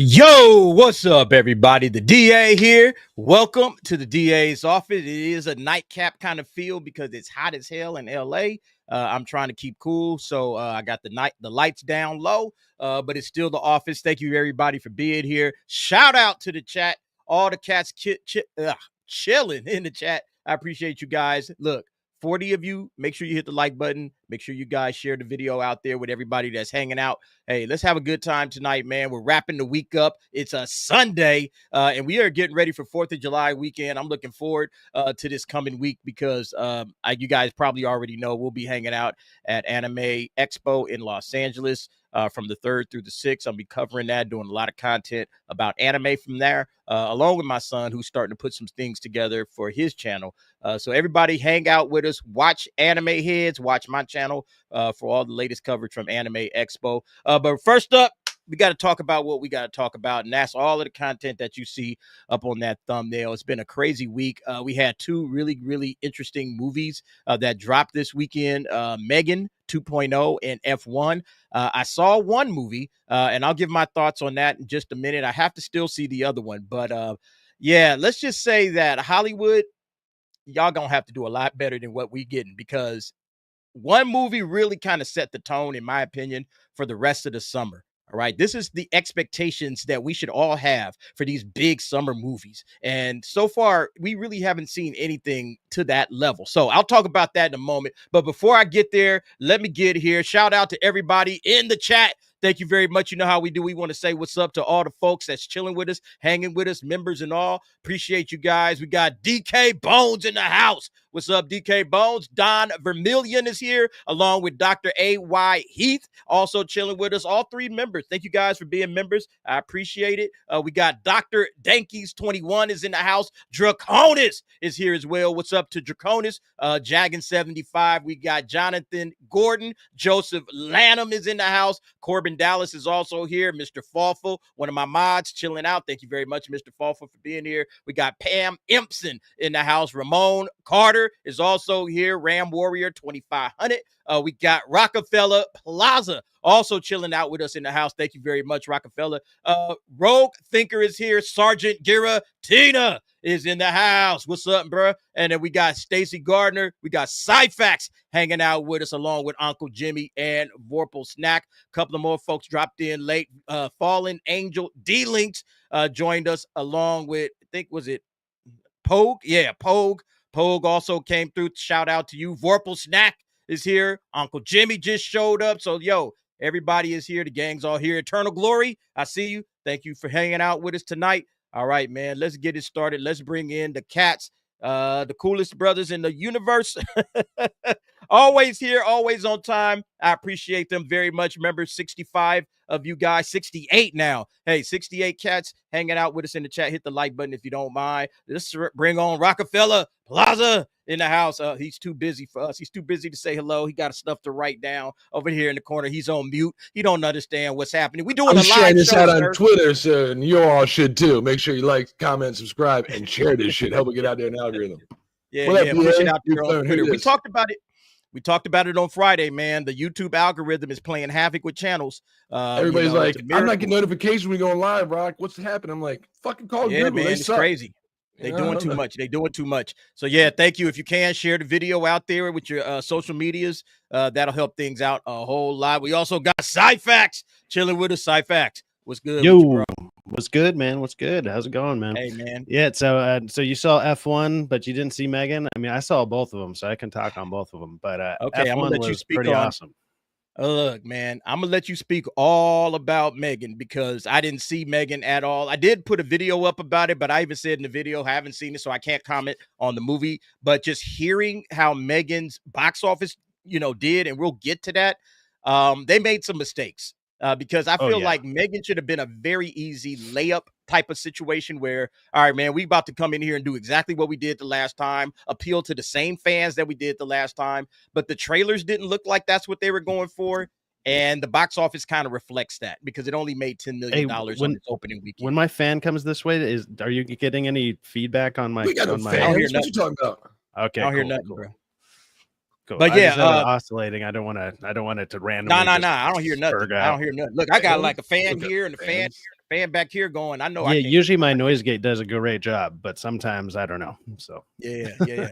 Yo, what's up, everybody? The DA here. Welcome to the DA's office. It is a nightcap kind of feel because it's hot as hell in LA. I'm trying to keep cool, so I got the lights down low, but it's still the office. Thank you, everybody, for being here. Shout out to the chat, all the cats chilling in the chat. I appreciate you guys. Look, 40 of you, make sure you hit the like button. Make sure you guys share the video out there with everybody that's hanging out. Hey, let's have a good time tonight, man. We're wrapping the week up. It's a Sunday, and we are getting ready for 4th of July weekend. I'm looking forward to this coming week because you guys probably already know we'll be hanging out at Anime Expo in Los Angeles from the 3rd through the 6th. I'll be covering that, doing a lot of content about anime from there, along with my son, who's starting to put some things together for his channel. So everybody hang out with us, watch Anime Heads, watch my channel for all the latest coverage from Anime Expo. But first up, we got to talk about what we got to talk about, and that's all of the content that you see up on that thumbnail. It's been a crazy week. We had two really, really interesting movies that dropped this weekend, M3GAN 2.0 and F1. I saw one movie, and I'll give my thoughts on that in just a minute. I have to still see the other one, but yeah, let's just say that Hollywood, y'all gonna have to do a lot better than what we getting, because one movie really kind of set the tone, in my opinion, for the rest of the summer. All right. This is the expectations that we should all have for these big summer movies. And so far, we really haven't seen anything to that level. So I'll talk about that in a moment. But before I get there, let me get here. Shout out to everybody in the chat. Thank you very much. You know how we do. We want to say what's up to all the folks that's chilling with us, hanging with us, members and all. Appreciate you guys. We got DK Bones in the house. What's up, DK Bones? Don Vermillion is here, along with Dr. A.Y. Heath, also chilling with us. All three members. Thank you guys for being members. I appreciate it. We got Dr. Dankies 21 is in the house. Draconis is here as well. What's up to Draconis? Jaggin 75. We got Jonathan Gordon. Joseph Lanham is in the house. Corbin Dallas is also here. Mr. Fawful, one of my mods, chilling out. Thank you very much, Mr. Fawful, for being here. We got Pam Impson in the house. Ramon Carter is also here. Ram Warrior 2500. We got Rockefeller Plaza also chilling out with us in the house. Thank you very much, Rockefeller. Rogue Thinker is here. Sergeant Gira Tina is in the house. What's up, bro? And then we got Stacy Gardner. We got Cyfax hanging out with us, along with Uncle Jimmy and Vorpal Snack. A couple of more folks dropped in late. Fallen Angel D-Links joined us, along with, I think, was it Pogue? Yeah, Pogue. Pogue also came through. Shout out to you. Vorpal Snack is here. Uncle Jimmy just showed up. So, yo, everybody is here. The gang's all here. Eternal Glory, I see you. Thank you for hanging out with us tonight. All right, man, let's get it started. Let's bring in the cats, the coolest brothers in the universe. Always here, always on time. I appreciate them very much. Remember, 65 of you guys, 68 now. Hey, 68 cats hanging out with us in the chat. Hit the like button if you don't mind. Let's bring on Rockefeller Plaza in the house. He's too busy for us. He's too busy to say hello. He got stuff to write down over here in the corner. He's on mute. He don't understand what's happening. We doing a live sharing this show, out on Twitter, so and you all should too. Make sure you like, comment, subscribe, and share this shit. Help it get out there in the algorithm. Yeah, push it out there on Twitter. We talked about it. We talked about it on Friday, man. The YouTube algorithm is playing havoc with channels. Everybody's like, I'm not getting notifications when we go live, Rock. What's happening? I'm like, fucking call Google. Man, it's crazy. They're doing too much. They're doing too much. So, yeah, thank you. If you can, share the video out there with your social medias. That'll help things out a whole lot. We also got Cyfax chilling with us. Cyfax, what's good? Yo, what's good, man? What's good? How's it going, man? Hey, man. Yeah, so you saw F1, but you didn't see M3GAN. I mean, I saw both of them, so I can talk on both of them. But okay, F1 I'm gonna let you speak pretty awesome. Look, man, I'm gonna let you speak all about M3GAN because I didn't see M3GAN at all. I did put a video up about it, but I even said in the video I haven't seen it, so I can't comment on the movie. But just hearing how M3GAN's box office, did, and we'll get to that. They made some mistakes. Because I feel like M3GAN should have been a very easy layup type of situation where, all right, man, we about to come in here and do exactly what we did the last time, appeal to the same fans that we did the last time. But the trailers didn't look like that's what they were going for. And the box office kind of reflects that because it only made $10 million on its opening weekend. When my fan comes this way, are you getting any feedback on my? We got no fans. What you talking about? Okay, I don't hear nothing, bro. Cool. But yeah, oscillating. I don't want it to randomly. No. I don't hear nothing. I don't hear nothing. Look, I got like a fan here and a fan here. fan back here going, I know. Yeah, I can't. usually my noise gate does a great job, but sometimes I don't know. So Yeah.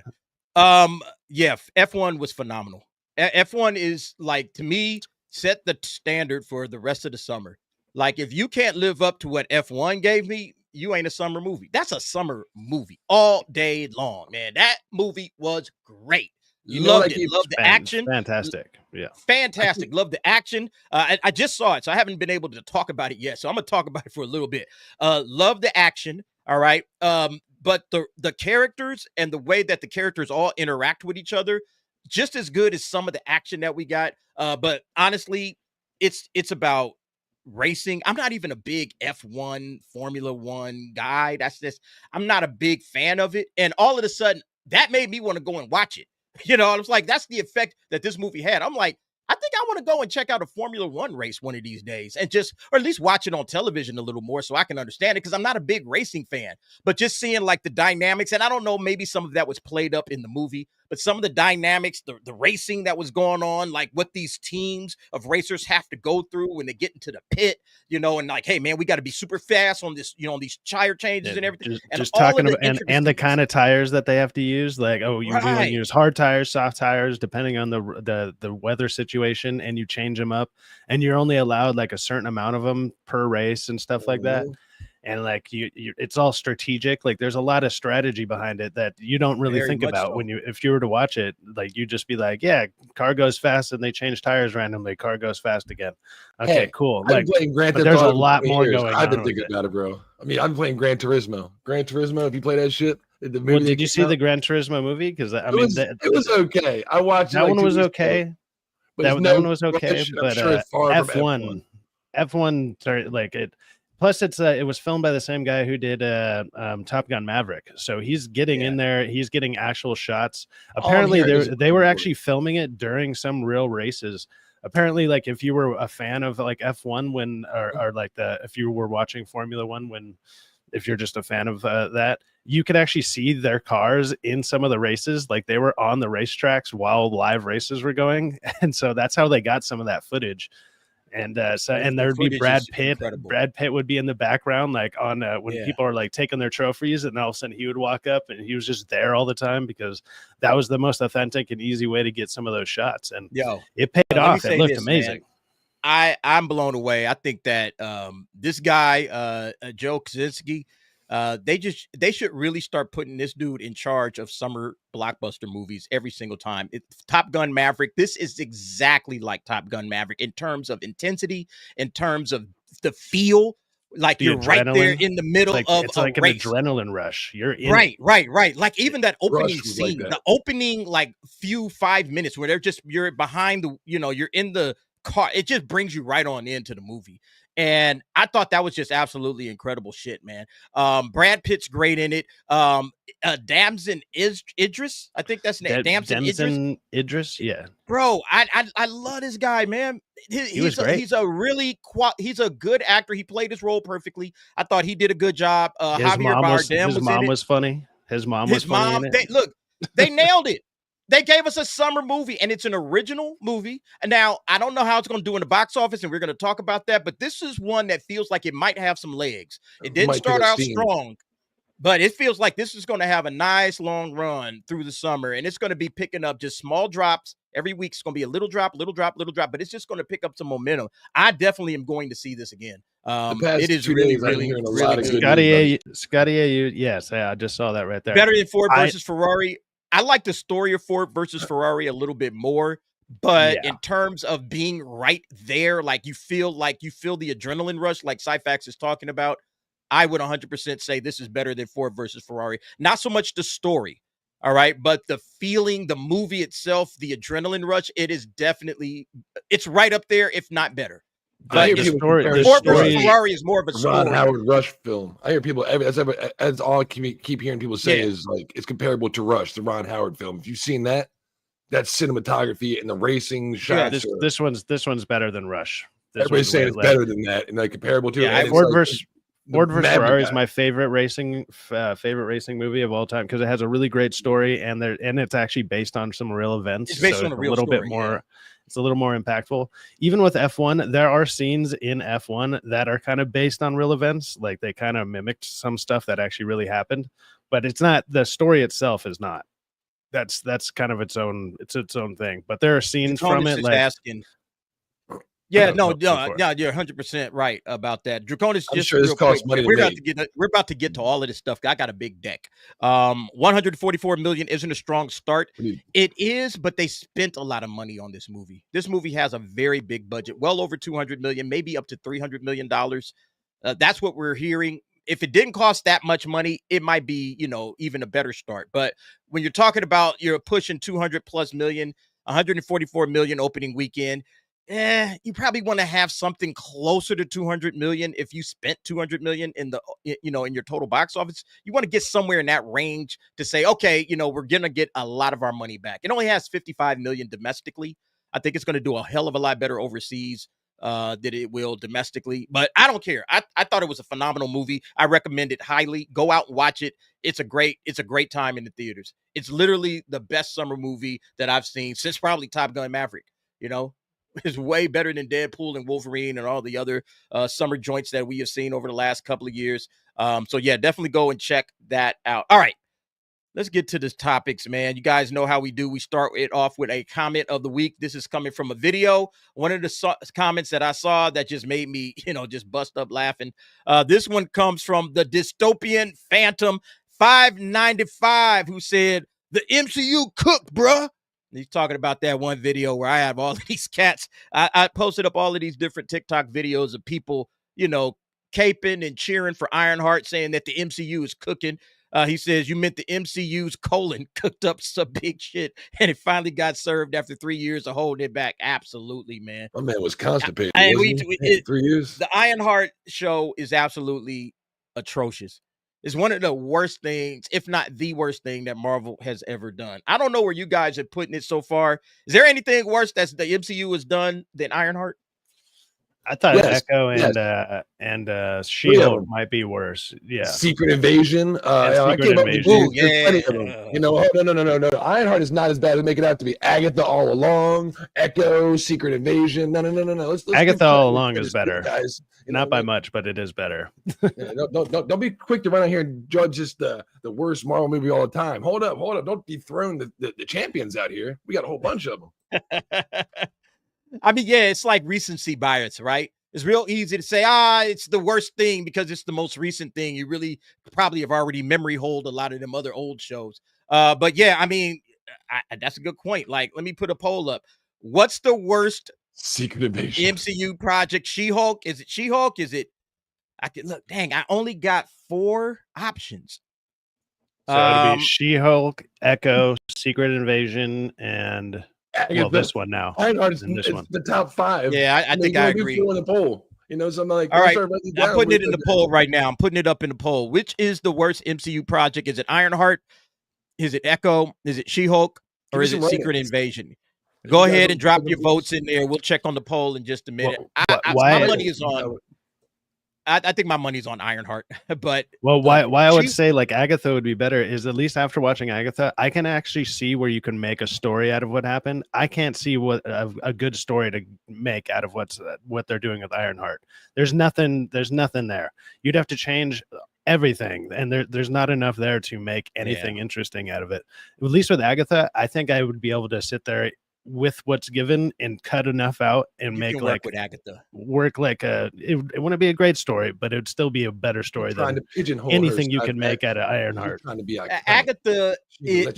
Yeah, F1 was phenomenal. F1 is like, to me, set the standard for the rest of the summer. Like, if you can't live up to what F1 gave me, you ain't a summer movie. That's a summer movie all day long, man. That movie was great. Loved it. Loved the action. Fantastic. Yeah. Fantastic. Love the action. I just saw it, so I haven't been able to talk about it yet. So I'm gonna talk about it for a little bit. Love the action. All right. But the characters and the way that the characters all interact with each other, just as good as some of the action that we got. But honestly, it's about racing. I'm not even a big F1 Formula One guy. I'm not a big fan of it. And all of a sudden, that made me want to go and watch it. You know, I was like, that's the effect that this movie had. I'm like, I think I want to go and check out a Formula One race one of these days and or at least watch it on television a little more so I can understand it, because I'm not a big racing fan, but just seeing like the dynamics, and I don't know, maybe some of that was played up in the movie, but some of the dynamics, the racing that was going on, like what these teams of racers have to go through when they get into the pit, you know, and like, hey man, we got to be super fast on this, you know, on these tire changes and everything. Just talking about and the kind of tires that they have to use, like, oh, you want to use hard tires, soft tires, depending on the weather situation, and you change them up, and you're only allowed like a certain amount of them per race and stuff like that. And like it's all strategic. Like there's a lot of strategy behind it that you don't really think about when if you were to watch it. Like you just be like, yeah, car goes fast and they change tires randomly. Car goes fast again. Okay, cool. Like, but there's a lot more going on. I've been thinking about it, bro. I mean, I'm playing Gran Turismo. Gran Turismo. If you play that shit, well, did you see the Gran Turismo movie? Because I mean, it was okay. I watched that one was okay. That one was okay, but F1 started like it. Plus, it was filmed by the same guy who did Top Gun Maverick, so he's getting in there. He's getting actual shots. Apparently, they were actually filming it during some real races. Apparently, like if you were a fan of like F1 or like if you were watching Formula One if you're just a fan of that, you could actually see their cars in some of the races. Like they were on the racetracks while live races were going, and so that's how they got some of that footage. And and there'd be Brad Pitt. Incredible. Brad Pitt would be in the background, like on when people are like taking their trophies, and all of a sudden he would walk up, and he was just there all the time because that was the most authentic and easy way to get some of those shots. And it paid off. It looked amazing. Man. I'm blown away. I think that this guy, Joe Kosinski, they should really start putting this dude in charge of summer blockbuster movies every single time. Top Gun Maverick, this is exactly like Top Gun Maverick in terms of intensity, in terms of the feel. Like you're right there in the middle of it's like an adrenaline rush. You're in right. Like even that opening scene, the opening like few 5 minutes where you're behind you're in the car. It just brings you right on into the movie. And I thought that was just absolutely incredible shit, man. Brad Pitt's great in it. Damson Idris, I think that's the name. Damson Idris, yeah. Bro, I love this guy, man. He's a good actor. He played his role perfectly. I thought he did a good job. His mom was funny. His mom was funny in it. They nailed it. They gave us a summer movie, and it's an original movie. And now I don't know how it's going to do in the box office, and we're going to talk about that. But this is one that feels like it might have some legs. It didn't start out strong, but it feels like this is going to have a nice long run through the summer, and it's going to be picking up just small drops. Every week it's going to be a little drop, but it's just going to pick up some momentum. I definitely am going to see this again. It is really good. Scotty A. Yes, I just saw that right there. Better than Ford versus Ferrari. I like the story of Ford versus Ferrari a little bit more, but in terms of being right there, like you feel the adrenaline rush, like Cyfax is talking about, I would 100% say this is better than Ford versus Ferrari. Not so much the story, all right, but the feeling, the movie itself, the adrenaline rush, it's right up there, if not better. But Ford versus Ferrari is more of a story. Ron Howard Rush film. I hear people that's all I keep hearing people say is like it's comparable to Rush, the Ron Howard film. If you've seen that cinematography and the racing shots. This one's better than Rush. Everybody's saying it's better than that and like comparable to it. Ford versus Ferrari is my favorite racing movie of all time because it has a really great story and it's actually based on some real events. It's based on a real story, bit more. It's a little more impactful. Even with F1, there are scenes in F1 that are kind of based on real events. Like they kind of mimicked some stuff that actually really happened, but it's not, the story itself is not. That's kind of its own thing. But there are scenes from it like asking. Yeah, no, you're 100% right about that. Draconis, just sure real quick, we're about to get to all of this stuff. I got a big deck. 144 million isn't a strong start. It is, but they spent a lot of money on this movie. This movie has a very big budget, well over 200 million, maybe up to $300 million. That's what we're hearing. If it didn't cost that much money, it might be, even a better start. But when you're talking about you're pushing 200 plus million, 144 million opening weekend, you probably want to have something closer to 200 million. If you spent 200 million in in your total box office, you want to get somewhere in that range to say, okay, we're going to get a lot of our money back. It only has 55 million domestically. I think it's going to do a hell of a lot better overseas than it will domestically, but I don't care. I thought it was a phenomenal movie. I recommend it highly. Go out and watch it. It's a great time in the theaters. It's literally the best summer movie that I've seen since probably Top Gun Maverick. Is way better than Deadpool and Wolverine and all the other summer joints that we have seen over the last couple of years. So yeah, definitely go and check that out. All right, let's get to the topics, man. You guys know how we do. We start it off with a comment of the week. This is coming from a video. One of the comments that I saw that just made me, just bust up laughing. This one comes from the Dystopian Phantom 595, who said, "The MCU cooked, bruh." He's talking about that one video where I have all of these cats. I posted up all of these different TikTok videos of people, caping and cheering for Ironheart, saying that the MCU is cooking. He says, "You meant the MCU's colon cooked up some big shit, and it finally got served after 3 years of holding it back." Absolutely, man. My man was constipated. 3 years. The Ironheart show is absolutely atrocious. It's one of the worst things, if not the worst thing, that Marvel has ever done. I don't know where you guys are putting it so far. Is there anything worse that the MCU has done than Ironheart? I thought Echo and Shield might be worse. Yeah, Secret Invasion. Secret Invasion. No. Ironheart is not as bad as make it out to be. Agatha All Along, Echo, Secret Invasion. No. Let's Agatha All Along is better, guys. Not by much, but it is better. Don't be quick to run out here and judge just the worst Marvel movie all the time. Hold up. Don't dethrone the champions out here. We got a whole bunch of them. I mean, yeah, it's like recency bias, right? It's real easy to say, it's the worst thing because it's the most recent thing. You really probably have already memory hold a lot of them other old shows. But yeah, I mean, that's a good point. Like, let me put a poll up. What's the worst Secret Invasion MCU project? She-Hulk? Is it She-Hulk? Is it? I only got 4 options. So it'd be She-Hulk, Echo, Secret Invasion, and this one now. Ironheart is the top 5. Yeah, I think I agree. In the poll, so I'm like, all right, I'm putting it in the poll right now. I'm putting it up in the poll. Which is the worst MCU project? Is it Ironheart? Is it Echo? Is it She-Hulk? Or is it Secret Invasion? Go ahead and drop your votes in there. We'll check on the poll in just a minute. My money is on. I think my money's on Ironheart, but why I would say like Agatha would be better is at least after watching Agatha, I can actually see where you can make a story out of what happened. I can't see what a good story to make out of what they're doing with Ironheart. There's nothing there. You'd have to change everything, and there's not enough there to make anything interesting out of it. At least with Agatha, I think I would be able to sit there with what's given and cut enough out and make like with Agatha work like it wouldn't be a great story, but it would still be a better story than anything you can make out of Ironheart. Agatha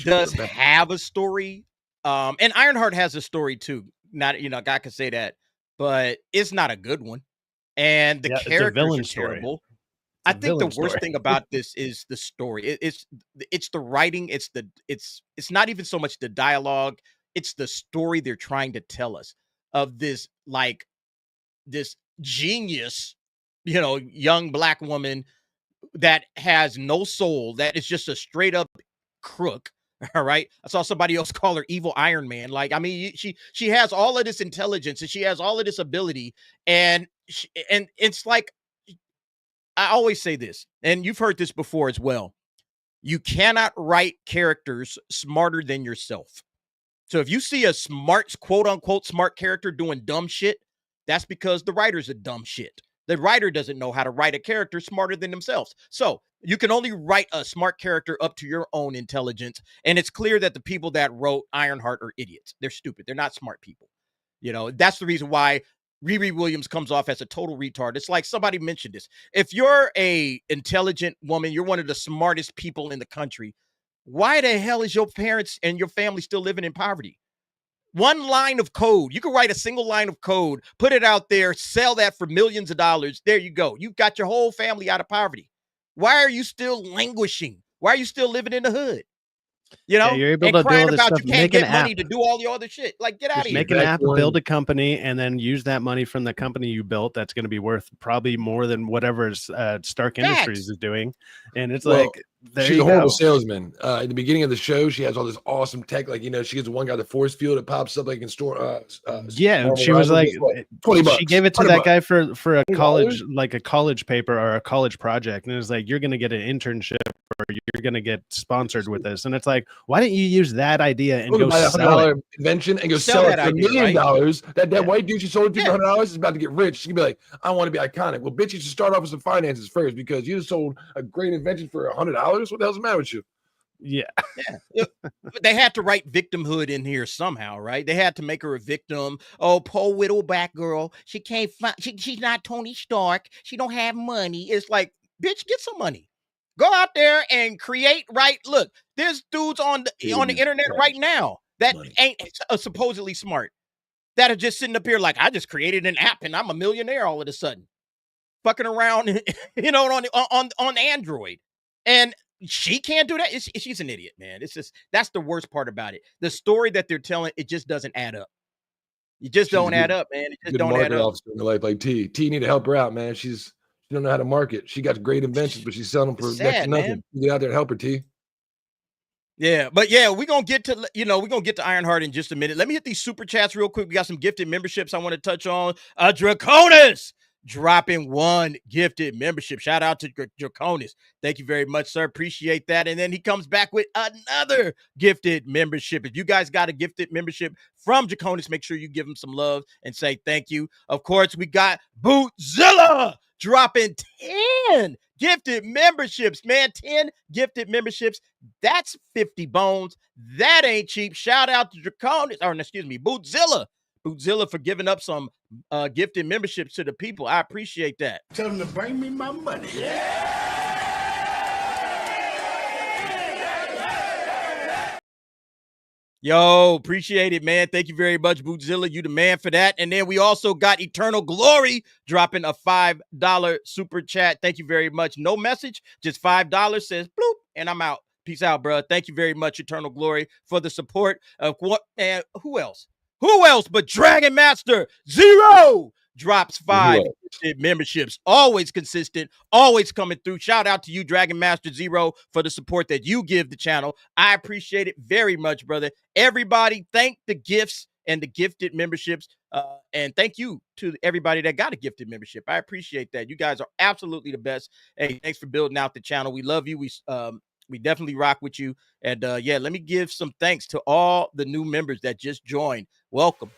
does have a story, and Ironheart has a story too. Not God could say that, but it's not a good one, and the characters are terrible. I think the worst thing about this is the story. It's the writing. It's not even so much the dialogue. It's the story they're trying to tell us of this genius, young Black woman that has no soul, that is just a straight up crook. All right. I saw somebody else call her evil Iron Man. Like, I mean, she has all of this intelligence and she has all of this ability. And it's like, I always say this, and you've heard this before as well. You cannot write characters smarter than yourself. So if you see a smart, quote unquote, smart character doing dumb shit, that's because the writer's a dumb shit. The writer doesn't know how to write a character smarter than themselves. So you can only write a smart character up to your own intelligence. And it's clear that the people that wrote Ironheart are idiots. They're stupid. They're not smart people. You know, that's the reason why Riri Williams comes off as a total retard. It's like somebody mentioned this. If you're a intelligent woman, you're one of the smartest people in the country, why the hell is your parents and your family still living in poverty? One line of code. You can write a single line of code, put it out there, sell that for millions of dollars. There you go. You've got your whole family out of poverty. Why are you still languishing? Why are you still living in the hood? You know, you're able to do all this stuff. You can't get money to do all your other shit. Like, get out of here. Make an app, build a company, and then use that money from the company you built. That's going to be worth probably more than whatever Stark Industries is doing. And it's like, she's a horrible salesman. At the beginning of the show, she has all this awesome tech. Like, you know, she gets one guy the force field. It pops up like in store. She was like $20. She gave it to that guy for a college, like a college paper or a college project, and it was like, you're going to get an internship or you're going to get sponsored with this. And it's like, why didn't you use that idea and go sell it? Invention and go sell it for $1 million? Right? That white dude she sold it to for $100 is about to get rich. She can be like, I want to be iconic. Well, bitch, you should start off with some finances first, because you just sold a great invention for $100. What the hell's the matter with you? Yeah. They had to write victimhood in here somehow, right? They had to make her a victim. Oh, poor widow black girl. She can't find, she's not Tony Stark. She don't have money. It's like, bitch, get some money. Go out there and create, right? Look, there's dudes on the internet right now that ain't supposedly smart, that are just sitting up here like, I just created an app and I'm a millionaire all of a sudden. Fucking around, you know, on Android. And she can't do that. She's an idiot, man. It's just, that's the worst part about it. The story that they're telling, it just doesn't add up. You just don't add up, man. It just don't add up. In life, like T need to help her out, man. She don't know how to market. She got great inventions, but she's selling them for next to nothing. You get out there and help her, T. Yeah, but yeah, we're gonna get to, you know, we're gonna get to Ironheart in just a minute. Let me hit these super chats real quick. We got some gifted memberships I want to touch on. Draconis dropping 1 gifted membership. Shout out to Draconis. Thank you very much, sir. Appreciate that. And then he comes back with another gifted membership. If you guys got a gifted membership from Draconis, make sure you give him some love and say thank you. Of course, we got Bootzilla dropping 10 gifted memberships, man. 10 gifted memberships. That's 50 bones. That ain't cheap. Shout out to Draconis, or excuse me, Bootzilla for giving up some gifted memberships to the people. I appreciate that. Tell them to bring me my money. Yo, appreciate it, man. Thank you very much, Bootzilla. You the man for that. And then we also got Eternal Glory dropping a $5 super chat. Thank you very much. No message, just $5 says bloop, and I'm out. Peace out, bro. Thank you very much, Eternal Glory, for the support of what, and who else? Who else but Dragon Master Zero drops 5 memberships. Always consistent, always coming through. Shout out to you, Dragon Master Zero, for the support that you give the channel. I appreciate it very much, brother. Everybody, thank the gifts and the gifted memberships. And thank you to everybody that got a gifted membership. I appreciate that. You guys are absolutely the best. Hey, thanks for building out the channel. We love you. We definitely rock with you. And yeah, let me give some thanks to all the new members that just joined. Welcome.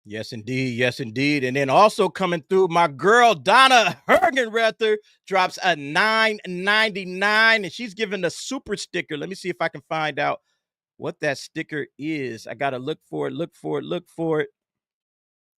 Yes, indeed. Yes, indeed. And then also coming through, my girl, Donna Hergenrether, drops a $9.99, and she's giving a super sticker. Let me see if I can find out what that sticker is. I got to look for it.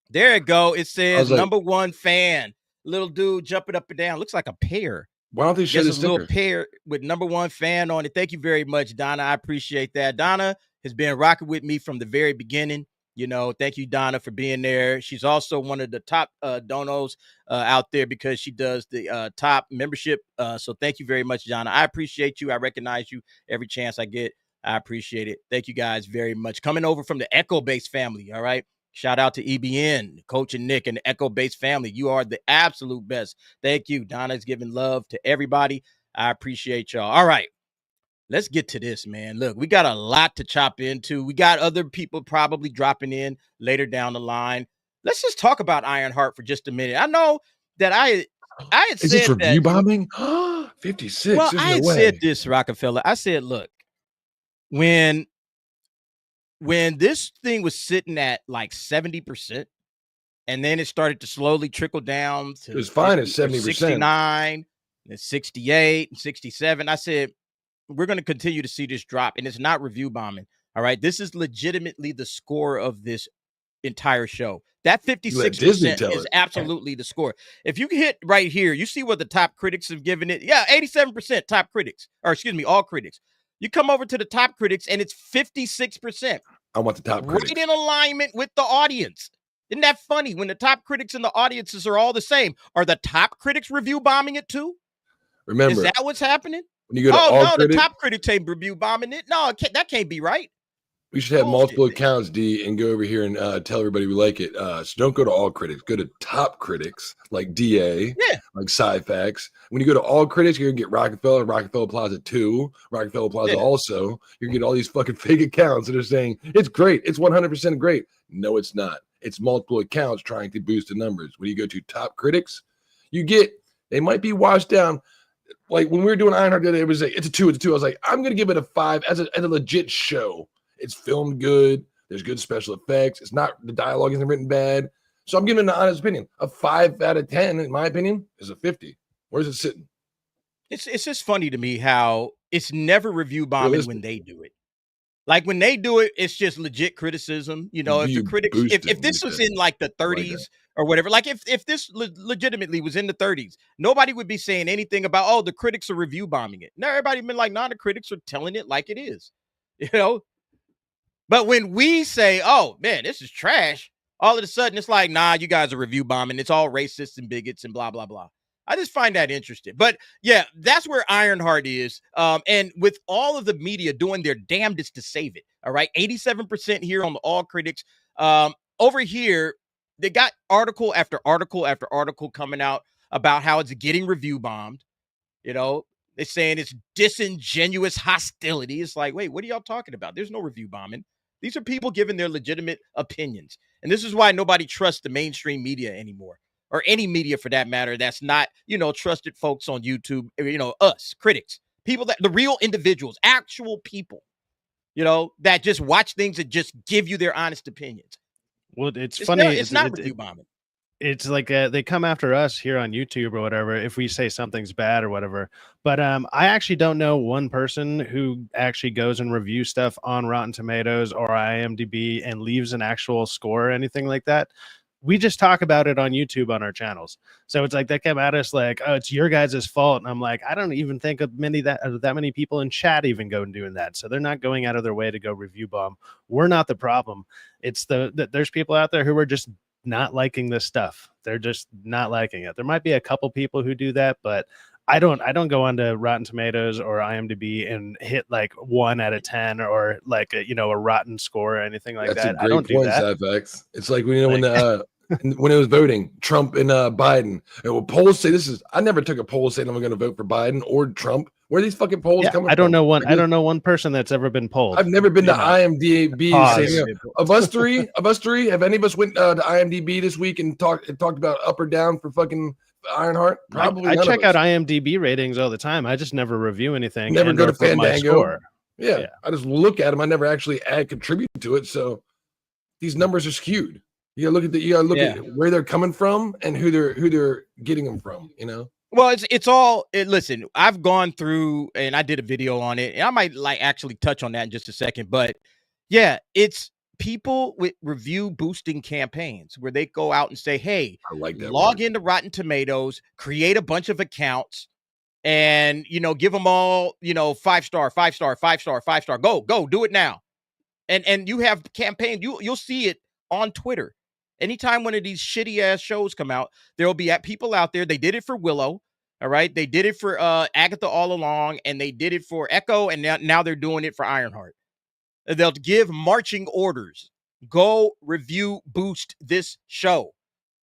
There it go. It says #1 fan. Little dude jumping up and down. Looks like a pear. Why don't they show this little pear with #1 fan on it? Thank you very much, Donna. I appreciate that. Donna has been rocking with me from the very beginning. You know, thank you, Donna, for being there. She's also one of the top donos out there because she does the top membership. So thank you very much, Donna. I appreciate you. I recognize you every chance I get. I appreciate it. Thank you guys very much. Coming over from the Echo Base family. All right. Shout out to EBN, Coach and Nick, and the Echo Base family. You are the absolute best. Thank you. Donna's giving love to everybody. I appreciate y'all. All right. let's get to this, man. Look, we got a lot to chop into. We got other people probably dropping in later down the line. Let's just talk about Ironheart for just a minute. I know that I had Is said this review that bombing? 56. well, There's I no had way. said this, Rockefeller. I said, look, when this thing was sitting at like 70%, and then it started to slowly trickle down to it was fine at 70%, 69, and 68, and 67. I said, we're going to continue to see this drop, and it's not review bombing. All right, this is legitimately the score of this entire show. That 56% is absolutely the score. If you hit right here, you see what the top critics have given it. Yeah, 87% top critics, or excuse me, all critics. You come over to the top critics, and it's 56%. I want the top critics. Right in alignment with the audience. Isn't that funny? When the top critics and the audiences are all the same, are the top critics review bombing it too? Remember, is that what's happening? When you go to the top critics ain't review bombing it. No, that can't be right. We should have multiple accounts, D, and go over here and tell everybody we like it. So don't go to all critics. Go to top critics like DA, like Sci-Fax. When you go to all critics, you're going to get Rockefeller Plaza 2, Rockefeller Plaza also. You're going to get all these fucking fake accounts that are saying, it's great. It's 100% great. No, it's not. It's multiple accounts trying to boost the numbers. When you go to top critics, they might be washed down. Like when we were doing Ironheart, it was like, it's a 2. I was like, I'm going to give it a 5 as a legit show. It's filmed good. There's good special effects. It's not, the dialogue isn't written bad. So I'm giving an honest opinion. A 5 out of 10, in my opinion, is a 50. Where's it sitting? It's just funny to me how it's never review bombing when they do it. Like when they do it, it's just legit criticism. You know, if the critics, if this was in like the 30s or whatever, like if this legitimately was in the 30s, nobody would be saying anything about, oh, the critics are review bombing it. No, everybody been like, nah, the critics are telling it like it is, you know? But when we say, oh, man, this is trash, all of a sudden it's like, nah, you guys are review bombing. It's all racist and bigots and blah, blah, blah. I just find that interesting. But, yeah, that's where Ironheart is. And with all of the media doing their damnedest to save it, all right, 87% here on the All Critics. Over here, they got article after article after article coming out about how it's getting review bombed, you know. They're saying it's disingenuous hostility. It's like, wait, what are y'all talking about? There's no review bombing. These are people giving their legitimate opinions. And this is why nobody trusts the mainstream media anymore, or any media for that matter that's not, you know, trusted folks on YouTube, you know, us, critics, people that, the real individuals, actual people, you know, that just watch things and just give you their honest opinions. Well, it's funny. It's not review bombing. It's like they come after us here on YouTube or whatever if we say something's bad or whatever. But I actually don't know one person who actually goes and reviews stuff on Rotten Tomatoes or IMDb and leaves an actual score or anything like that. We just talk about it on YouTube on our channels. So it's like they come at us like, oh, it's your guys' fault. And I'm like, I don't even think of that many people in chat even go and doing that. So they're not going out of their way to go review bomb. We're not the problem. It's there's people out there who are just not liking this stuff. They're just not liking it. There might be a couple people who do that, but I don't go onto Rotten Tomatoes or IMDb and hit like 1 out of 10 or like a, you know, a rotten score or anything like that. I don't do that. FX. It's like when, you know, when it was voting Trump and Biden, and when polls say I never took a poll saying I'm going to vote for Biden or Trump. Where are these fucking polls coming from? I don't know one person that's ever been polled. I've never been to IMDb. Of us three, have any of us went to IMDb this week and talked about up or down for fucking Ironheart? Probably. I check out IMDb ratings all the time. I just never review anything. Never go to Fandango. Yeah, I just look at them. I never actually contribute to it. So these numbers are skewed. You gotta look at where they're coming from and who they're getting them from. You know. Well, it's all. Listen, I've gone through and I did a video on it, and I might actually touch on that in just a second. But yeah, it's people with review boosting campaigns where they go out and say, "Hey, I like that log into Rotten Tomatoes, create a bunch of accounts, and you know, give them all 5-star, 5-star, 5-star, 5-star. Go, do it now." And you have campaigns. You'll see it on Twitter. Anytime one of these shitty ass shows come out, there will be people out there. They did it for Willow, all right. They did it for Agatha all along, and they did it for Echo, and now they're doing it for Ironheart. They'll give marching orders. Go review boost this show.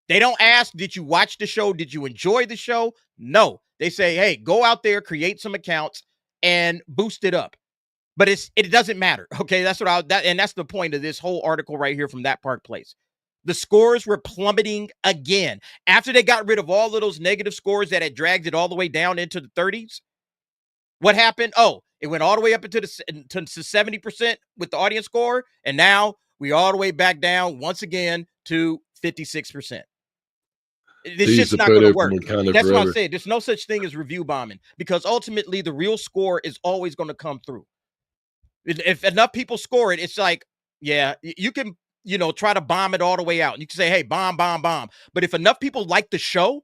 They don't ask, did you watch the show? Did you enjoy the show? No. They say, hey, go out there, create some accounts, and boost it up. But it doesn't matter. Okay, that's and that's the point of this whole article right here from That Park Place. The scores were plummeting again after they got rid of all of those negative scores that had dragged it all the way down into the 30s. What happened? Oh, it went all the way up into to 70% with the audience score, and now we all the way back down once again to 56%. This shit's not going to work. That's what I'm saying. There's no such thing as review bombing, because ultimately the real score is always going to come through. If enough people score it, it's like, yeah, you can, try to bomb it all the way out. You can say, hey, bomb. But if enough people like the show,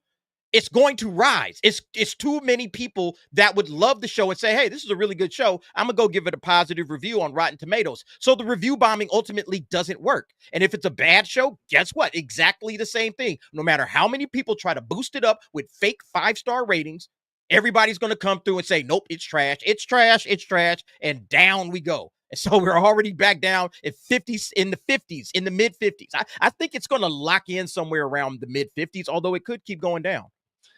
it's going to rise. It's too many people that would love the show and say, hey, this is a really good show. I'm going to go give it a positive review on Rotten Tomatoes. So the review bombing ultimately doesn't work. And if it's a bad show, guess what? Exactly the same thing. No matter how many people try to boost it up with fake 5-star ratings, everybody's going to come through and say, nope, it's trash, and down we go. And so we're already back down in the mid 50s. I think it's going to lock in somewhere around the mid 50s, although it could keep going down.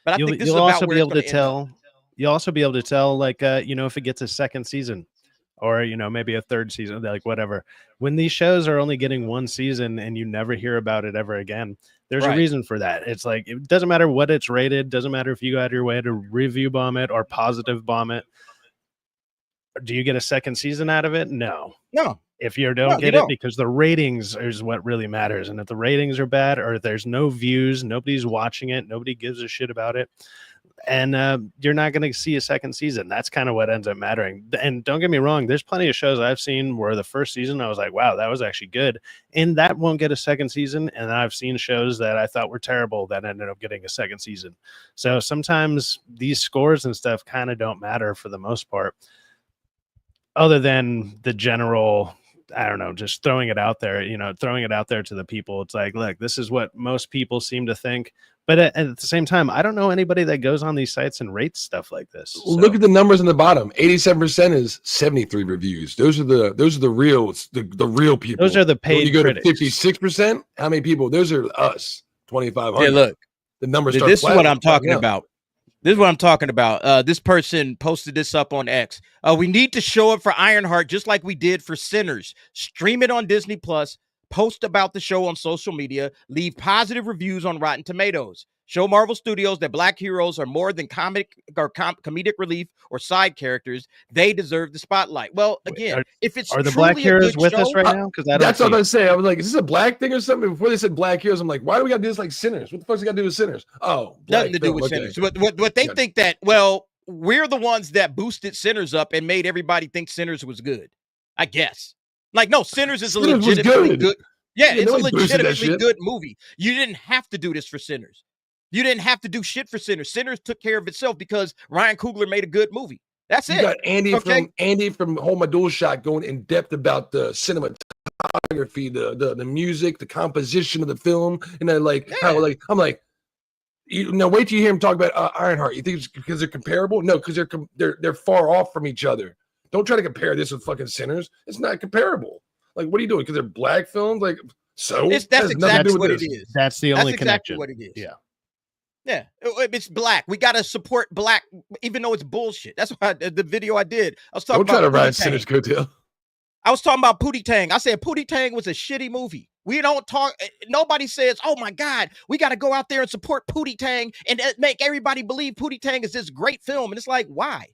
But I think this is about where it's going to end up. You'll also be able to tell, like, if it gets a second season or, maybe a third season, like whatever. When these shows are only getting one season and you never hear about it ever again, there's a reason for that. It's like, it doesn't matter what it's rated. Doesn't matter if you go out of your way to review bomb it or positive bomb it. Do you get a second season out of it? No. If you don't get it, because the ratings is what really matters. And if the ratings are bad, or if there's no views, nobody's watching it, nobody gives a shit about it, and you're not going to see a second season. That's kind of what ends up mattering. And don't get me wrong, there's plenty of shows I've seen where the first season I was like, wow, that was actually good, and that won't get a second season. And I've seen shows that I thought were terrible that ended up getting a second season. So sometimes these scores and stuff kind of don't matter for the most part, other than the general, I don't know, just throwing it out there, throwing it out there to the people. It's like, look, this is what most people seem to think. But at the same time, I don't know anybody that goes on these sites and rates stuff like this. So. Look at the numbers on the bottom. 87% is 73 reviews. Those are the real people. Those are the paid. When you go critics. to 56%, how many people? Those are us. 2,500. Hey, look, the numbers. This is what I'm talking about. This is what I'm talking about. This person posted this up on X. We need to show up for Ironheart just like we did for Sinners. Stream it on Disney Plus. Post about the show on social media. Leave positive reviews on Rotten Tomatoes. Show Marvel Studios that Black heroes are more than comedic relief or side characters. They deserve the spotlight. Well, again, if it's are the Black heroes with us right now? Because that's what I was saying. I was like, is this a Black thing or something? Before they said Black heroes, I'm like, why do we got to do this like Sinners? What the fuck's it got to do with Sinners? Oh, nothing to do with Sinners. What they think that, well, we're the ones that boosted Sinners up and made everybody think Sinners was good. I guess. Like, no, Sinners is a legitimately good. Yeah, it's a legitimately good movie. You didn't have to do this for Sinners. You didn't have to do shit for Sinners. Sinners took care of itself because Ryan Coogler made a good movie. That's it. You got Andy from Hold My Dual Shot going in depth about the cinematography, the music, the composition of the film, and then how I'm like, wait till you hear him talk about Ironheart. You think it's because they're comparable? No, because they're far off from each other. Don't try to compare this with fucking Sinners. It's not comparable. Like, what are you doing? Because they're Black films? Like, so that's exactly what it is. That's the only connection. What it is. Yeah, it's Black. We gotta support Black, even though it's bullshit. That's why the video I did. I was talking about. Don't try to ride Sinners coattail. I was talking about Pootie Tang. I said Pootie Tang was a shitty movie. We don't talk. Nobody says, "Oh my God, we got to go out there and support Pootie Tang and make everybody believe Pootie Tang is this great film." And it's like, why?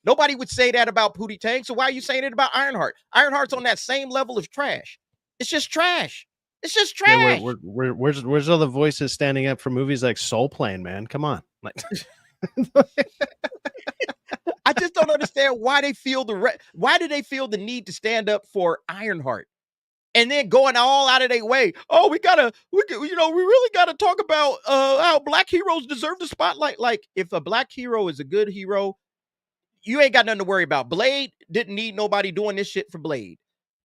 Nobody would say that about Pootie Tang. So why are you saying it about Ironheart? Ironheart's on that same level of trash. It's just trash. It's just trash. Yeah, where's all the voices standing up for movies like Soul Plane, man? Come on. Like, I just don't understand why they feel why do they feel the need to stand up for Ironheart and then going all out of their way? Oh, we really gotta talk about how Black heroes deserve the spotlight. Like, if a Black hero is a good hero, you ain't got nothing to worry about. Blade didn't need nobody doing this shit for Blade.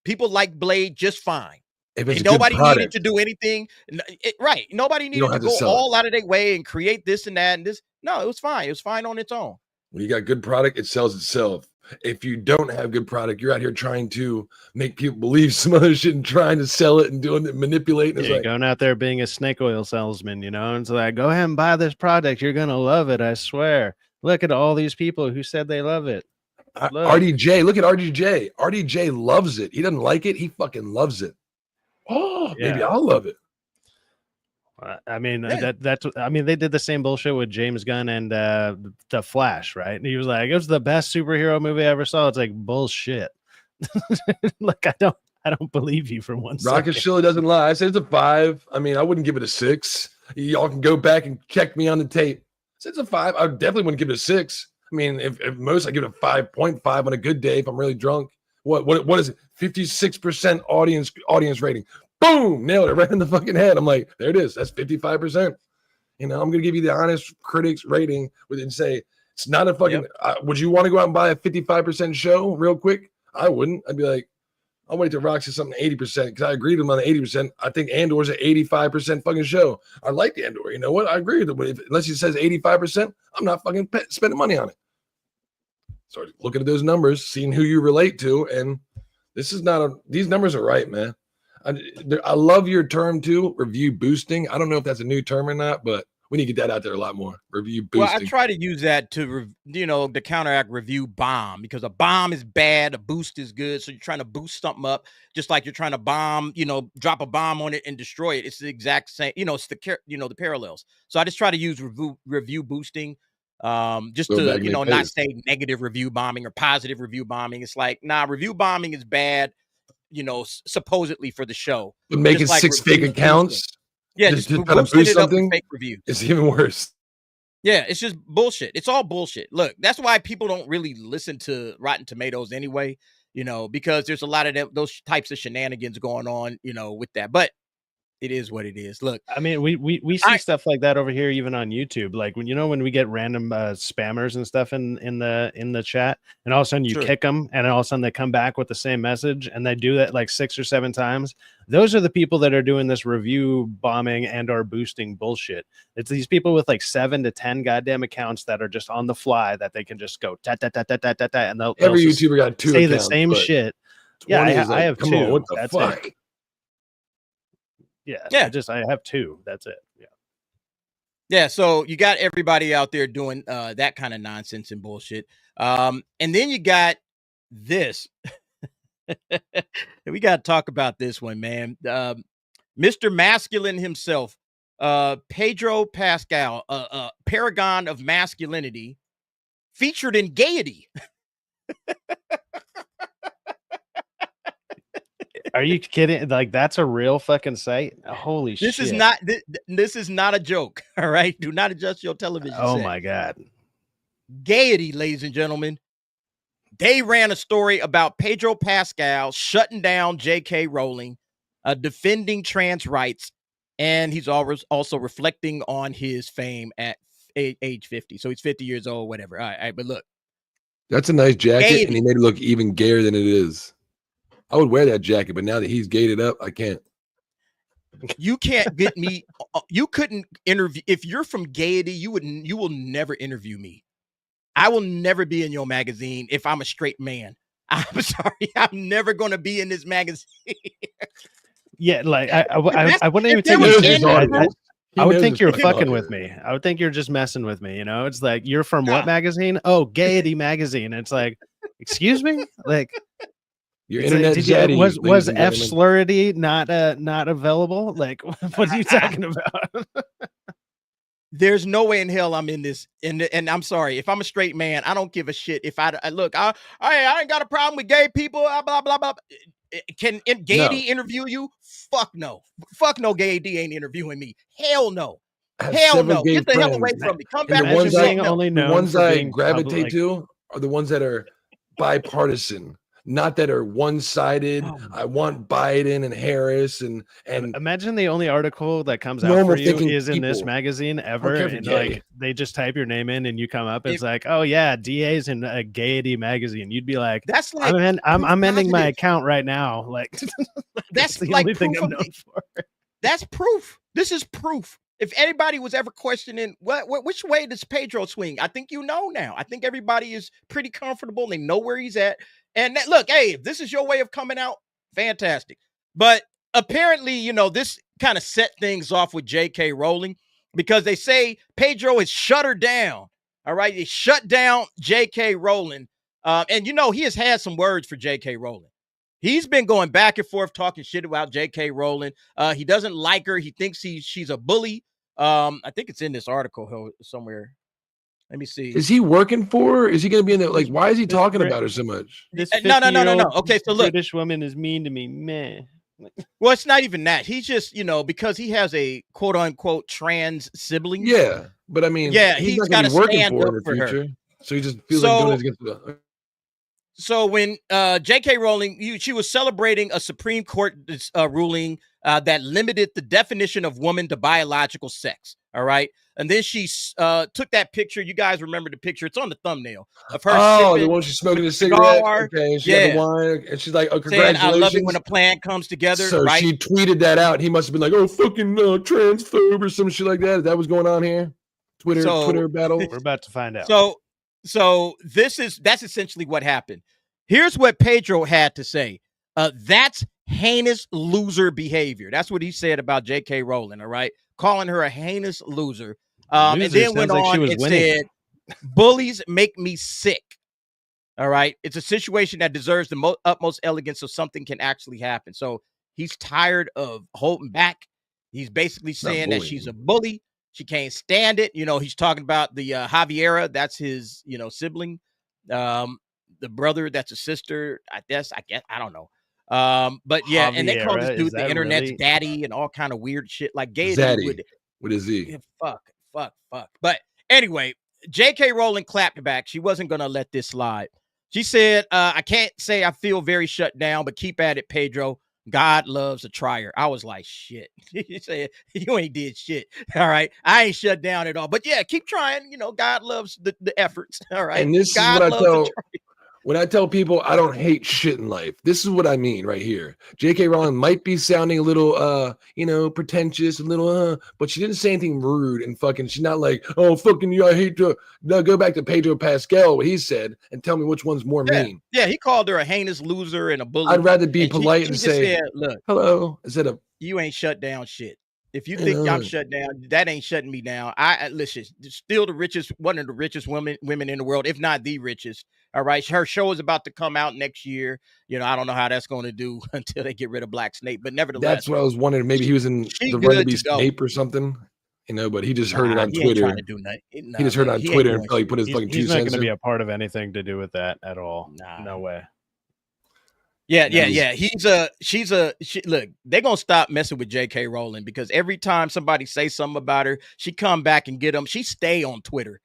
People like Blade just fine. Nobody needed to do anything. Right. Nobody needed to go all out of their way and create this and that and this. No, it was fine. It was fine on its own. When you got good product, it sells itself. If you don't have good product, you're out here trying to make people believe some other shit and trying to sell it and doing it, manipulating. Yeah, going out there being a snake oil salesman, and so like, go ahead and buy this product. You're going to love it. I swear. Look at all these people who said they love it. RDJ, look at RDJ. RDJ loves it. He doesn't like it. He fucking loves it. Oh, yeah. Maybe I'll love it. I mean, I mean, they did the same bullshit with James Gunn and The Flash, right? And he was like, it was the best superhero movie I ever saw. It's like bullshit. Like, I don't believe you for one second. Rocket Shilla doesn't lie. I said it's a 5. I mean, I wouldn't give it a 6. Y'all can go back and check me on the tape. I said it's a 5. I definitely wouldn't give it a 6. I mean, if most, I give it a 5.5 on a good day if I'm really drunk. What is it? 56% audience rating. Boom! Nailed it right in the fucking head. I'm like, there it is. That's 55%. You know, I'm gonna give you the honest critics rating and say it's not a fucking. Would you want to go out and buy a 55% show real quick? I wouldn't. I'd be like, I'll wait till Rock says something 80% because I agree with him on the 80%. I think Andor's an 85% fucking show. I like Andor. You know what? I agree with him. But unless he says 85%, I'm not fucking spending money on it. So looking at those numbers, seeing who you relate to, and this is not these numbers are right, man. I love your term too, review boosting. I don't know if that's a new term or not, but we need to get that out there a lot more. Review boosting. Well, I try to use that to, to counteract review bomb, because a bomb is bad, a boost is good. So you're trying to boost something up, just like you're trying to bomb, drop a bomb on it and destroy it. It's the exact same, it's the parallels. So I just try to use review boosting, just to, not say negative review bombing or positive review bombing. It's like, nah, review bombing is bad, supposedly for the show. But making like 6 fake accounts. Yeah, just trying to boost something. Fake reviews. It's even worse. Yeah, it's just bullshit. It's all bullshit. Look, that's why people don't really listen to Rotten Tomatoes anyway, because there's a lot of those types of shenanigans going on, with that. But it is what it is. Look, I mean, we see stuff like that over here, even on YouTube. Like when we get random spammers and stuff in the chat, and all of a sudden you kick them, and all of a sudden they come back with the same message, and they do that like 6 or 7 times. Those are the people that are doing this review bombing and or boosting bullshit. It's these people with like 7 to 10 goddamn accounts that are just on the fly that they can just go ta ta ta ta ta ta ta, and they'll every YouTuber got 2 say accounts, the same shit. Yeah, I have 2. Come on, what the fuck? It. Yeah. I have 2. That's it. Yeah. Yeah. So you got everybody out there doing that kind of nonsense and bullshit. And then you got this. We got to talk about this one, man. Mr. Masculine himself, Pedro Pascal, paragon of masculinity, featured in Gaiety. Are you kidding? Like, that's a real fucking site? Holy shit. This is not a joke. All right. Do not adjust your television set. Oh my God. Gaiety, ladies and gentlemen. They ran a story about Pedro Pascal shutting down J.K. Rowling, defending trans rights, and he's also reflecting on his fame at age 50. So he's 50 years old, whatever. All right, but look. That's a nice jacket, and he made it look even gayer than it is. I would wear that jacket, but now that he's gated up, I can't. You can't get me. You couldn't interview. If you're from Gaiety, you will never interview me. I will never be in your magazine if I'm a straight man. I'm sorry. I'm never going to be in this magazine. Yeah, like I wouldn't even take it. I would think you're fucking with me. I would think you're just messing with me. It's like, you're from what magazine? Oh, Gaiety magazine. It's like, excuse me? Like, your internet was F slurity not available? Like, what are you talking about? There's no way in hell I'm in this. And I'm sorry, if I'm a straight man, I don't give a shit. If I look, I ain't got a problem with gay people. Blah blah blah. Can Gaiety interview you? Fuck no. Fuck no. Gaiety ain't interviewing me. Hell no. Hell no. Get the hell away from me. Come back. The ones I gravitate to are the ones that are bipartisan. Not that are one-sided. I want Biden and Harris and imagine the only article that comes out for you is in this magazine ever, and like they just type your name in and you come up. It's like, oh yeah, DA's in a Gaiety magazine. You'd be like, that's like I'm ending my account right now. Like that's the like only thing I'm known for. That's proof. This is proof. If anybody was ever questioning which way does Pedro swing, I think now. I think everybody is pretty comfortable. They know where he's at. And look, hey, if this is your way of coming out, fantastic. But apparently, this kind of set things off with J.K. Rowling, because they say Pedro has shut her down. All right. He shut down J.K. Rowling And he has had some words for J.K. Rowling. He's been going back and forth talking shit about J.K. Rowling. He doesn't like her. He thinks she's a bully. I think it's in this article somewhere. Let me see. Is he working for her? Is he going to be in there? Like, why is he talking about her so much? No. Okay, so look. British woman is mean to me, man. Well, it's not even that. He's just, because he has a quote unquote trans sibling. Yeah, but I mean, he's got to stand up for her. So he just feels like doing it against the. So when J.K. Rowling, she was celebrating a Supreme Court ruling that limited the definition of woman to biological sex. All right. And then she took that picture. You guys remember the picture. It's on the thumbnail of her. Oh, the one she's smoking a cigarette. Okay, and she had the wine. And she's like, oh, congratulations. Saying, I love it when a plan comes together. So right? She tweeted that out. He must have been like, oh, fucking transphobe or some shit like that. That was going on here. Twitter battle. We're about to find out. So that's essentially what happened. Here's what Pedro had to say. That's heinous loser behavior. That's what he said about J.K. Rowling. All right. Calling her a heinous loser. And then went on and said, bullies make me sick. All right. It's a situation that deserves the utmost elegance so something can actually happen. So he's tired of holding back. He's basically saying that she's a bully. She can't stand it. He's talking about the Javiera. That's his, sibling. The brother, that's a sister. I guess, I don't know. But yeah, Javiera, and they call this dude the internet's daddy and all kind of weird shit like gay. What is he? Fuck. But anyway, J.K. Rowling clapped back. She wasn't going to let this slide. She said, I can't say I feel very shut down, but keep at it, Pedro. God loves a trier. I was like, shit. You said you ain't did shit. All right. I ain't shut down at all. But yeah, keep trying. God loves the efforts. All right. And this God is what I tell. When I tell people I don't hate shit in life, this is what I mean right here. J.K. Rowling might be sounding a little, pretentious, a little, but she didn't say anything rude and fucking. She's not like, oh, fucking you. I hate to. No, go back to Pedro Pascal, what he said, and tell me which one's more mean. Yeah, he called her a heinous loser and a bully. I'd rather be polite and say, said, look, hello, instead of you ain't shut down shit. If you think I'm shut down, that ain't shutting me down. I listen, still one of the richest women in the world, if not the richest. All right. Her show is about to come out next year. I don't know how that's going to do until they get rid of Black Snape. But nevertheless, that's what I was wondering. Maybe he was in the run to be Snape or something. But he just heard it on Twitter. He just heard it on Twitter and probably put his fucking 2 cents. He's not going to be a part of anything to do with that at all. No way. Yeah. Look, they're going to stop messing with J.K. Rowling because every time somebody say something about her, she come back and get them. She stay on Twitter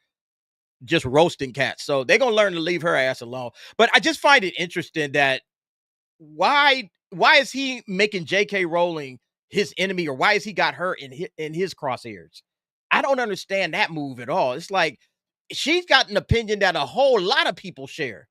just roasting cats. So they're going to learn to leave her ass alone. But I just find it interesting that why is he making J.K. Rowling his enemy, or why has he got her in his crosshairs? I don't understand that move at all. It's like she's got an opinion that a whole lot of people share.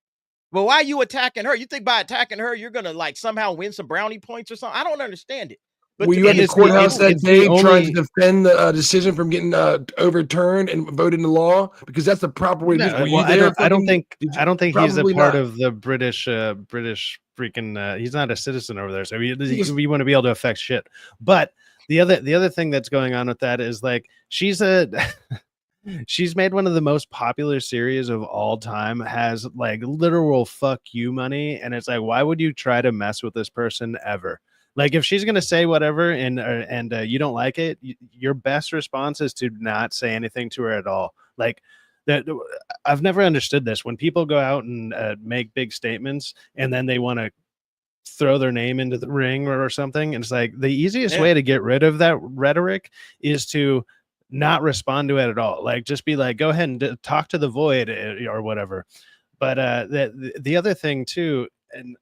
But why are you attacking her? You think by attacking her, you're going to somehow win some brownie points or something? I don't understand it. But were you at the courthouse that day trying to defend the decision from getting overturned and voted into law? Because that's the proper way to do it. Well, I don't think he's a part of the British freaking. He's not a citizen over there, so we want to be able to affect shit. But the other thing that's going on with that is she's made one of the most popular series of all time, has literal fuck you money, and it's why would you try to mess with this person ever? If she's gonna say whatever and you don't like it, your best response is to not say anything to her at all. I've never understood this. When people go out and make big statements and then they want to throw their name into the ring or something, and it's the easiest way to get rid of that rhetoric is to not respond to it at all. Just be go ahead and talk to the void or whatever. But the other thing too, and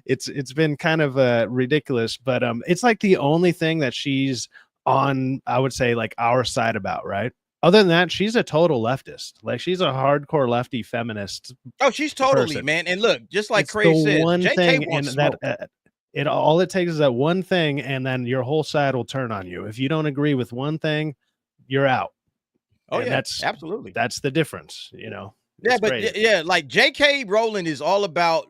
it's been kind of ridiculous, but it's the only thing that she's on, I would say, our side about, right? Other than that, she's a total leftist. She's a hardcore lefty feminist. Oh, she's totally person. Man. And look, just like Craig said, one thing, and that all it takes is that one thing, and then your whole side will turn on you. If you don't agree with one thing, you're out. Oh, and that's absolutely, that's the difference, Yeah, but crazy. J.K. Rowling is all about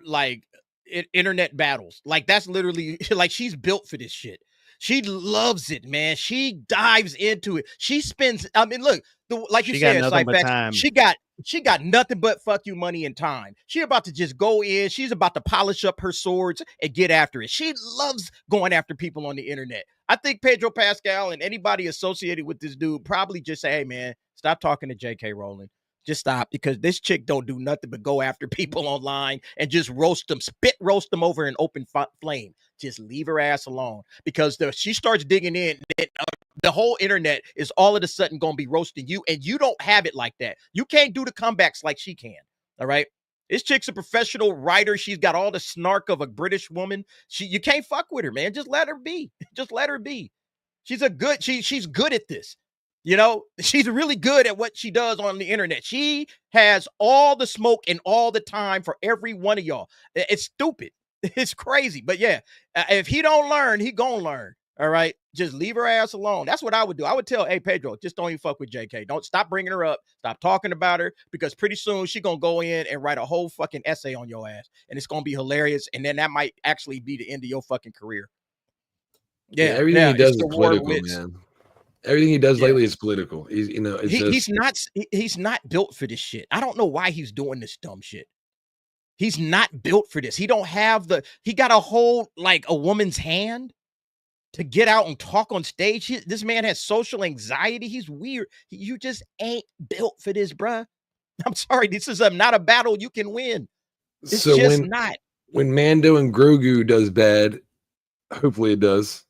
internet battles. That's literally she's built for this shit. She loves it, man. She dives into it. She spends, look, you said, she got She got nothing but fuck you money and time. She about to just go in. She's about to polish up her swords and get after it. She loves going after people on the internet. I think Pedro Pascal and anybody associated with this dude probably just say, hey, man, stop talking to J.K. Rowling. Just stop, because this chick don't do nothing but go after people online and just roast them, spit roast them over an open flame. Just leave her ass alone, because she starts digging in. The whole internet is all of a sudden going to be roasting you, and you don't have it like that. You can't do the comebacks like she can. All right. This chick's a professional writer. She's got all the snark of a British woman. You can't fuck with her, man. Just let her be. Just let her be. She's good at this. You know, she's really good at what she does on the internet. She has all the smoke and all the time for every one of y'all. It's stupid. It's crazy. But yeah, if he don't learn, he gonna learn. All right. Just leave her ass alone. That's what I would do. I would tell, hey, Pedro, just don't even fuck with JK. Don't stop bringing her up. Stop talking about her, because pretty soon she gonna go in and write a whole fucking essay on your ass. And it's gonna be hilarious. And then that might actually be the end of your fucking career. Yeah. Everything he does is political, man. Everything he does lately is political. He's not built for this shit. I don't know why he's doing this dumb shit. He's not built for this. He got a whole, like, a woman's hand to get out and talk on stage. This man has social anxiety. He's weird. You just ain't built for this, bruh. I'm sorry. This is not a battle you can win. It's just not. When Mando and Grogu does bad, hopefully it does.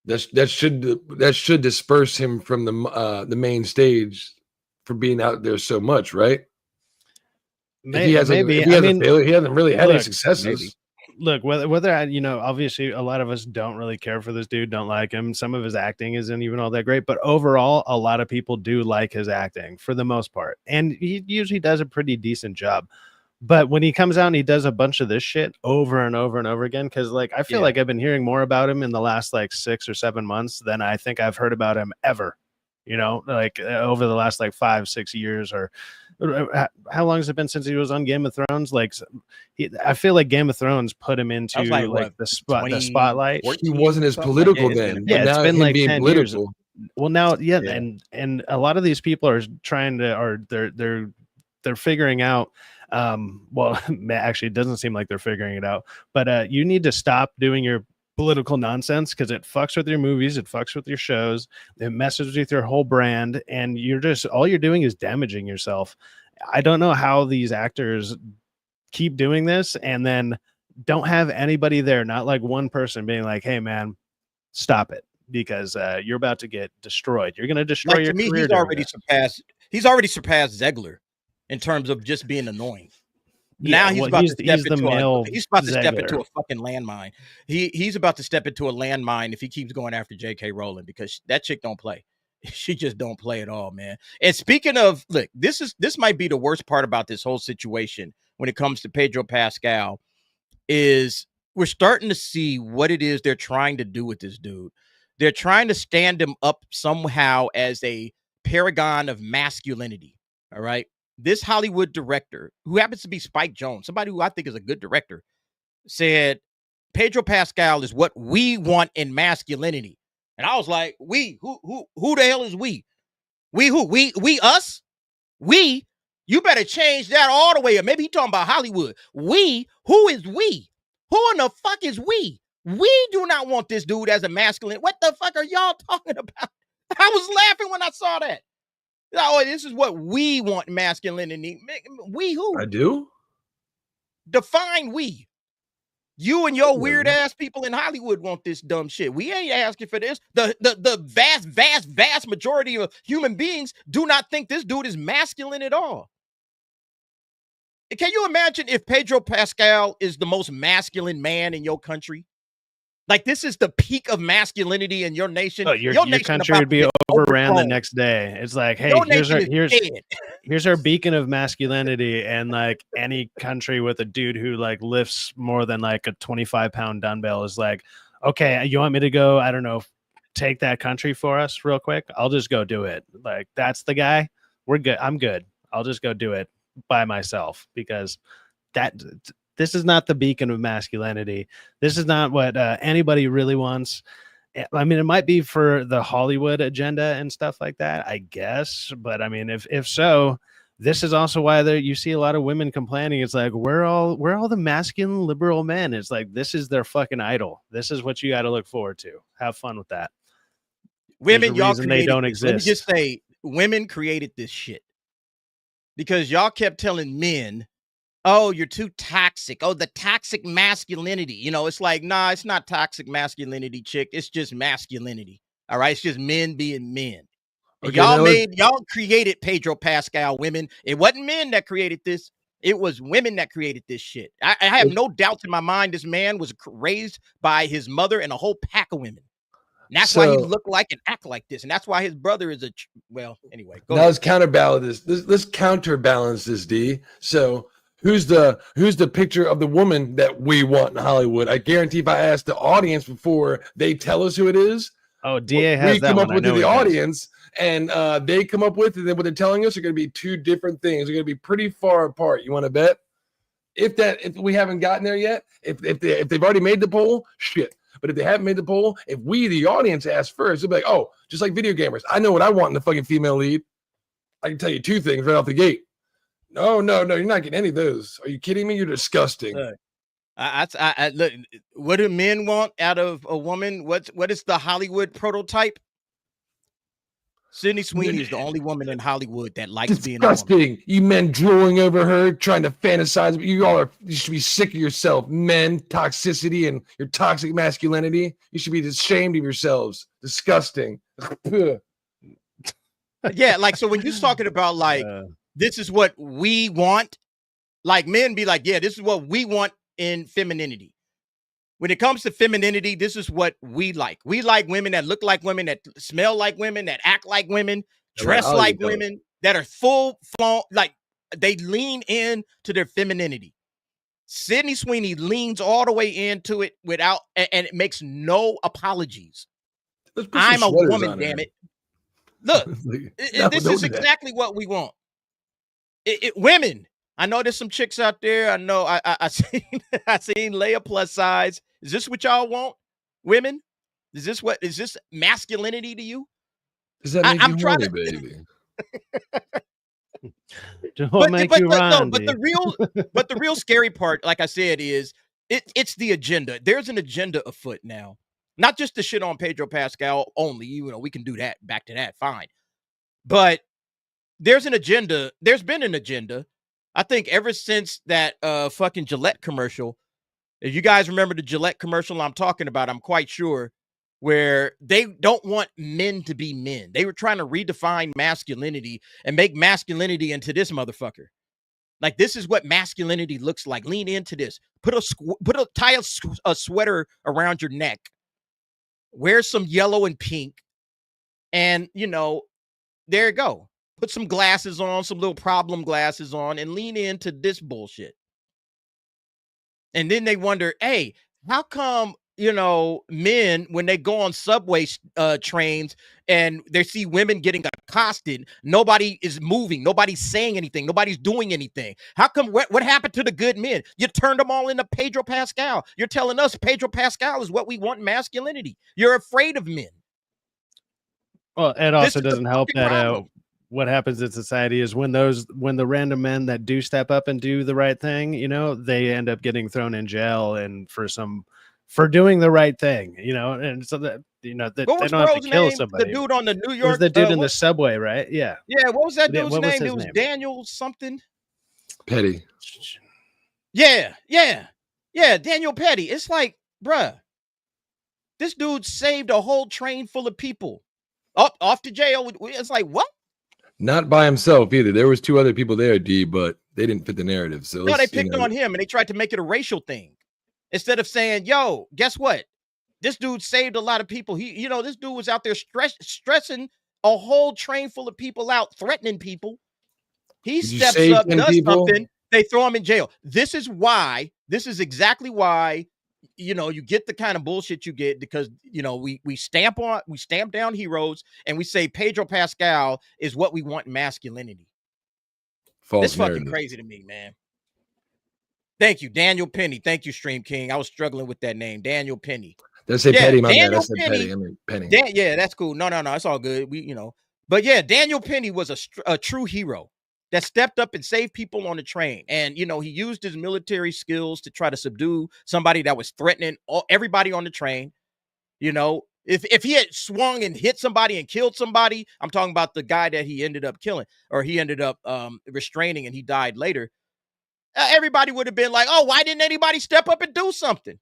That should disperse him from the main stage for being out there so much, right? He hasn't really had any successes. Maybe. Look, whether obviously a lot of us don't really care for this dude, don't like him. Some of his acting isn't even all that great, but overall, a lot of people do like his acting for the most part, and he usually does a pretty decent job. But when he comes out and he does a bunch of this shit over and over and over again, because like I feel like I've been hearing more about him in the last like 6 or 7 months than I think I've heard about him ever. Like over the last like 5-6 years, or how long has it been since he was on Game of Thrones? Like, I feel like Game of Thrones put him into like the spotlight. He wasn't as political then. Yeah, it's been like 10 years. Well, now, and a lot of these people are trying to, or they're figuring out. Well, actually, it doesn't seem like they're figuring it out. But you need to stop doing your political nonsense, because it fucks with your movies, it fucks with your shows, it messes with your whole brand, and all you're doing is damaging yourself. I don't know how these actors keep doing this and then don't have anybody there, not like one person being like, hey man, stop it, because you're about to get destroyed. You're going to destroy your career. He's already surpassed Zegler in terms of just being annoying. Now he's about to step into a fucking landmine. He's about to step into a landmine if he keeps going after J.K. Rowling, because that chick don't play. She just don't play at all, man. And speaking of, look, this might be the worst part about this whole situation when it comes to Pedro Pascal, is we're starting to see what it is they're trying to do with this dude. They're trying to stand him up somehow as a paragon of masculinity. All right. This Hollywood director, who happens to be Spike Jonze, somebody who I think is a good director, said Pedro Pascal is what we want in masculinity. And I was like, we? Who the hell is we? We who? We us? We? You better change that all the way up. Maybe he talking about Hollywood. We? Who is we? Who in the fuck is we? We do not want this dude as a masculine. What the fuck are y'all talking about? I was laughing when I saw that. Oh, this is what we want masculinity. We who? I do? Define we. You and your weird ass people in Hollywood want this dumb shit. We ain't asking for this. The vast majority of human beings do not think this dude is masculine at all. Can you imagine if Pedro Pascal is the most masculine man in your country? Like, this is the peak of masculinity in your nation. Oh, your country would be overran the next day. It's like, hey, here's our beacon of masculinity, and like any country with a dude who like lifts more than like a 25-pound dumbbell is like, okay, you want me to go, I don't know, take that country for us real quick? I'll just go do it. Like, that's the guy. We're good. I'm good. I'll just go do it by myself, because this is not the beacon of masculinity. This is not what anybody really wants. I mean, it might be for the Hollywood agenda and stuff like that, I guess. But I mean, if so, this is also why you see a lot of women complaining. It's like, we're all the masculine liberal men. It's like, this is their fucking idol. This is what you got to look forward to. Have fun with that. Women, y'all created they don't this. exist. Let me just say, women created this shit because y'all kept telling men, oh, you're too toxic. Oh, the toxic masculinity. You know, it's like, nah, it's not toxic masculinity, chick. It's just masculinity. All right. It's just men being men. Okay, y'all created Pedro Pascal, women. It wasn't men that created this. It was women that created this shit. I have no doubts in my mind this man was raised by his mother and a whole pack of women. And that's why he look like and act like this. And that's why his brother is anyway. Now let's counterbalance this. Let's counterbalance this, D. So who's the picture of the woman that we want in Hollywood? I guarantee if I ask the audience before they tell us who it is. Oh, DA has we that come one. up with the audience, and they come up with it. And then what they're telling us are going to be two different things. They're going to be pretty far apart. You want to bet? If we haven't gotten there yet, if they've already made the poll, shit. But if they haven't made the poll, if we, the audience, ask first, they'll be like, oh, just like video gamers, I know what I want in the fucking female lead. I can tell you two things right off the gate. No, you're not getting any of those. Are you kidding me? You're disgusting. I look. What do men want out of a woman? What is the Hollywood prototype? Sydney Sweeney is the only woman in Hollywood that likes being a woman. You men drooling over her, trying to fantasize. You should be sick of yourself, men. Toxicity and your toxic masculinity. You should be ashamed of yourselves. Disgusting. Yeah, like, so when you're talking about like this is what we want, like men be like, yeah, this is what we want in femininity. When it comes to femininity, this is what we like. We like women that look like women, that smell like women, that act like women, dress like women, that are full flown, like they lean in to their femininity. Sydney Sweeney leans all the way into it without, and it makes no apologies. I'm a woman, damn it. Look, this is exactly what we want. Women. I know there's some chicks out there. I know I seen Leia plus size. Is this what y'all want? Women? Is this masculinity to you? Does that make you horny, baby? But the real scary part, like I said, is it's the agenda. There's an agenda afoot now. Not just the shit on Pedro Pascal only. You know, we can do that, back to that, fine. But there's an agenda. There's been an agenda. I think ever since that fucking Gillette commercial, if you guys remember the Gillette commercial I'm talking about, I'm quite sure, where they don't want men to be men. They were trying to redefine masculinity and make masculinity into this motherfucker. Like, this is what masculinity looks like. Lean into this. Tie a sweater around your neck. Wear some yellow and pink. And, you know, there you go. Put some glasses on, some little problem glasses on, and lean into this bullshit. And then they wonder, hey, how come, you know, men, when they go on subway trains and they see women getting accosted, nobody is moving, nobody's saying anything, nobody's doing anything. How come, what happened to the good men? You turned them all into Pedro Pascal. You're telling us Pedro Pascal is what we want in masculinity. You're afraid of men. Well, it also doesn't help that what happens in society is when the random men that do step up and do the right thing, you know, they end up getting thrown in jail and for doing the right thing, you know, and so that, you know, that they don't have to kill somebody. The dude on the New York, it was the dude in the subway, right? Yeah. Yeah. What was that dude's name? It was Daniel something. Petty. Yeah. Daniel Petty. It's like, bruh, this dude saved a whole train full of people off to jail. It's like, what? Not by himself either. There was two other people there, D, but they didn't fit the narrative. So no, they picked on him and they tried to make it a racial thing instead of saying, "Yo, guess what? This dude saved a lot of people." This dude was out there stressing a whole train full of people out, threatening people. He steps up, does something, they throw him in jail. This is exactly why. You know, you get the kind of bullshit you get because, you know, we stamp down heroes and we say Pedro Pascal is what we want in masculinity. It's fucking crazy to me, man. Thank you, Daniel Penny. Thank you, Stream King. I was struggling with that name, Daniel Penny. Did I say Petty? My bad. I said Petty. I mean Penny. Yeah, that's cool. No, it's all good. It's all good. But yeah, Daniel Penny was a true hero. that stepped up and saved people on the train. And, you know, he used his military skills to try to subdue somebody that was threatening everybody on the train. You know, if he had swung and hit somebody and killed somebody, I'm talking about the guy that he ended up killing, or he ended up restraining and he died later. Everybody would have been like, oh, why didn't anybody step up and do something?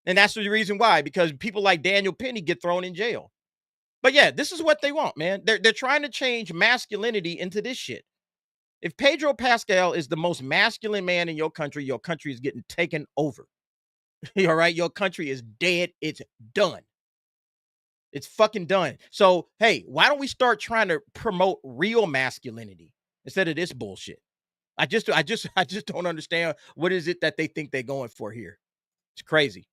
And that's the reason why, because people like Daniel Penny get thrown in jail. But yeah, this is what they want, man. They're trying to change masculinity into this shit. If Pedro Pascal is the most masculine man in your country is getting taken over. All right, your country is dead. It's done. It's fucking done. So, hey, why don't we start trying to promote real masculinity instead of this bullshit? I just don't understand what is it that they think they're going for here. It's crazy.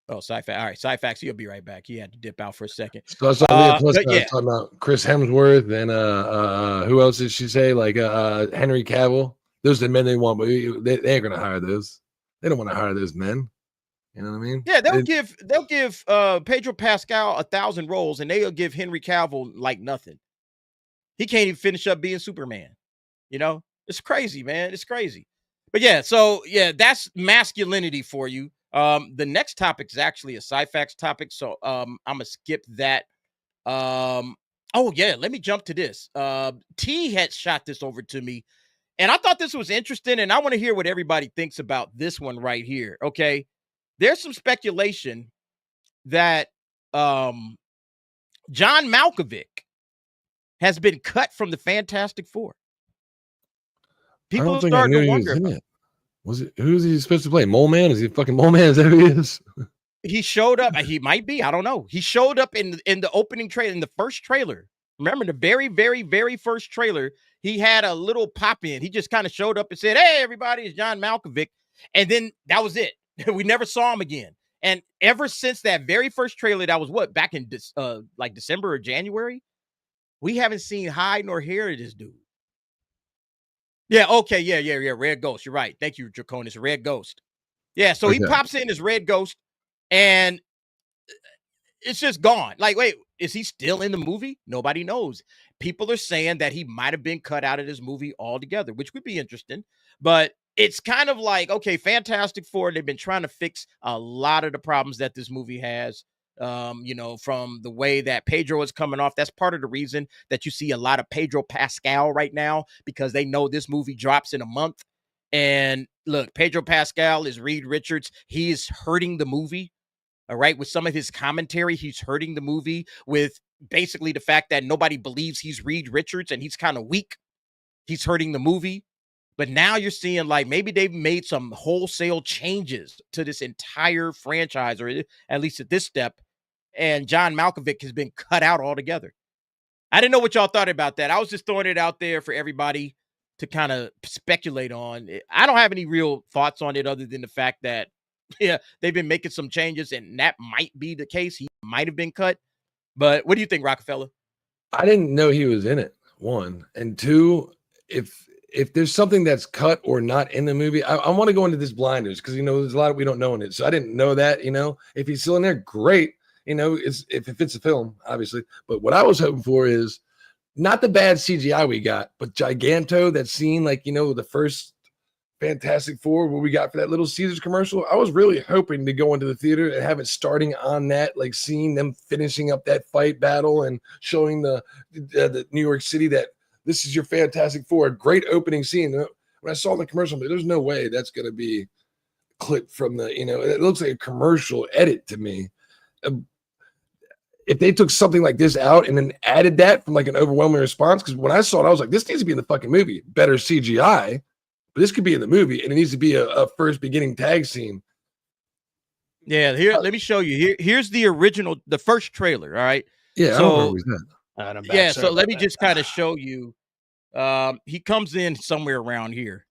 Oh, Sci-Fax. All right, Sci-Fax, he'll be right back. He had to dip out for a second. So I saw talking about Chris Hemsworth and who else did she say? Like Henry Cavill. Those are the men they want, but they ain't gonna hire those. They don't want to hire those men. You know what I mean? Yeah, they'll give Pedro Pascal 1,000 roles, and they'll give Henry Cavill like nothing. He can't even finish up being Superman. You know, it's crazy, man. It's crazy. But yeah, so yeah, that's masculinity for you. The next topic is actually a Sci-Fax topic, so I'm gonna skip that. Oh yeah, let me jump to this. T had shot this over to me, and I thought this was interesting, and I want to hear what everybody thinks about this one right here. Okay, there's some speculation that John Malkovich has been cut from the Fantastic Four. People are starting to wonder. Who's he supposed to play? Mole Man? Is he fucking Mole Man? Is that who he is? He showed up. He might be. I don't know. He showed up in the opening trailer, in the first trailer. Remember the very, very, very first trailer? He had a little pop in. He just kind of showed up and said, "Hey, everybody, it's John Malkovich," and then that was it. We never saw him again. And ever since that very first trailer, that was what, back in like December or January, we haven't seen hide nor hair of this dude. Yeah, okay, yeah. Red Ghost. You're right. Thank you, Draconis. Red Ghost. Yeah, so he pops in as Red Ghost, and it's just gone. Like, wait, is he still in the movie? Nobody knows. People are saying that he might have been cut out of this movie altogether, which would be interesting. But it's kind of like, okay, Fantastic Four, they've been trying to fix a lot of the problems that this movie has. You know, from the way that Pedro is coming off. That's part of the reason that you see a lot of Pedro Pascal right now, because they know this movie drops in a month. And look, Pedro Pascal is Reed Richards. He is hurting the movie. All right. With some of his commentary, he's hurting the movie with basically the fact that nobody believes he's Reed Richards and he's kind of weak. He's hurting the movie. But now you're seeing like maybe they've made some wholesale changes to this entire franchise, or at least at this step. And John Malkovich has been cut out altogether. I didn't know what y'all thought about that. I was just throwing it out there for everybody to kind of speculate on. I don't have any real thoughts on it other than the fact that, yeah, they've been making some changes, and that might be the case. He might have been cut. But what do you think, Rockefeller? I didn't know he was in it, one. And two, if there's something that's cut or not in the movie, I want to go into this blinders because, you know, there's a lot we don't know in it. So I didn't know that, you know. If he's still in there, great. You know, if it fits the film, obviously. But what I was hoping for is not the bad CGI we got, but Giganto, that scene, like, you know, the first Fantastic Four where we got for that Little Caesars commercial. I was really hoping to go into the theater and have it starting on that, like seeing them finishing up that fight battle and showing the New York City that this is your Fantastic Four. A great opening scene. When I saw the commercial, there's no way that's going to be clipped from the, you know, it looks like a commercial edit to me. If they took something like this out and then added that from like an overwhelming response, because when I saw it, I was like, this needs to be in the fucking movie. Better CGI, but this could be in the movie, and it needs to be a first beginning tag scene. Yeah, here, let me show you. Here's the original, the first trailer. All right. Yeah, so yeah, so let me just kind of show you. He comes in somewhere around here.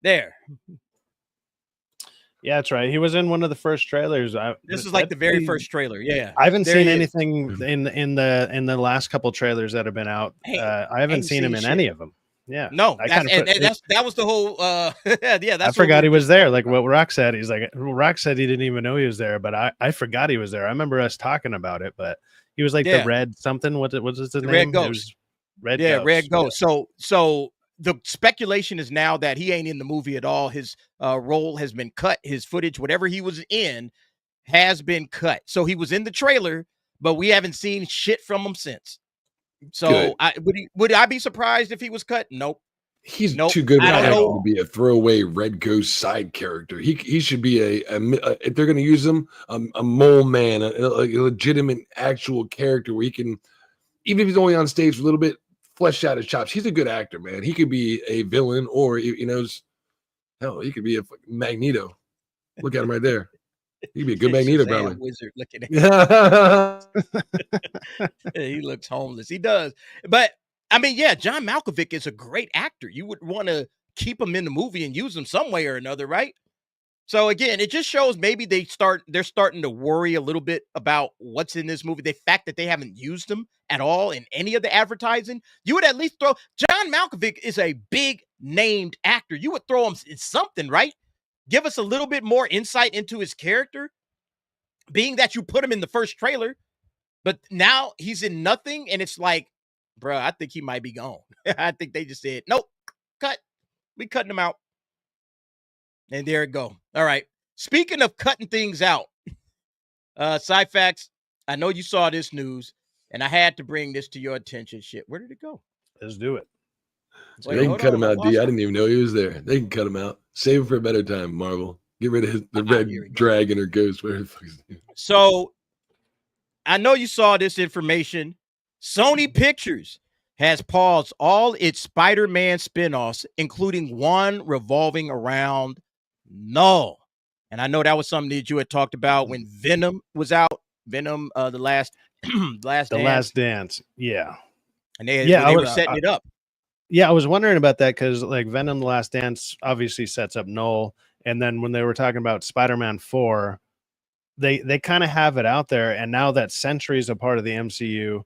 There. Yeah, that's right. He was in one of the first trailers. This is like the very first trailer. Yeah, I haven't seen anything in the last couple trailers that have been out. I haven't seen him in any of them. Yeah. No, that was the whole. Yeah, that's. I forgot he was there. Like what Rock said, he's like, Rock said he didn't even know he was there, but I forgot he was there. I remember us talking about it, but he was like the red something. What's his name? Red Ghost. Red Ghost. Yeah. So the speculation is now that he ain't in the movie at all. His role has been cut. His footage, whatever he was in, has been cut. So he was in the trailer, but we haven't seen shit from him since. So would I be surprised if he was cut? Nope. He's too good to be a throwaway Red Ghost side character. He should be if they're going to use him, a mole man, a legitimate actual character where he can, even if he's only on stage for a little bit, flesh out his chops. He's a good actor, man. He could be a villain, or he could be a Magneto. Look at him right there. He could be a good Magneto, probably. Wizard looking at him. He looks homeless. He does, but. I mean, yeah, John Malkovich is a great actor. You would want to keep him in the movie and use him some way or another, right? So again, it just shows maybe they're starting to worry a little bit about what's in this movie. The fact that they haven't used him at all in any of the advertising. You would at least throw John Malkovich is a big named actor. You would throw him in something, right? Give us a little bit more insight into his character, being that you put him in the first trailer, but now he's in nothing, and it's like, bro, I think he might be gone. I think they just said, nope, cut. We cutting him out. And there it go. All right. Speaking of cutting things out, Sci-Fax, I know you saw this news, and I had to bring this to your attention. Shit, where did it go? Let's do it. They can cut him out, D. I didn't even know he was there. They can cut him out. Save him for a better time, Marvel. Get rid of the red dragon or ghost, whatever the fuck his name. So, I know you saw this information. Sony Pictures has paused all its Spider-Man spinoffs, including one revolving around Null. And I know that was something that you had talked about when Venom was out. Venom, the last dance. Yeah. And they were setting it up. Yeah, I was wondering about that because like Venom, the Last Dance obviously sets up Null. And then when they were talking about Spider-Man 4, they kind of have it out there. And now that Sentry is a part of the MCU,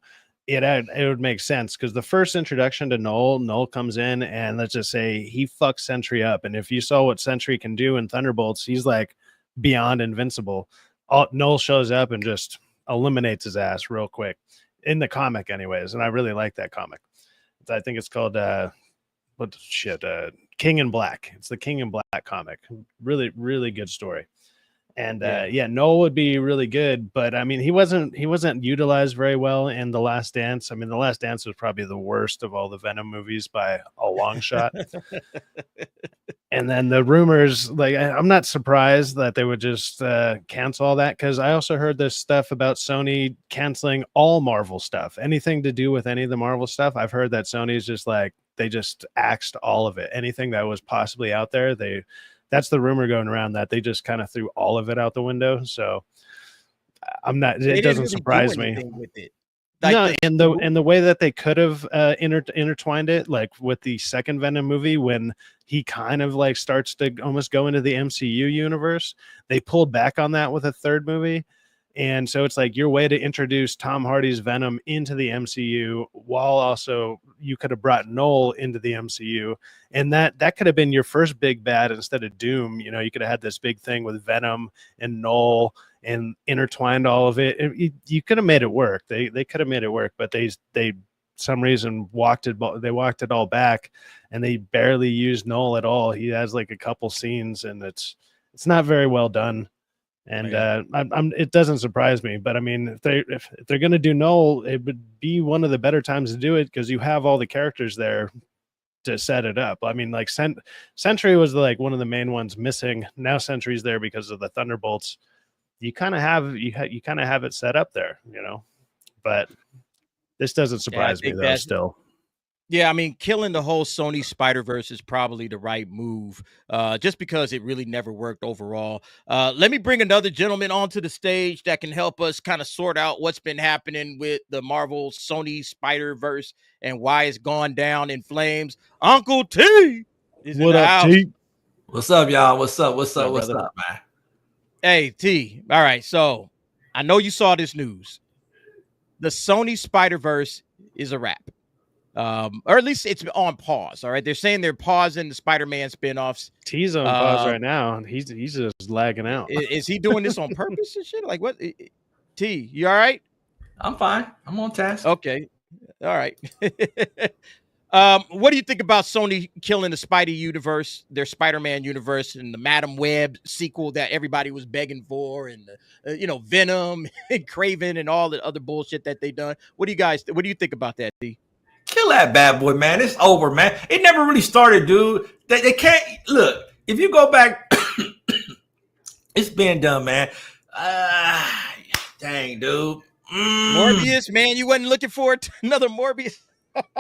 it would make sense because the first introduction to Null comes in and let's just say he fucks Sentry up. And if you saw what Sentry can do in Thunderbolts, he's like beyond invincible. Null shows up and just eliminates his ass real quick in the comic anyways. And I really like that comic. I think it's called King in Black. It's the King in Black comic. Really, really good story. And Null would be really good, but I mean, he wasn't utilized very well in The Last Dance. I mean, The Last Dance was probably the worst of all the Venom movies by a long shot. And then the rumors, like, I'm not surprised that they would just cancel all that because I also heard this stuff about Sony canceling all Marvel stuff, anything to do with any of the Marvel stuff. I've heard that Sony's just like they just axed all of it, anything that was possibly out there. That's the rumor going around that they just kind of threw all of it out the window. So I'm not, it doesn't surprise me. With it. Like no, and the way that they could have intertwined it, like with the second Venom movie, when he kind of like starts to almost go into the MCU universe, they pulled back on that with a third movie. And so it's like your way to introduce Tom Hardy's Venom into the MCU while also you could have brought Null into the MCU. And that could have been your first big bad instead of Doom. You know, you could have had this big thing with Venom and Null and intertwined all of it. You could have made it work. They could have made it work, but they some reason walked it all back and they barely used Null at all. He has like a couple scenes and it's not very well done. And it doesn't surprise me, but I mean, if they're going to do Null, it would be one of the better times to do it because you have all the characters there to set it up. I mean, like Sentry was like one of the main ones missing. Now Sentry's there because of the Thunderbolts. You kind of have it set up there, you know. But this doesn't surprise me though. Still. Yeah, I mean, killing the whole Sony Spider-Verse is probably the right move, just because it really never worked overall. Let me bring another gentleman onto the stage that can help us kind of sort out what's been happening with the Marvel Sony Spider-Verse and why it's gone down in flames. Uncle T is in the house. T? What's up, y'all? What's up, man? Hey, T. All right, so I know you saw this news. The Sony Spider-Verse is a wrap. or at least it's on pause. All right, they're saying they're pausing the Spider-Man spinoffs. He's on pause right now. He's just lagging out. Is he doing this on purpose and shit? Like what? T, you all right? I'm fine. I'm on task. Okay, all right. What do you think about Sony killing the Spidey universe, their Spider-Man universe, and the Madam Web sequel that everybody was begging for, and Venom and Craven and all the other bullshit that they done? What do you think about that, D? Kill that bad boy, man. It's over, man. It never really started, dude. They can't look. If you go back, it's been done, man. Dang, dude. Morbius, man, you wasn't looking for another Morbius.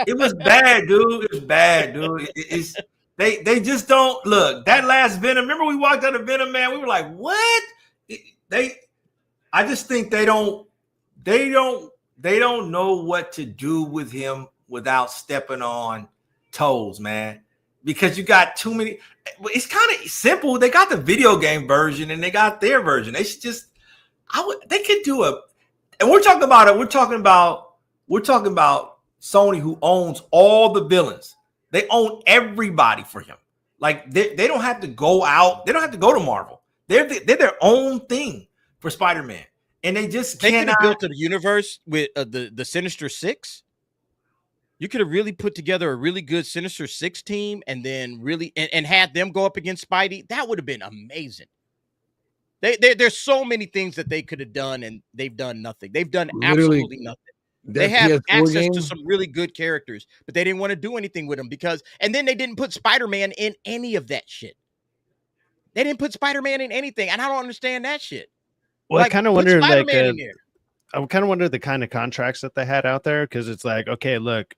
It was bad, dude. It was bad, dude. They just don't look. That last Venom. Remember we walked out of Venom, man. We were like, what? I just think they don't know what to do with him without stepping on toes, man. Because you got too many. It's kind of simple. They got the video game version and they got their version. They should just. They could do a. And we're talking about it. We're talking about Sony, who owns all the villains. They own everybody for him. Like they don't have to go out. They don't have to go to Marvel. They're their own thing for Spider-Man, and they just they cannot. Could have built a universe with the Sinister Six. You could have really put together a really good Sinister Six team, and then really and had them go up against Spidey. That would have been amazing. There's so many things that they could have done, and they've done nothing. They've done absolutely nothing. They have access to some really good characters, but they didn't want to do anything with them and then they didn't put Spider-Man in any of that shit. They didn't put Spider-Man in anything, and I don't understand that shit. Well, I kind of wonder, I kind of wonder the kind of contracts that they had out there, because it's like, okay, look,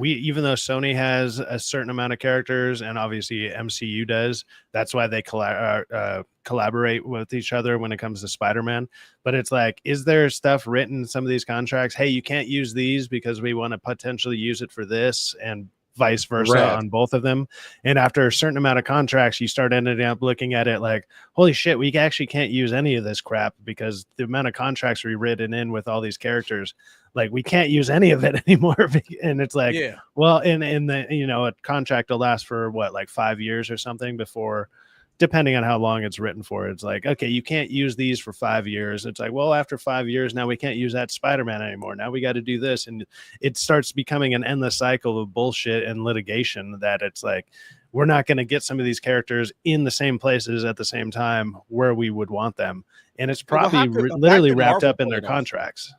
even though Sony has a certain amount of characters, and obviously MCU does, that's why they collaborate with each other when it comes to Spider-Man. But it's like, is there stuff written in some of these contracts? Hey, you can't use these because we want to potentially use it for this, and vice versa on both of them. And after a certain amount of contracts, you start ending up looking at it like, holy shit, we actually can't use any of this crap because the amount of contracts we written in with all these characters, like we can't use any of it anymore. And it's like, well, in the, a contract will last for what, like 5 years or something before, depending on how long it's written for. It's like, okay, you can't use these for 5 years. It's like, well, after 5 years, now we can't use that Spider-Man anymore. Now we got to do this. And it starts becoming an endless cycle of bullshit and litigation that it's like, we're not going to get some of these characters in the same places at the same time where we would want them. And it's probably literally wrapped up in their contracts.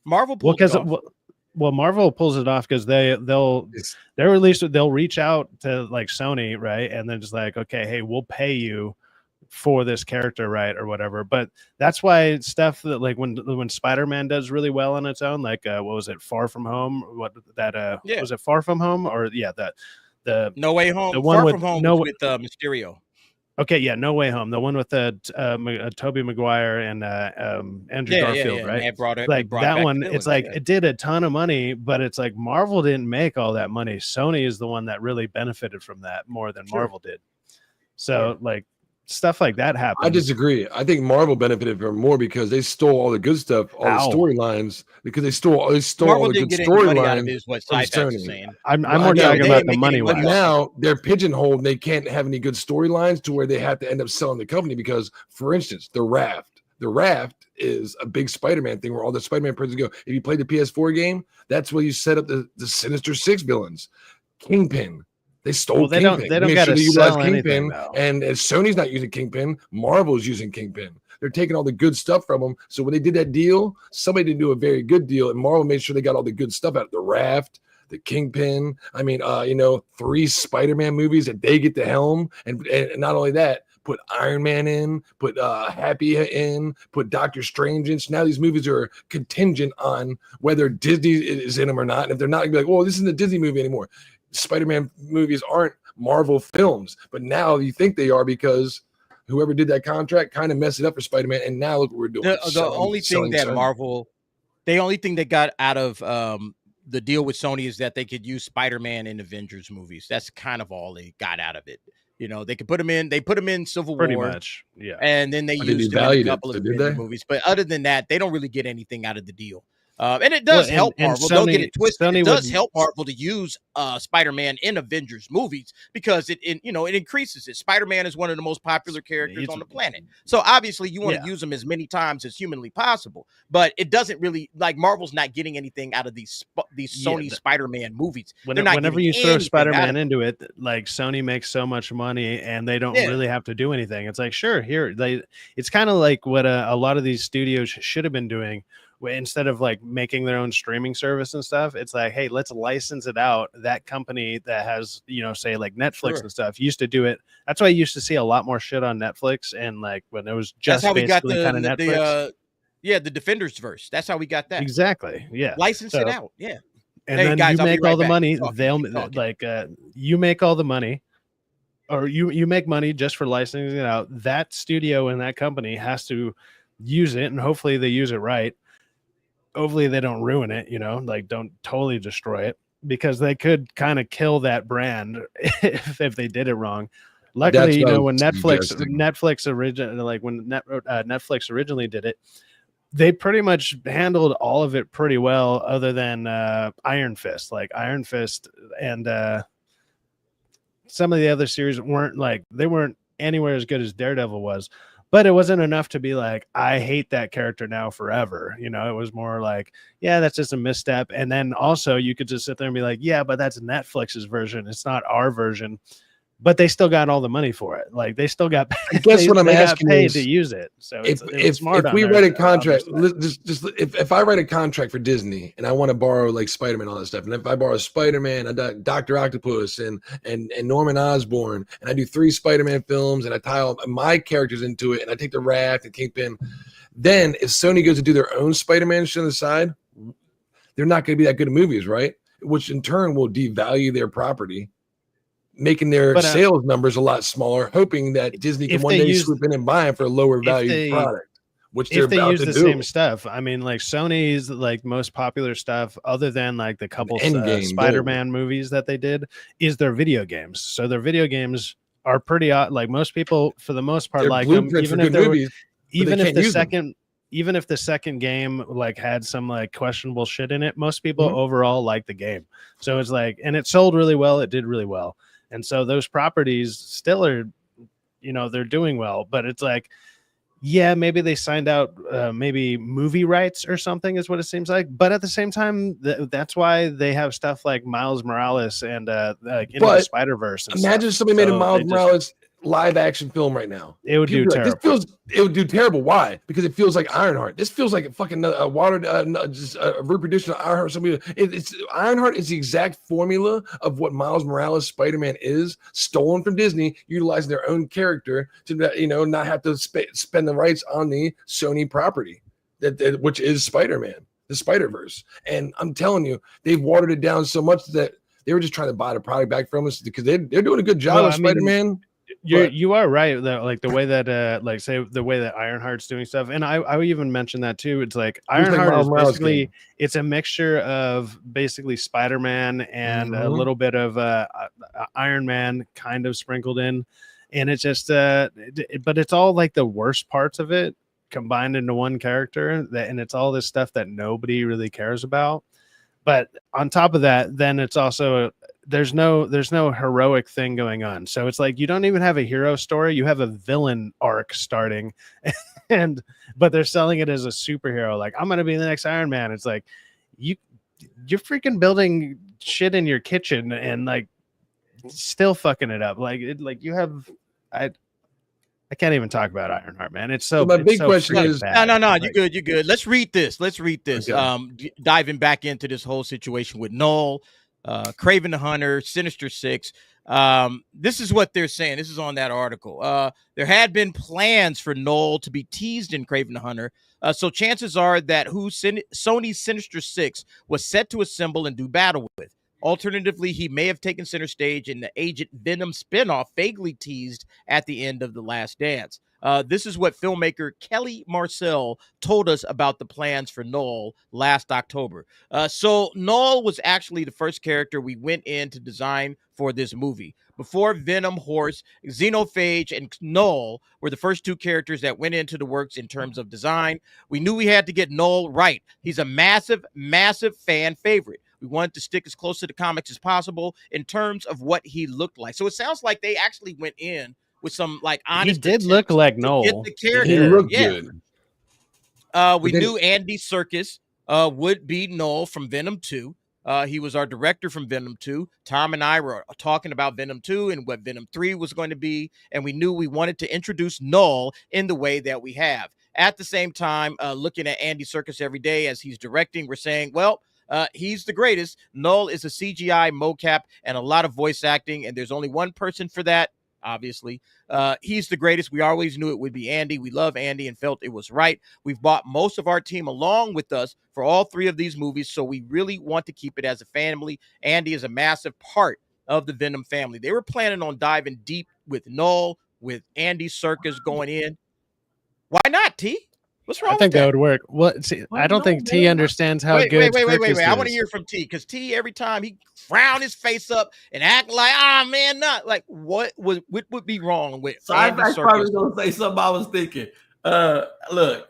Marvel pulls it off. Well, Marvel pulls it off because they'll reach out to like Sony, right? And then just like, okay, hey, we'll pay you for this character, right, or whatever. But that's why stuff that like when Spider-Man does really well on its own, like what was it, Far From Home? Was it Far From Home or the No Way Home? The one Far From Home was with Mysterio. Okay, yeah, No Way Home, the one with the Tobey Maguire and Andrew Garfield, right? That one, it's like it did a ton of money, but it's like Marvel didn't make all that money. Sony is the one that really benefited from that more than Marvel did. So like stuff like that happened. I disagree. I think Marvel benefited from more because they stole all the good stuff, all the storylines, because they stole all the good storylines. I'm more talking about the money. But now they're pigeonholed and they can't have any good storylines to where they have to end up selling the company because, for instance, The Raft is a big Spider-Man thing where all the Spider-Man prisons go. If you played the PS4 game, that's where you set up the Sinister Six villains. Kingpin. They stole Kingpin. They don't got to sell anything, and Sony's not using Kingpin. Marvel's using Kingpin. They're taking all the good stuff from them. So when they did that deal, somebody didn't do a very good deal, and Marvel made sure they got all the good stuff out of the Raft, the Kingpin. I mean, 3 Spider-Man movies that they get the helm, and not only that, put Iron Man in, put Happy in, put Doctor Strange in. So now these movies are contingent on whether Disney is in them or not. And if they're not, you'll be like, oh, this isn't a Disney movie anymore. Spider-Man movies aren't Marvel films, but now you think they are because whoever did that contract kind of messed it up for Spider-Man, and now look what we're doing. The only thing they got out of the deal with Sony is that they could use Spider-Man in Avengers movies. That's kind of all they got out of it. They could put them in. They put them in Civil War, pretty much, yeah. And then they used them in a couple of movies. But other than that, they don't really get anything out of the deal. And it does help Marvel. Don't get it twisted. Sony it does help Marvel to use Spider-Man in Avengers movies because it increases it. Spider-Man is one of the most popular characters on the planet. So obviously you want to use him as many times as humanly possible. But it doesn't really, like, Marvel's not getting anything out of these Sony Spider-Man movies. Whenever you throw Spider-Man into it, like, Sony makes so much money and they don't really have to do anything. It's like, sure, here it's kind of like what a lot of these studios should have been doing. Instead of like making their own streaming service and stuff, it's like, hey, let's license it out. That company that has, say like Netflix and stuff used to do it. That's why you used to see a lot more shit on Netflix, and like when it was just that's how we got the kind of Netflix. The Defenders verse. That's how we got that. Exactly. Yeah. License it out. Yeah. And then guys, you make all the money. You make all the money, or you make money just for licensing it out. That studio and that company has to use it, and hopefully they use it right. Hopefully they don't ruin it, like don't totally destroy it, because they could kind of kill that brand if they did it wrong. Luckily, when Netflix originally did it, they pretty much handled all of it pretty well, other than Iron Fist. Like Iron Fist and some of the other series weren't anywhere as good as Daredevil was. But it wasn't enough to be like, I hate that character now forever. It was more like, yeah, that's just a misstep. And then also you could just sit there and be like, yeah, but that's Netflix's version. It's not our version. But they still got all the money for it. Like they still got paid. I guess what I'm asking is to use it. So if we write a contract, if I write a contract for Disney and I want to borrow like Spider-Man, all that stuff, and if I borrow Spider-Man, Dr. Octopus and Norman Osborn, and I do 3 Spider-Man films and I tie all my characters into it, and I take the Raft and Kingpin, then if Sony goes to do their own Spider-Man shit on the side, they're not going to be that good at movies, right? Which in turn will devalue their property, making their sales numbers a lot smaller, hoping that Disney can one day swoop in and buy them for a lower value product, which they're about to do. If they use the same stuff, I mean, like Sony's like most popular stuff, other than like the couple Spider-Man movies that they did, is their video games. So their video games are pretty like most people, for the most part, like them, even if the second game like had some like questionable shit in it, most people overall like the game. So it's like, and it sold really well. It did really well. And so those properties still are, they're doing well, but it's like, yeah, maybe they signed out maybe movie rights or something is what it seems like. But at the same time, that's why they have stuff like Miles Morales and like Into the Spider-Verse. Imagine somebody made a Miles Morales live action film right now. It would do terrible. It would do terrible. Why? Because it feels like Ironheart. This feels like a fucking watered, just a reproduction of Ironheart. It's Ironheart is the exact formula of what Miles Morales Spider-Man is, stolen from Disney, utilizing their own character to not have to spend the rights on the Sony property, which is Spider-Man, the Spider-Verse. And I'm telling you, they've watered it down so much that they were just trying to buy the product back from us, because they're doing a good job with Spider-Man. You are right that like the way that like say the way that Ironheart's doing stuff, and I would even mention that too. It's like Ironheart is basically it's a mixture of basically Spider-Man and a little bit of Iron Man kind of sprinkled in, and it's just but it's all like the worst parts of it combined into one character, and it's all this stuff that nobody really cares about. But on top of that, then it's also there's no heroic thing going on. So it's like you don't even have a hero story. You have a villain arc starting, but they're selling it as a superhero. Like, I'm gonna be the next Iron Man. It's like you're freaking building shit in your kitchen and like still fucking it up. Like you have I can't even talk about Ironheart, man. It's so my big question is bad. No, you're good. Let's read this. Okay. Diving back into this whole situation with Null, Kraven the Hunter, Sinister Six. This is what they're saying. This is on that article. There had been plans for Null to be teased in Kraven the Hunter. So chances are that who Sony's Sinister Six was set to assemble and do battle with. Alternatively, he may have taken center stage in the Agent Venom spinoff vaguely teased at the end of The Last Dance. This is what filmmaker Kelly Marcel told us about the plans for Null last October. So Null was actually the first character we went in to design for this movie. Before Venom, Horse, Xenophage, and Null were the first two characters that went into the works in terms of design. We knew we had to get Null right. He's a massive, massive fan favorite. We wanted to stick as close to the comics as possible in terms of what he looked like. So it sounds like they actually went in with some like honest. He did look like Null. Get the character. He looked good. We knew Andy Serkis would be Null from Venom 2. He was our director from Venom 2. Tom and I were talking about Venom 2 and what Venom 3 was going to be, and we knew we wanted to introduce Null in the way that we have. At the same time, looking at Andy Serkis every day as he's directing, we're saying, well, he's the greatest. Null is a CGI mocap and a lot of voice acting, and there's only one person for that, obviously. He's the greatest. We always knew it would be Andy. We love Andy and felt it was right. We've brought most of our team along with us for all three of these movies, so we really want to keep it as a family. Andy is a massive part of the Venom family. They were planning on diving deep with Null, with Andy Serkis going in. Why not, T? What's wrong? I think that would work. Well, see, I don't think T understands how good. Wait. I want to hear from T, because T, every time he frown his face up and act like, man, not like what would be wrong with? So I probably gonna say something I was thinking. Look,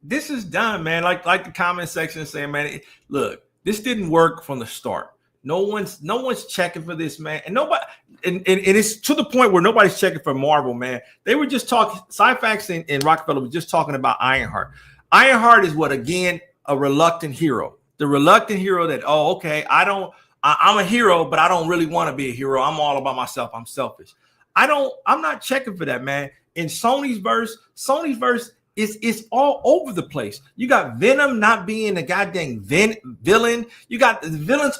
this is done, man. Like the comment section saying, man, look, this didn't work from the start. No one's checking for this, man, and nobody, and it's to the point where nobody's checking for Marvel, man. They were just talking. Sci-Fax and Rockefeller was just talking about Ironheart. Ironheart is what, again, a reluctant hero. The reluctant hero that, I'm a hero, but I don't really want to be a hero. I'm all about myself. I'm selfish. I'm not checking for that, man. In Sony's verse is all over the place. You got Venom not being a goddamn villain. You got the villains.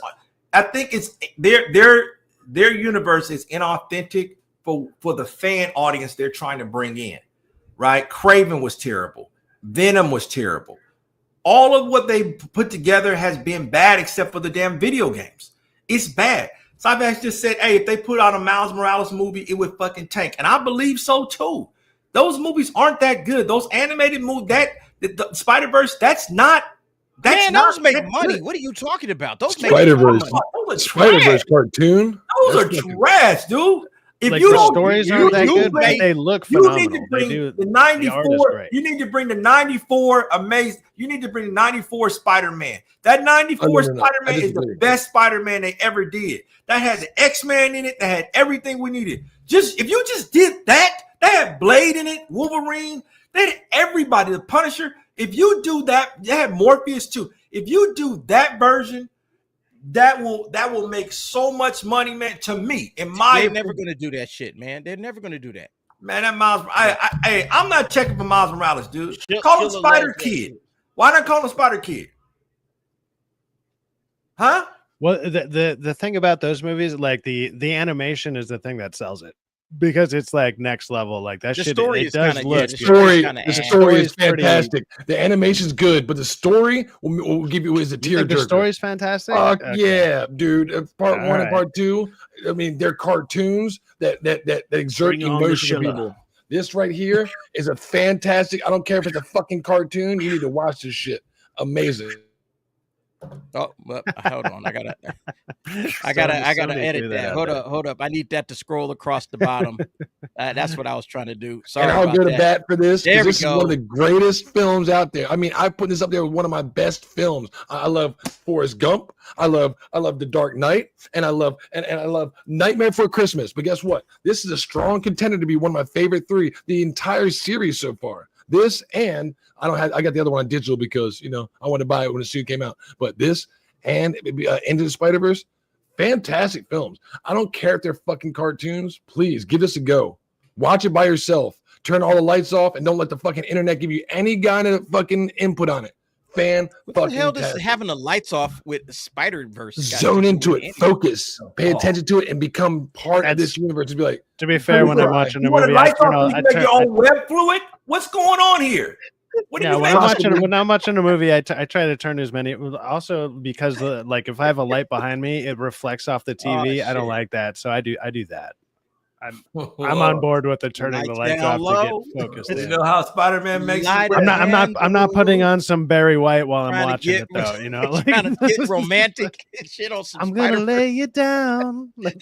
I think it's their universe is inauthentic for the fan audience they're trying to bring in, right? Kraven was terrible. Venom was terrible. All of what they put together has been bad except for the damn video games. It's bad. Cyvax just said, hey, if they put out a Miles Morales movie, it would fucking tank. And I believe so too. Those movies aren't that good. Those animated movies, the Spider-Verse, those make money. Good. What are you talking about? Those Spider-Verse cartoon. Those are trash, dude. If like you the don't, stories aren't that good, but they look phenomenal. You need to bring the 94. You need to bring the 94 amazing. You need to bring the 94 Spider-Man. That 94 Spider-Man is the best Spider-Man they ever did. That had the X-Men in it. That had everything we needed. If you just did that, they had Blade in it, Wolverine. They had everybody. The Punisher. If you do that, they had Morpheus too. If you do that version, that will make so much money, man. To me, they're never gonna do that shit, man. They're never gonna do that, man. That Miles, I'm not checking for Miles Morales, dude. Call him Spider Kid. Why not call him Spider Kid? Huh? Well, the thing about those movies, like the animation is the thing that sells it. Because it's like next level, like that shit. The story is fantastic. The animation's good, but the story will give you is a tearjerker. The story's fantastic. Yeah, dude. Part 1 and part 2. I mean, they're cartoons that exert emotion to people. This right here is a fantastic. I don't care if it's a fucking cartoon. You need to watch this shit. Amazing. Oh, well, hold on. I gotta edit that. Hold up. I need that to scroll across the bottom. That's what I was trying to do. Sorry. And I'll get a bat for this. This is one of the greatest films out there. I mean, I put this up there with one of my best films. I love Forrest Gump. I love The Dark Knight, and I love Nightmare Before Christmas. But guess what? This is a strong contender to be one of my favorite 3. The entire series so far. This and I got the other one on digital because I wanted to buy it when the suit came out. But this and Into the Spider-Verse, fantastic films. I don't care if they're fucking cartoons. Please give this a go. Watch it by yourself. Turn all the lights off and don't let the fucking internet give you any kind of fucking input on it. What the hell does having the lights off with the Spider-Verse? Zone into it, focus, pay attention to it, and become part of this universe. To be like, to be fair, when I'm watching a movie, I turn your own web fluid. What's going on here? When I'm watching a movie, I try to turn as many. Also, because if I have a light behind me, it reflects off the TV. I don't like that, so I do that. I'm on board with the turning the lights off low. to get focused. You know how Spider-Man makes you I'm not putting on some Barry White while I'm watching it though. You know, like, trying to get romantic shit on some. I'm gonna lay you down. Dude,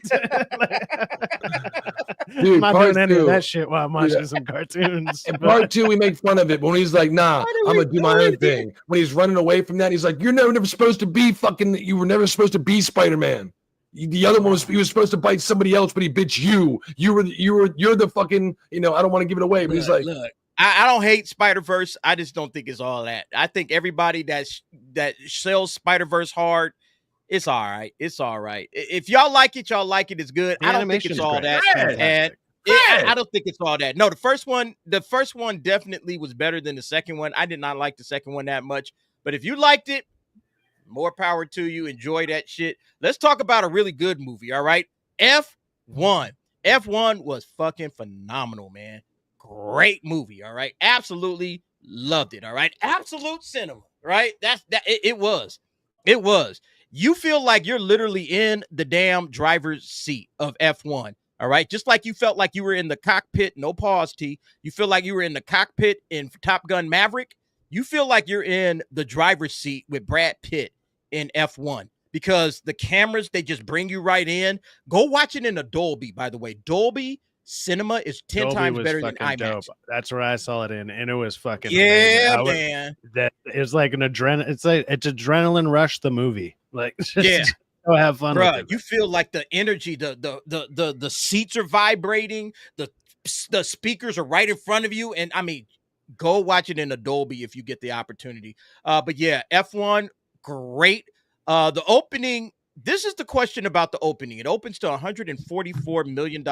I'm not doing part any of two. that shit while I'm watching some cartoons. In part 2, we make fun of it. But when he's like, "Nah, I'm gonna do my own thing." When he's running away from that, he's like, "You're never supposed to be fucking. You were never supposed to be Spider-Man." The other one he was supposed to bite somebody else, but he bit you. You're the fucking. You know, I don't want to give it away, but he's like, look. I don't hate Spider-Verse. I just don't think it's all that. I think everybody that sells Spider-Verse hard, it's all right. It's all right. If y'all like it, y'all like it. It's good. I don't think it's all that. And I don't think it's all that. No, the first one definitely was better than the second one. I did not like the second one that much. But if you liked it, more power to you. Enjoy that shit. Let's talk about a really good movie, all right? F1. F1 was fucking phenomenal, man. Great movie, all right? Absolutely loved it, all right? Absolute cinema, right? It was. It was. You feel like you're literally in the damn driver's seat of F1, all right? Just like you felt like you were in the cockpit, no pause, T. You feel like you were in the cockpit in Top Gun Maverick. You feel like you're in the driver's seat with Brad Pitt in F1 because the cameras, they just bring you right in. Go watch it in a Dolby, by the way. Dolby Cinema is 10 times better than IMAX. Dope. That's where I saw it in, and it was fucking amazing. Man. That is like an it's adrenaline rush. The movie, like, just go have fun. Bruh, you feel like the energy, the seats are vibrating, the speakers are right in front of you, and I mean, go watch it in a Dolby if you get the opportunity. But yeah, F1, great. The opening. This is the question about the opening. It opens to $144 million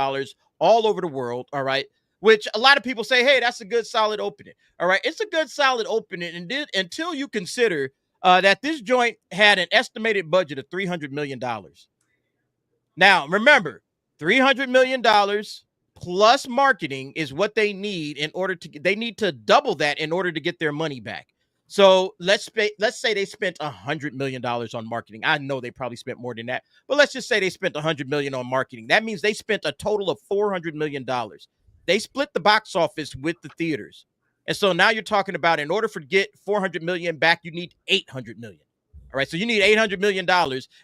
all over the world, all right? Which a lot of people say, hey, that's a good, solid opening, all right? It's a good, solid opening until you consider that this joint had an estimated budget of $300 million. Now, remember, $300 million plus marketing is what they need they need to double that in order to get their money back. So let's say they spent $100 million on marketing. I know they probably spent more than that, but let's just say they spent $100 million on marketing. That means they spent a total of $400 million. They split the box office with the theaters. And so now you're talking about, in order to get $400 million back, you need $800 million. All right. So you need $800 million.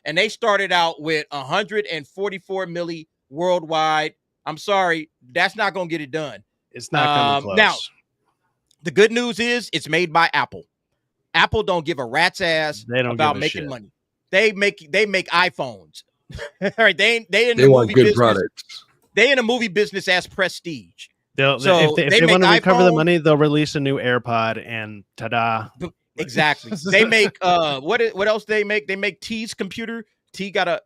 And they started out with $144 million worldwide. I'm sorry. That's not going to get it done. It's not coming close. Now, the good news is it's made by Apple. Apple don't give a rat's ass about making money. They make iPhones. All right, they want good business. Products. They in the movie business as prestige. If they want to recover the money, they'll release a new AirPod and ta-da. Exactly. They make what else they make? They make T's computer. T got a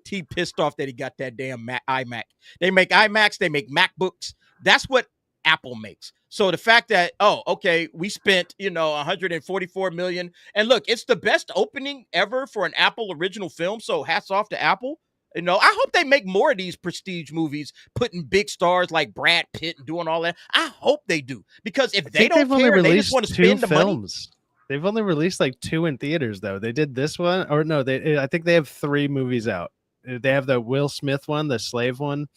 T pissed off that he got that damn iMac. They make iMacs, they make MacBooks. That's what Apple makes. So the fact that, we spent, $144 million. And look, it's the best opening ever for an Apple original film. So hats off to Apple. I hope they make more of these prestige movies, putting big stars like Brad Pitt and doing all that. I hope they do. Because if they don't care, they just want to spend the money. They've only released like 2 in theaters, though. They did this one, or no, I think they have 3 movies out. They have the Will Smith one, the Slave one.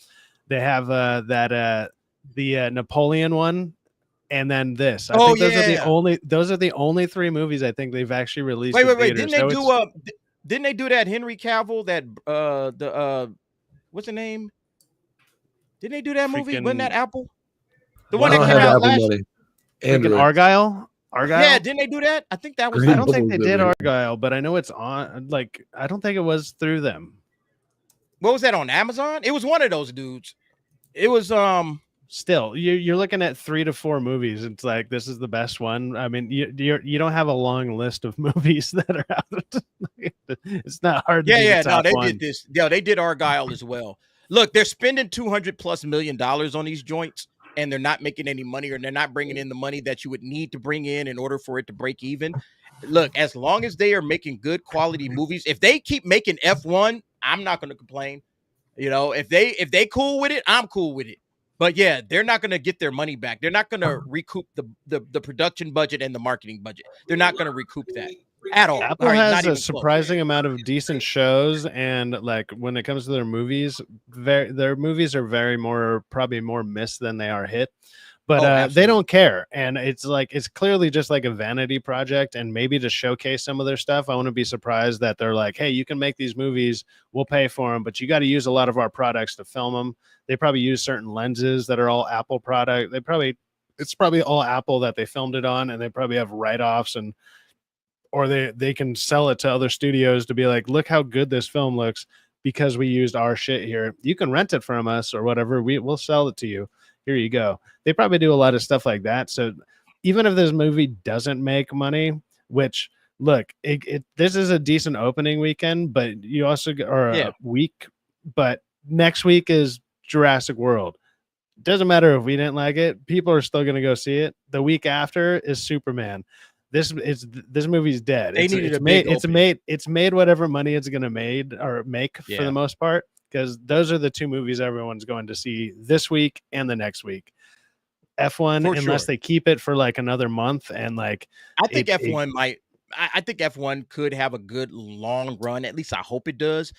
They have the Napoleon one, and then this. I think those are the only 3 movies I think they've actually released. Wait. Didn't they do that Henry Cavill, that what's the name? Didn't they do that movie? Wasn't that Apple? The one that came out last Argyle? Yeah, didn't they do that? I think that was. I don't think they did Argyle, but I know it's on. Like, I don't think it was through them. What was that, on Amazon? It was one of those dudes. It was Still, you're looking at 3 to 4 movies. It's like, this is the best one. I mean, you don't have a long list of movies that are out. It's not hard. Yeah. No, they did this. Yeah, they did Argyle as well. Look, they're spending $200+ million on these joints, and they're not making any money, or they're not bringing in the money that you would need to bring in order for it to break even. Look, as long as they are making good quality movies, if they keep making F1, I'm not going to complain. If they cool with it, I'm cool with it. But yeah, they're not going to get their money back. They're not going to recoup the production budget and the marketing budget. They're not going to recoup that. at all. Apple All right, has not a even close. surprising amount of decent shows, and like when it comes to their movies, their movies are probably more miss than they are hit. But they don't care, and it's clearly just like a vanity project, and maybe to showcase some of their stuff. I wouldn't be surprised that they're like, hey, you can make these movies, we'll pay for them, but you got to use a lot of our products to film them. They probably use certain lenses that are all Apple product. It's probably all Apple that they filmed it on, and they probably have write-offs, and or they can sell it to other studios to be like, look how good this film looks because we used our shit here. You can rent it from us or whatever. We'll sell it to you. Here you go. They probably do a lot of stuff like that. So even if this movie doesn't make money, which look, this is a decent opening weekend, but you also a week, but next week is Jurassic World. Doesn't matter if we didn't like it, people are still going to go see it. The week after is Superman. This movie's dead. It's made whatever money it's going to make for the most part, because those are the two movies everyone's going to see this week and the next week. F1, unless they keep it for like another month, and like I think F1 might. I think F1 could have a good long run. At least I hope it does.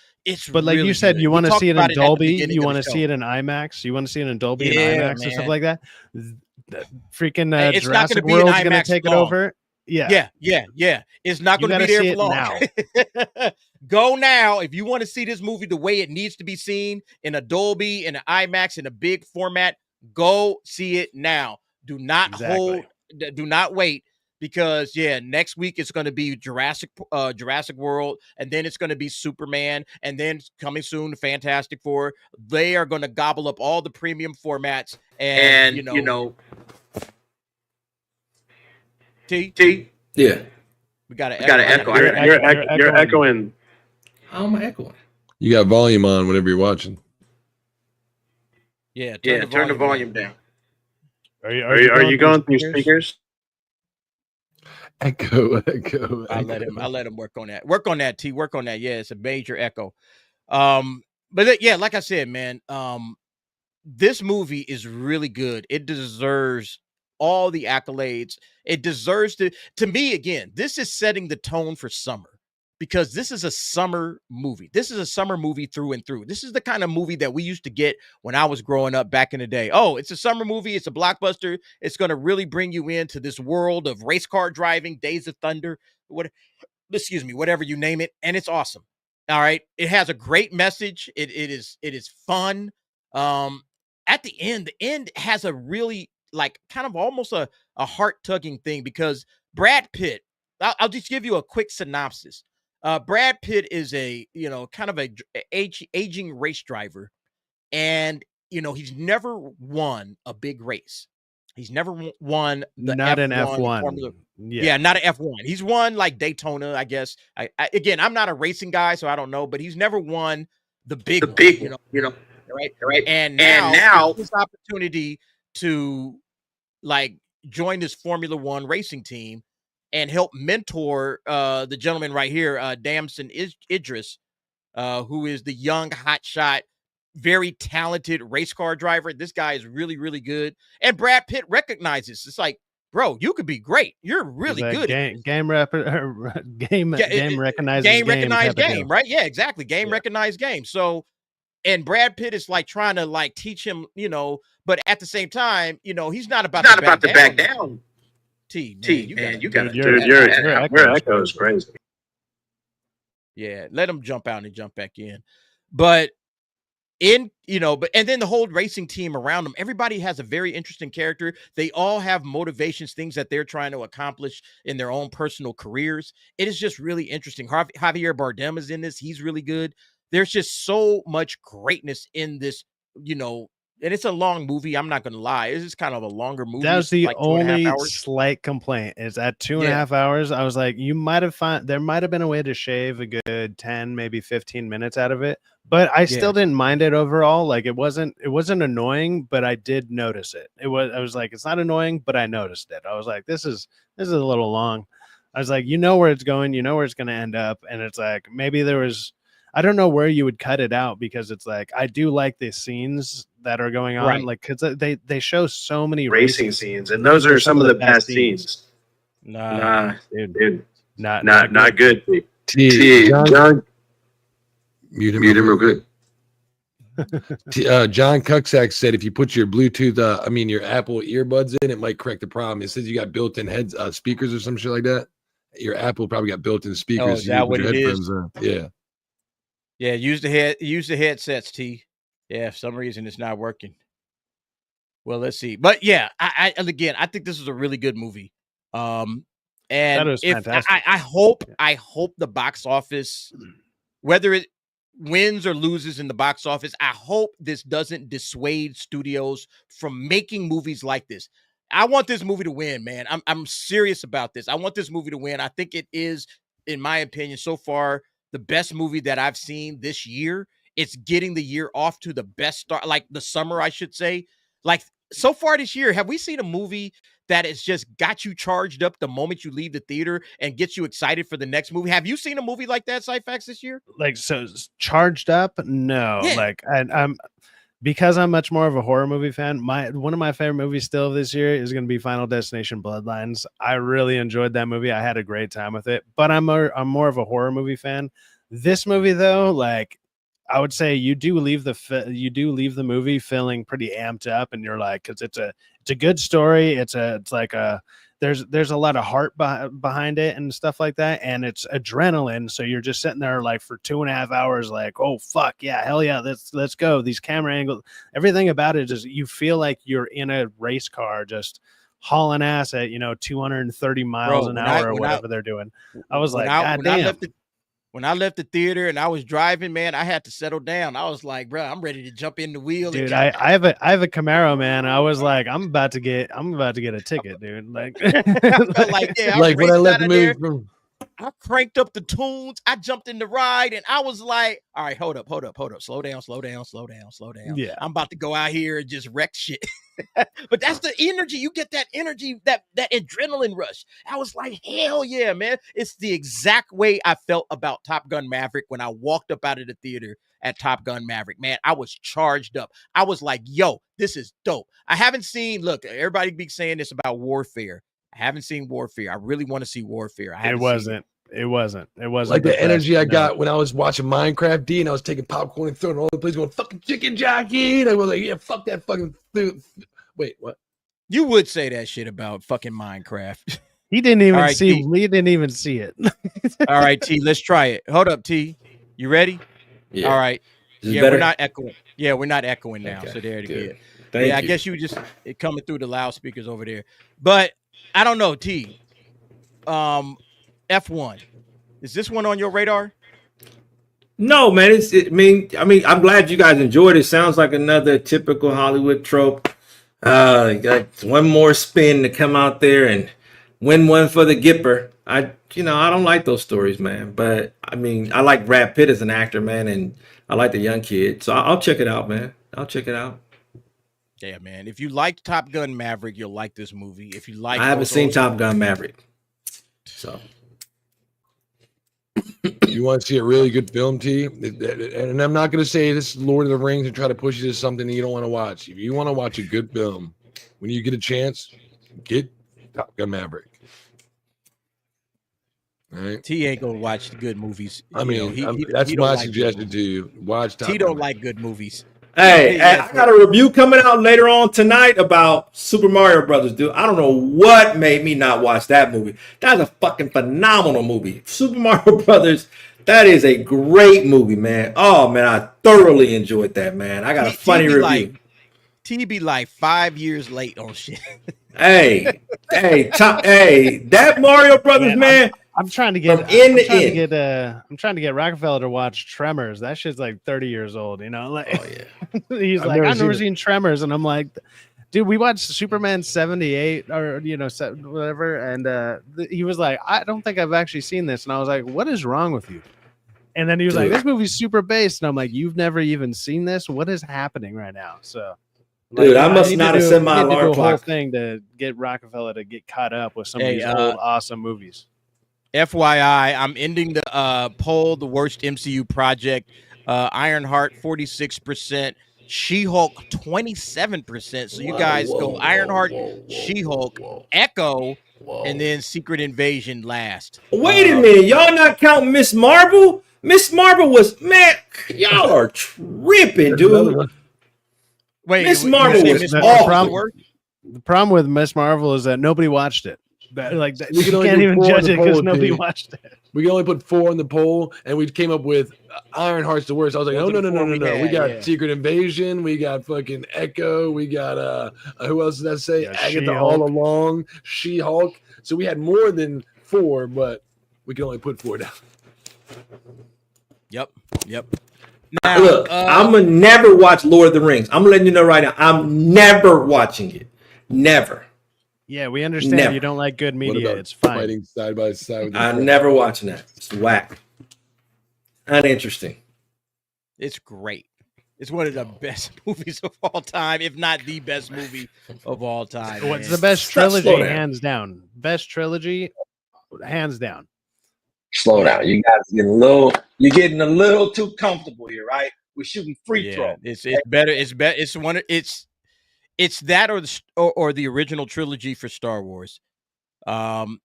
But like you said, you want to see it in Dolby. You want to see it in IMAX. You want to see it in Dolby and IMAX and stuff like that. Freaking Jurassic World is going to take it over. Yeah. It's not going to be there for long. Now. Go now if you want to see this movie the way it needs to be seen, in a Dolby, in an IMAX, in a big format. Go see it now. Do not wait, because next week it's going to be Jurassic World, and then it's going to be Superman, and then coming soon Fantastic Four. They are going to gobble up all the premium formats, and you know. T? Yeah. We got to echo. You're echoing. How am I echoing? You got volume on whenever you're watching. Yeah, turn the volume down. Are you going through speakers? Echo. I let him work on that. Work on that, T. Work on that. Yeah, it's a major echo. But like I said, man, this movie is really good. It deserves all the accolades. It deserves to me, again, this is setting the tone for summer, because this is a summer movie. This is a summer movie through and through. This is the kind of movie that we used to get when I was growing up back in the day. Oh, it's a summer movie. It's a blockbuster. It's going to really bring you into this world of race car driving, Days of Thunder, whatever you name it. And it's awesome. All right. It has a great message. It is fun. At the end has a really like kind of almost a heart-tugging thing, because Brad Pitt, I'll just give you a quick synopsis. Brad Pitt is a kind of a aging race driver, and he's never won a big race. He's never won not an F1 Formula. Yeah, not an F1. He's won like Daytona, I guess. Again, I'm not a racing guy, so I don't know, but he's never won the big one, right. And now this opportunity to like join this Formula One racing team and help mentor the gentleman right here, Damson Idris, who is the young hotshot, very talented race car driver. This guy is really, really good. And Brad Pitt recognizes, it's like, bro, you could be great. You're really good. Game recognized game, right? Yeah, exactly. Game recognized game. So, and Brad Pitt is like trying to like teach him, but at the same time, he's not about to back down. Man, you got your echo is crazy. Yeah, let him jump out and jump back in. But and then the whole racing team around them, everybody has a very interesting character. They all have motivations, things that they're trying to accomplish in their own personal careers. It is just really interesting. Javier Bardem is in this. He's really good. There's just so much greatness in this, and it's a long movie. I'm not going to lie. It's just kind of a longer movie. That was the only slight complaint, is at 2.5 hours. I was like, there might have been a way to shave a good 10, maybe 15 minutes out of it, but I still didn't mind it overall. Like it wasn't annoying, but I did notice it. I was like, it's not annoying, but I noticed it. I was like, this is a little long. I was like, where it's going, where it's going to end up. And it's like, maybe I don't know where you would cut it out, because it's like, I do like the scenes that are going on, right. Like, because they show so many racing scenes, and those are some of the best scenes. Nah, dude. Not good. John, mute him real quick. John Cuxack said if you put your Bluetooth, your Apple earbuds in, it might correct the problem. It says you got built-in speakers or some shit like that. Your Apple probably got built-in speakers. Oh, is that what it is? Yeah. Yeah, use the headsets, T. Yeah, for some reason it's not working. Well, let's see. But yeah, I think this is a really good movie. And fantastic. I hope the box office, whether it wins or loses in the box office, I hope this doesn't dissuade studios from making movies like this. I want this movie to win, man. I'm serious about this. I want this movie to win. I think it is, in my opinion, so far the best movie that I've seen this year. It's getting the year off to the best start, like the summer, I should say. Like so far this year, have we seen a movie that has just got you charged up the moment you leave the theater and gets you excited for the next movie? Have you seen a movie like that, Cyfax, this year? Like, so charged up? No. Yeah. Like, I'm because I'm much more of a horror movie fan. One of my favorite movies still this year is going to be Final Destination Bloodlines. I really enjoyed that movie. I had a great time with it, but I'm more of a horror movie fan. This movie, though, like, I would say you do leave the movie feeling pretty amped up, and you're like, because it's a good story. It's like there's a lot of heart behind it and stuff like that, and it's adrenaline. So you're just sitting there like for 2.5 hours, like, oh fuck yeah, hell yeah, let's go. These camera angles, everything about it is you feel like you're in a race car, just hauling ass at 230 miles an hour or whatever they're doing. I was like, God damn. When I left the theater and I was driving, man, I had to settle down. I was like, bro, I'm ready to jump in the wheel. Dude, I have a Camaro, man. I was like, I'm about to get a ticket, dude. Like, like when I left the movie. I cranked up the tunes. I jumped in the ride and I was like, all right, hold up. Slow down. Yeah. I'm about to go out here and just wreck shit. But that's the energy. You get that energy, that adrenaline rush. I was like, hell yeah, man. It's the exact way I felt about Top Gun Maverick when I walked up out of the theater at Top Gun Maverick. Man, I was charged up. I was like, yo, this is dope. I haven't seen, look, everybody be saying this about Warfare. I haven't seen Warfare. I really want to see Warfare. It wasn't like the energy I got when I was watching Minecraft D and I was taking popcorn and throwing all the place going fucking chicken jockey. And I was like, yeah, fuck that fucking food. Wait, what? You would say that shit about fucking Minecraft. He didn't even see. We didn't even see it. All right, T. Let's try it. Hold up, T. You ready? Yeah. All right. Yeah, better? We're not echoing. Yeah, we're not echoing now. Okay, so there it is. Thank you. I guess you just coming through the loudspeakers over there. But I don't know, T. F1. Is this one on your radar? No, man. I mean, I'm glad you guys enjoyed it. Sounds like another typical Hollywood trope. Got one more spin to come out there and win one for the Gipper. I don't like those stories, man. But I mean, I like Brad Pitt as an actor, man, and I like the young kid. So I'll check it out, man. I'll check it out. Yeah, man. If you like Top Gun Maverick, you'll like this movie. If you like, I haven't seen Top Gun Maverick, so. You want to see a really good film, T? And I'm not going to say this is Lord of the Rings and try to push you to something that you don't want to watch. If you want to watch a good film, when you get a chance, get Top Gun Maverick. All right? T ain't gonna watch the good movies. That's my suggestion to you. Watch Top Gun. T don't like good movies. Hey, I got a review coming out later on tonight about Super Mario Brothers, dude. I don't know what made me not watch that movie. That's a fucking phenomenal movie. Super Mario Brothers, that is a great movie, man. Oh, man, I thoroughly enjoyed that, man. I got a funny review. T be like 5 years late on shit. Hey, that Mario Brothers, man. I'm trying to get I'm trying to get Rockefeller to watch Tremors. That shit's like 30 years old, Like, oh yeah. He's like, I've never seen Tremors, and I'm like, dude, we watched Superman 78 or whatever, and he was like, I don't think I've actually seen this, and I was like, what is wrong with you? And then he was like, this movie's super based, and I'm like, you've never even seen this? What is happening right now? So. Dude, I must not have set my alarm clock. Whole thing to get Rockefeller to get caught up with some of these old awesome movies. FYI, I'm ending the poll, the worst MCU project. Ironheart 46%, She-Hulk 27%. So you guys go Ironheart, She-Hulk, Echo, and then Secret Invasion last. Wait a minute, y'all not counting Miss Marvel? Miss Marvel was, man, y'all are tripping, dude. Wait, Miss Marvel was awful. The problem with Miss Marvel is that nobody watched it. Like that, We can you only can't do even 4 judge on it the because poll, nobody P. watched it. We can only put 4 on the poll, and we came up with Ironheart's the worst. I was like, Those oh, are the no. 4 we We had, got yeah. Secret Invasion. We got fucking Echo. We got, who else did I say? Yeah, Agatha She-Hulk. All Along, She-Hulk. So we had more than 4, but we can only put 4 down. Yep. Now, look, I'm going to never watch Lord of the Rings. I'm letting you know right now. I'm never watching it. Never. Yeah, we understand you don't like good media. It's fine. Fighting side by side with I'm never watching that. It's whack. Uninteresting. It's great. It's one of the best movies of all time, if not the best movie of all time. What's man. the best trilogy? Hands down. Best trilogy, hands down. Slow down. You guys you're getting a little too comfortable here, right? We're shooting free throw. It's better. It's that or the original trilogy for Star Wars. And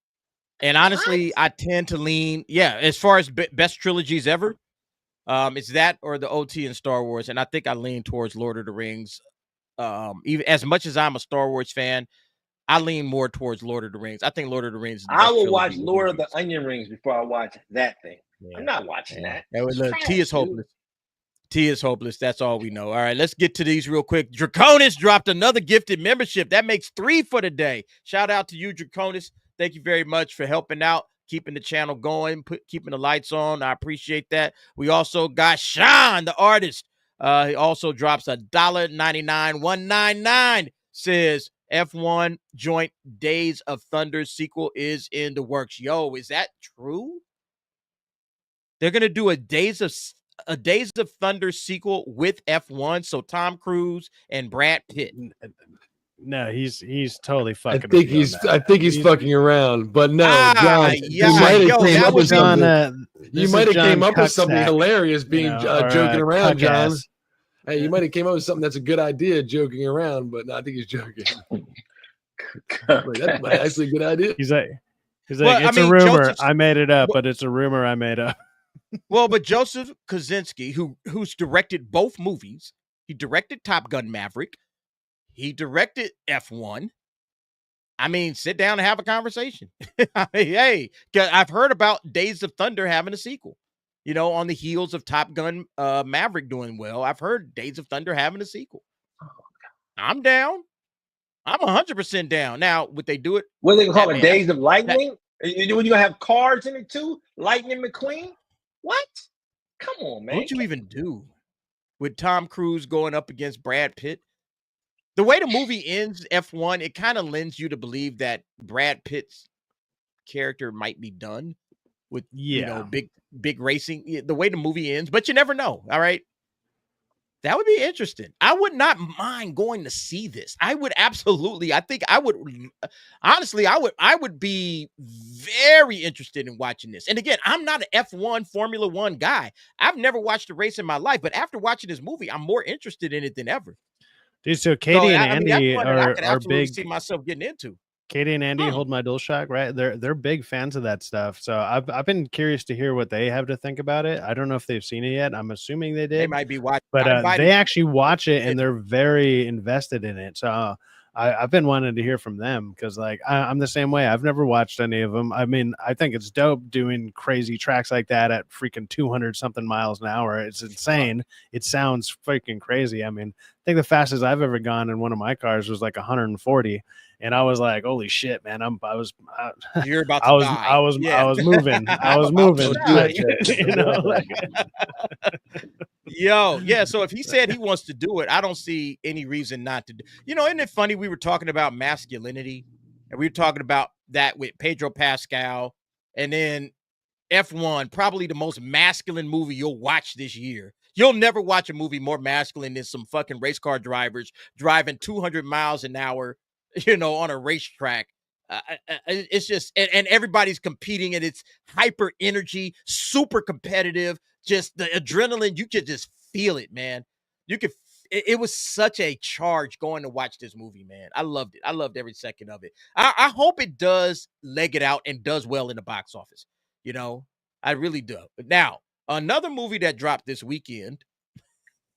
honestly, I tend to lean, as far as best trilogies ever, it's that or the OT and Star Wars. And I think I lean towards Lord of the Rings. Even as much as I'm a Star Wars fan, I lean more towards Lord of the Rings. I think Lord of the Rings is the best I will watch trilogy Lord of the Onion Rings before I watch that thing. Yeah. I'm not watching that. T is hopeless. T is hopeless. That's all we know. All right, let's get to these real quick. Draconis dropped another gifted membership. That makes 3 for the day. Shout out to you, Draconis. Thank you very much for helping out, keeping the channel going, keeping the lights on. I appreciate that. We also got Sean, the artist. He also drops $1.99. Says F1 joint Days of Thunder sequel is in the works. Yo, is that true? They're gonna do a Days of Thunder sequel with F1. So Tom Cruise and Brad Pitt. No, he's totally fucking. I think he's fucking around, but no, John, you might have came up with something. You might have came up with something hilarious, being joking around, John. Hey, you might have came up with something that's a good idea, joking around, but no, I think he's joking. That's actually a good idea. He's like, it's a rumor. I made it up, but it's a rumor I made up. Well, but Joseph Kosinski, who's directed both movies, he directed Top Gun Maverick, he directed F1. I mean, sit down and have a conversation. Hey, I've heard about Days of Thunder having a sequel. You know, on the heels of Top Gun Maverick doing well, I've heard Days of Thunder having a sequel. I'm down. I'm 100% down. Now, would they do it? What are they call it? Days of Lightning? You gonna have cars in it too? Lightning McQueen? What? Come on, man. What would you even do with Tom Cruise going up against Brad Pitt? The way the movie ends, F1, it kind of lends you to believe that Brad Pitt's character might be done with big racing. The way the movie ends, but you never know. All right. That would be interesting. I would not mind going to see this. I would absolutely. I think I would. Honestly, I would be very interested in watching this. And again, I'm not an F1 Formula One guy. I've never watched a race in my life, but after watching this movie, I'm more interested in it than ever. Dude, so Katie and Andy are big. See myself getting into. Katie and Andy hold my DualShock, right? They're big fans of that stuff. So I've been curious to hear what they have to think about it. I don't know if they've seen it yet. I'm assuming they did. They might be watching, but they actually watch it and they're very invested in it. So I've been wanting to hear from them because, like, I'm the same way. I've never watched any of them. I mean, I think it's dope doing crazy tracks like that at freaking 200 something miles an hour. It's insane. It sounds freaking crazy. I mean, I think the fastest I've ever gone in one of my cars was like 140. And I was like, "Holy shit, man!" You're about to die. I was moving. I was moving. You know, like. Yo, yeah. So if he said he wants to do it, I don't see any reason not to do. You know, isn't it funny? We were talking about masculinity, and we were talking about that with Pedro Pascal, and then F1, probably the most masculine movie you'll watch this year. You'll never watch a movie more masculine than some fucking race car drivers driving 200 miles an hour. You know, on a racetrack, it's just, and everybody's competing, and it's hyper energy, super competitive. Just the adrenaline, you could just feel it, man. You could it was such a charge going to watch this movie, man. I loved it. I loved every second of it. I hope it does leg it out and does well in the box office. You know, I really do. Now, another movie that dropped this weekend,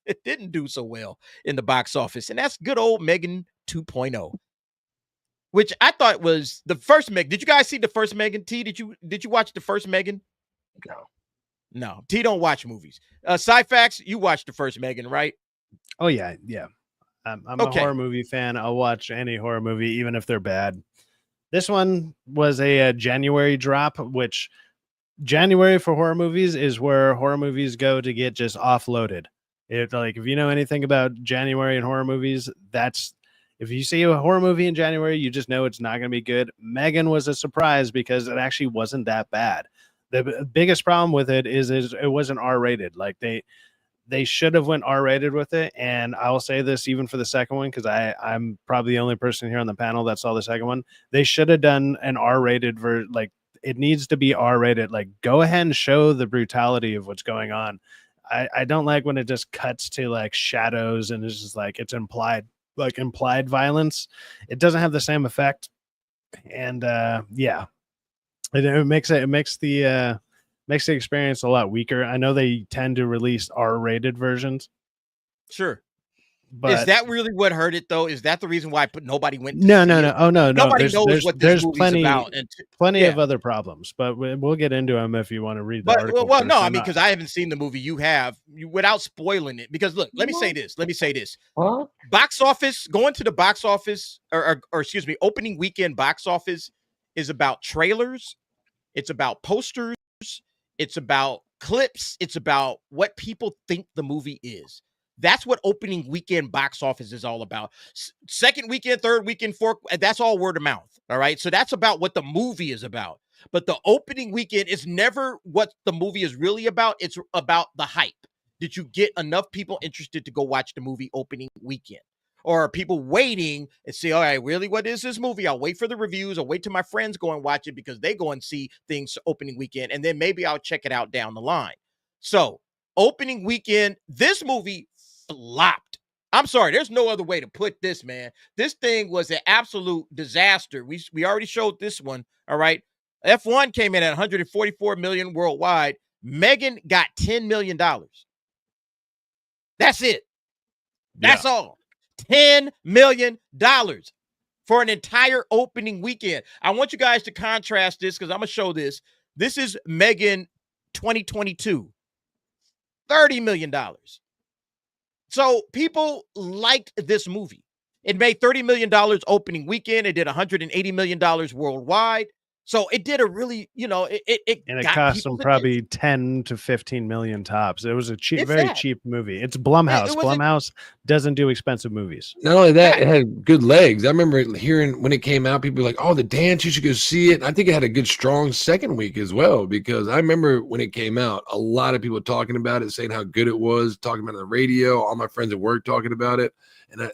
it didn't do so well in the box office, and that's good old M3GAN 2.0, which I thought was the first M3GAN. Did you guys see the first M3GAN? T, did you watch the first M3GAN? No. T don't watch movies. Sci-Fax, you watched the first M3GAN, right? Oh yeah. I'm a horror movie fan. I'll watch any horror movie, even if they're bad. This one was a January drop, which January for horror movies is where horror movies go to get just offloaded. If you know anything about January and horror movies, that's if you see a horror movie in January, you just know it's not going to be good. M3GAN was a surprise because it actually wasn't that bad. The biggest problem with it is it wasn't R-rated. Like they should have went R-rated with it. And I will say this even for the second one, because I'm probably the only person here on the panel that saw the second one. They should have done an R-rated version. Like it needs to be R-rated. Like go ahead and show the brutality of what's going on. I don't like when it just cuts to like shadows and it's just like it's implied violence. It doesn't have the same effect. And it makes the experience a lot weaker. I know they tend to release R-rated versions. Sure. But is that really what hurt it though? Is that the reason why nobody went? No. Oh no. Nobody knows what this movie's about. Plenty of other problems, but we'll get into them if you want to read the article. Well, no, I mean, because I haven't seen the movie. You have, without spoiling it. Because look, let me say this. Huh? Box office, going to the box office, or excuse me, opening weekend box office is about trailers. It's about posters. It's about clips. It's about what people think the movie is. That's what opening weekend box office is all about. Second weekend, third weekend, fourth, that's all word of mouth. All right. So that's about what the movie is about. But the opening weekend is never what the movie is really about. It's about the hype. Did you get enough people interested to go watch the movie opening weekend? Or are people waiting and say, all right, really, what is this movie? I'll wait for the reviews. I'll wait till my friends go and watch it because they go and see things opening weekend. And then maybe I'll check it out down the line. So opening weekend, this movie flopped. I'm sorry. There's no other way to put this, man. This thing was an absolute disaster. We already showed this one. All right. F1 came in at 144 million worldwide. M3GAN got $10 million. That's it. That's all. $10 million for an entire opening weekend. I want you guys to contrast this because I'm going to show this. This is M3GAN 2022. $30 million. So people liked this movie. It made $30 million opening weekend. It did $180 million worldwide. So it did a really, it cost them probably 10 to 15 million tops. It was a very cheap movie. It's Blumhouse. Blumhouse doesn't do expensive movies. Not only that, it had good legs. I remember hearing when it came out, people were like, oh, the dance, you should go see it. And I think it had a good, strong second week as well, because I remember when it came out, a lot of people talking about it, saying how good it was, talking about it on the radio, all my friends at work talking about it. And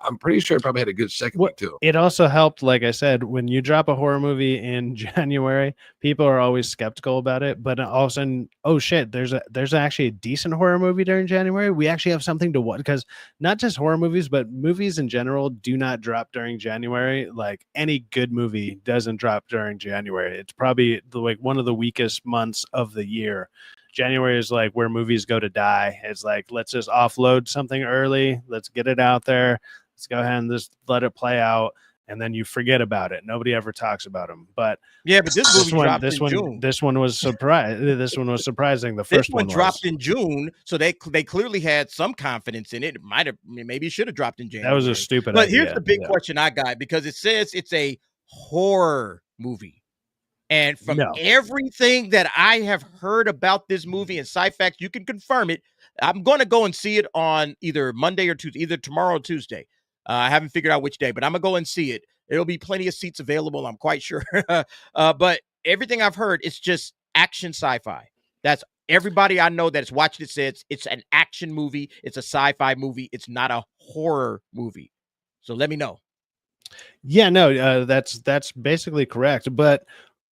I'm pretty sure it probably had a good second week too. It also helped, like I said, when you drop a horror movie in January, people are always skeptical about it. But all of a sudden, oh shit, there's actually a decent horror movie during January. We actually have something to watch, because not just horror movies, but movies in general do not drop during January. Like any good movie doesn't drop during January. It's probably like one of the weakest months of the year. January is like where movies go to die. It's like, let's just offload something early. Let's get it out there. Let's go ahead and just let it play out. And then you forget about it. Nobody ever talks about them. But yeah, but this movie June. This one was surprising. This one was surprising. The first one dropped in June, so they clearly had some confidence in it. Maybe it should have dropped in January. That was a stupid idea. But here's the big question I got, because it says it's a horror movie. And from everything that I have heard about this movie, and Sci-Fax, you can confirm it. I'm going to go and see it on either Monday or Tuesday, either tomorrow or Tuesday. I haven't figured out which day, but I'm going to go and see it. There'll be plenty of seats available, I'm quite sure. But everything I've heard, it's just action sci-fi. That's everybody I know that's watched it says it's an action movie. It's a sci-fi movie. It's not a horror movie. So let me know. Yeah, no, that's basically correct. But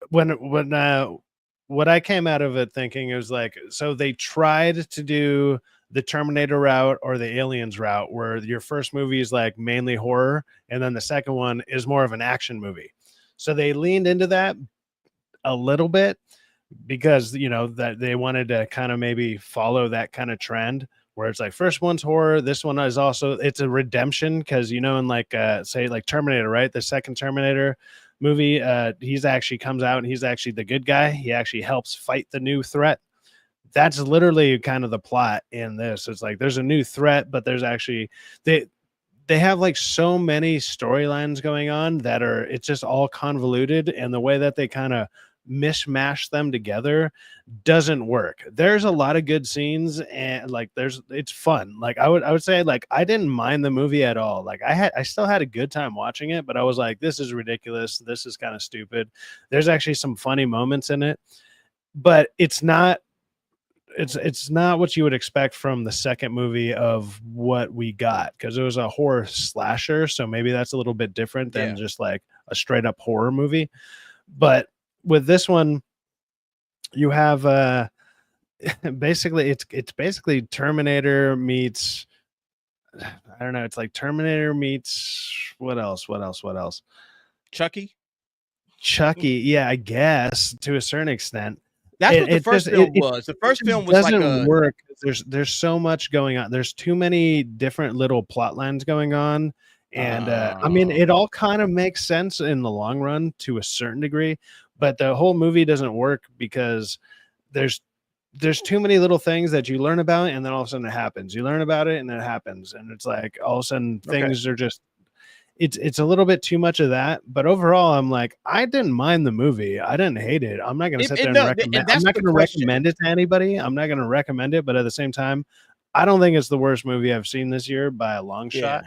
what I came out of it thinking, it was like, so they tried to do the Terminator route or the Aliens route, where your first movie is like mainly horror, and then the second one is more of an action movie. So they leaned into that a little bit because, you know, that they wanted to kind of maybe follow that kind of trend where it's like first one's horror, this one is also, it's a redemption, because, you know, in like say like Terminator, right, the second Terminator movie, he's actually comes out and he's actually the good guy. He actually helps fight the new threat. That's literally kind of the plot in this. It's like there's a new threat, but there's actually they have like so many storylines going on that are, it's just all convoluted, and the way that they kind of mishmash them together doesn't work. There's a lot of good scenes, and like it's fun. Like I would say, like, I didn't mind the movie at all. Like I still had a good time watching it, but I was like, this is ridiculous, this is kind of stupid. There's actually some funny moments in it, but it's not what you would expect from the second movie of what we got, because it was a horror slasher, so maybe that's a little bit different than just like a straight up horror movie. But with this one, you have basically it's basically Terminator meets, I don't know, it's like Terminator meets what else? Chucky, yeah, I guess to a certain extent. That's what the first film was. The first film was like doesn't work. There's so much going on. There's too many different little plot lines going on. And I mean, it all kind of makes sense in the long run to a certain degree, but the whole movie doesn't work because there's too many little things that you learn about, and then all of a sudden it happens. You learn about it, and it happens, and it's like all of a sudden things are just. It's a little bit too much of that, but overall, I'm like, I didn't mind the movie. I didn't hate it. I'm not going to sit there and recommend. I'm not going to recommend it to anybody. I'm not going to recommend it, but at the same time, I don't think it's the worst movie I've seen this year by a long shot.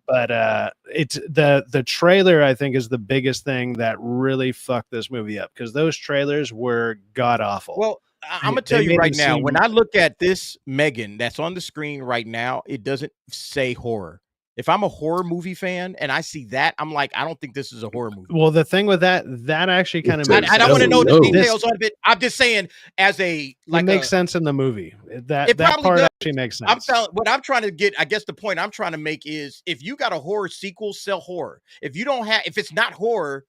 But it's the trailer, I think, is the biggest thing that really fucked this movie up, because those trailers were god awful. Well, I'm gonna tell you right now, when I look at this M3GAN that's on the screen right now, it doesn't say horror. If I'm a horror movie fan and I see that, I'm like, I don't think this is a horror movie. Well, the thing with that actually kind of makes I don't want to know the details of it. I'm just saying, as a like, it makes sense in the movie. That part actually makes sense. What I'm trying to get, I guess the point I'm trying to make is, if you got a horror sequel, sell horror. If you don't have, if it's not horror,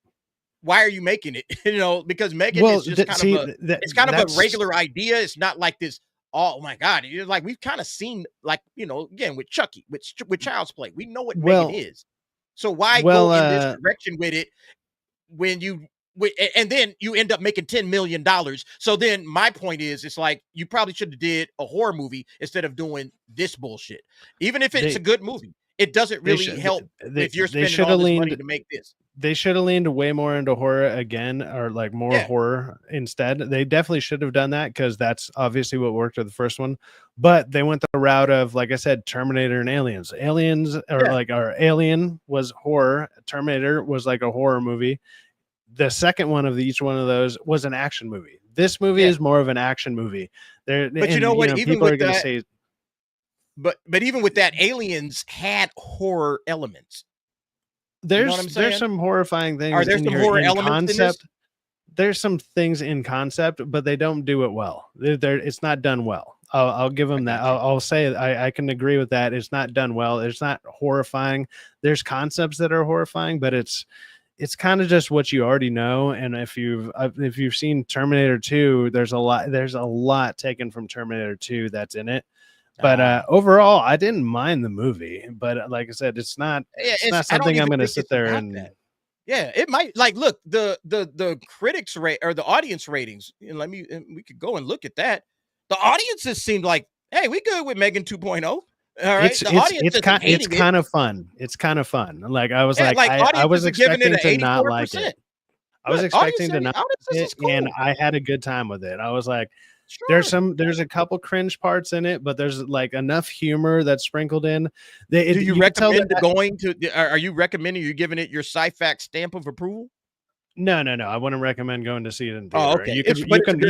why are you making it? You know, because M3GAN is just it's kind of a regular idea. It's not like this. Oh my God! You're like, we've kind of seen, like, you know, again with Chucky, with Child's Play, we know what M3GAN is. So why go in this direction with it when and then you end up making $10 million? So then my point is, it's like, you probably should have did a horror movie instead of doing this bullshit. Even if it's a good movie, it doesn't really help if you're spending all this money to make this. They should have leaned way more into horror again, or like more horror instead. They definitely should have done that, because that's obviously what worked with the first one. But they went the route of, like I said, Terminator and Aliens. Alien was horror. Terminator was like a horror movie. The second one of each one of those was an action movie. This movie is more of an action movie. But you know what? Even with that, but even with that, Aliens had horror elements. There's some horrifying things. Are there some horror elements in this? There's some things in concept, but they don't do it well. It's not done well. I'll give them that. I'll say I can agree with that. It's not done well. It's not horrifying. There's concepts that are horrifying, but it's kind of just what you already know. And if you've seen Terminator 2, there's a lot taken from Terminator 2 that's in it. But overall, I didn't mind the movie. But like I said, it's not something I'm going to sit there and. Yeah, it might, like, look, the critics rate or the audience ratings. We could go and look at that. The audiences seemed like, hey, we good with M3GAN 2.0. All right, it's kind of fun. It's kind of fun. Like I was I was expecting to not like it. I was expecting to not like it, and I had a good time with it. I was like. Sure. There's a couple cringe parts in it, but there's like enough humor that's sprinkled in. Do you recommend going to? Are you recommending? Are you giving it your sci-fac stamp of approval? No. I wouldn't recommend going to see it in theater. Oh, okay. You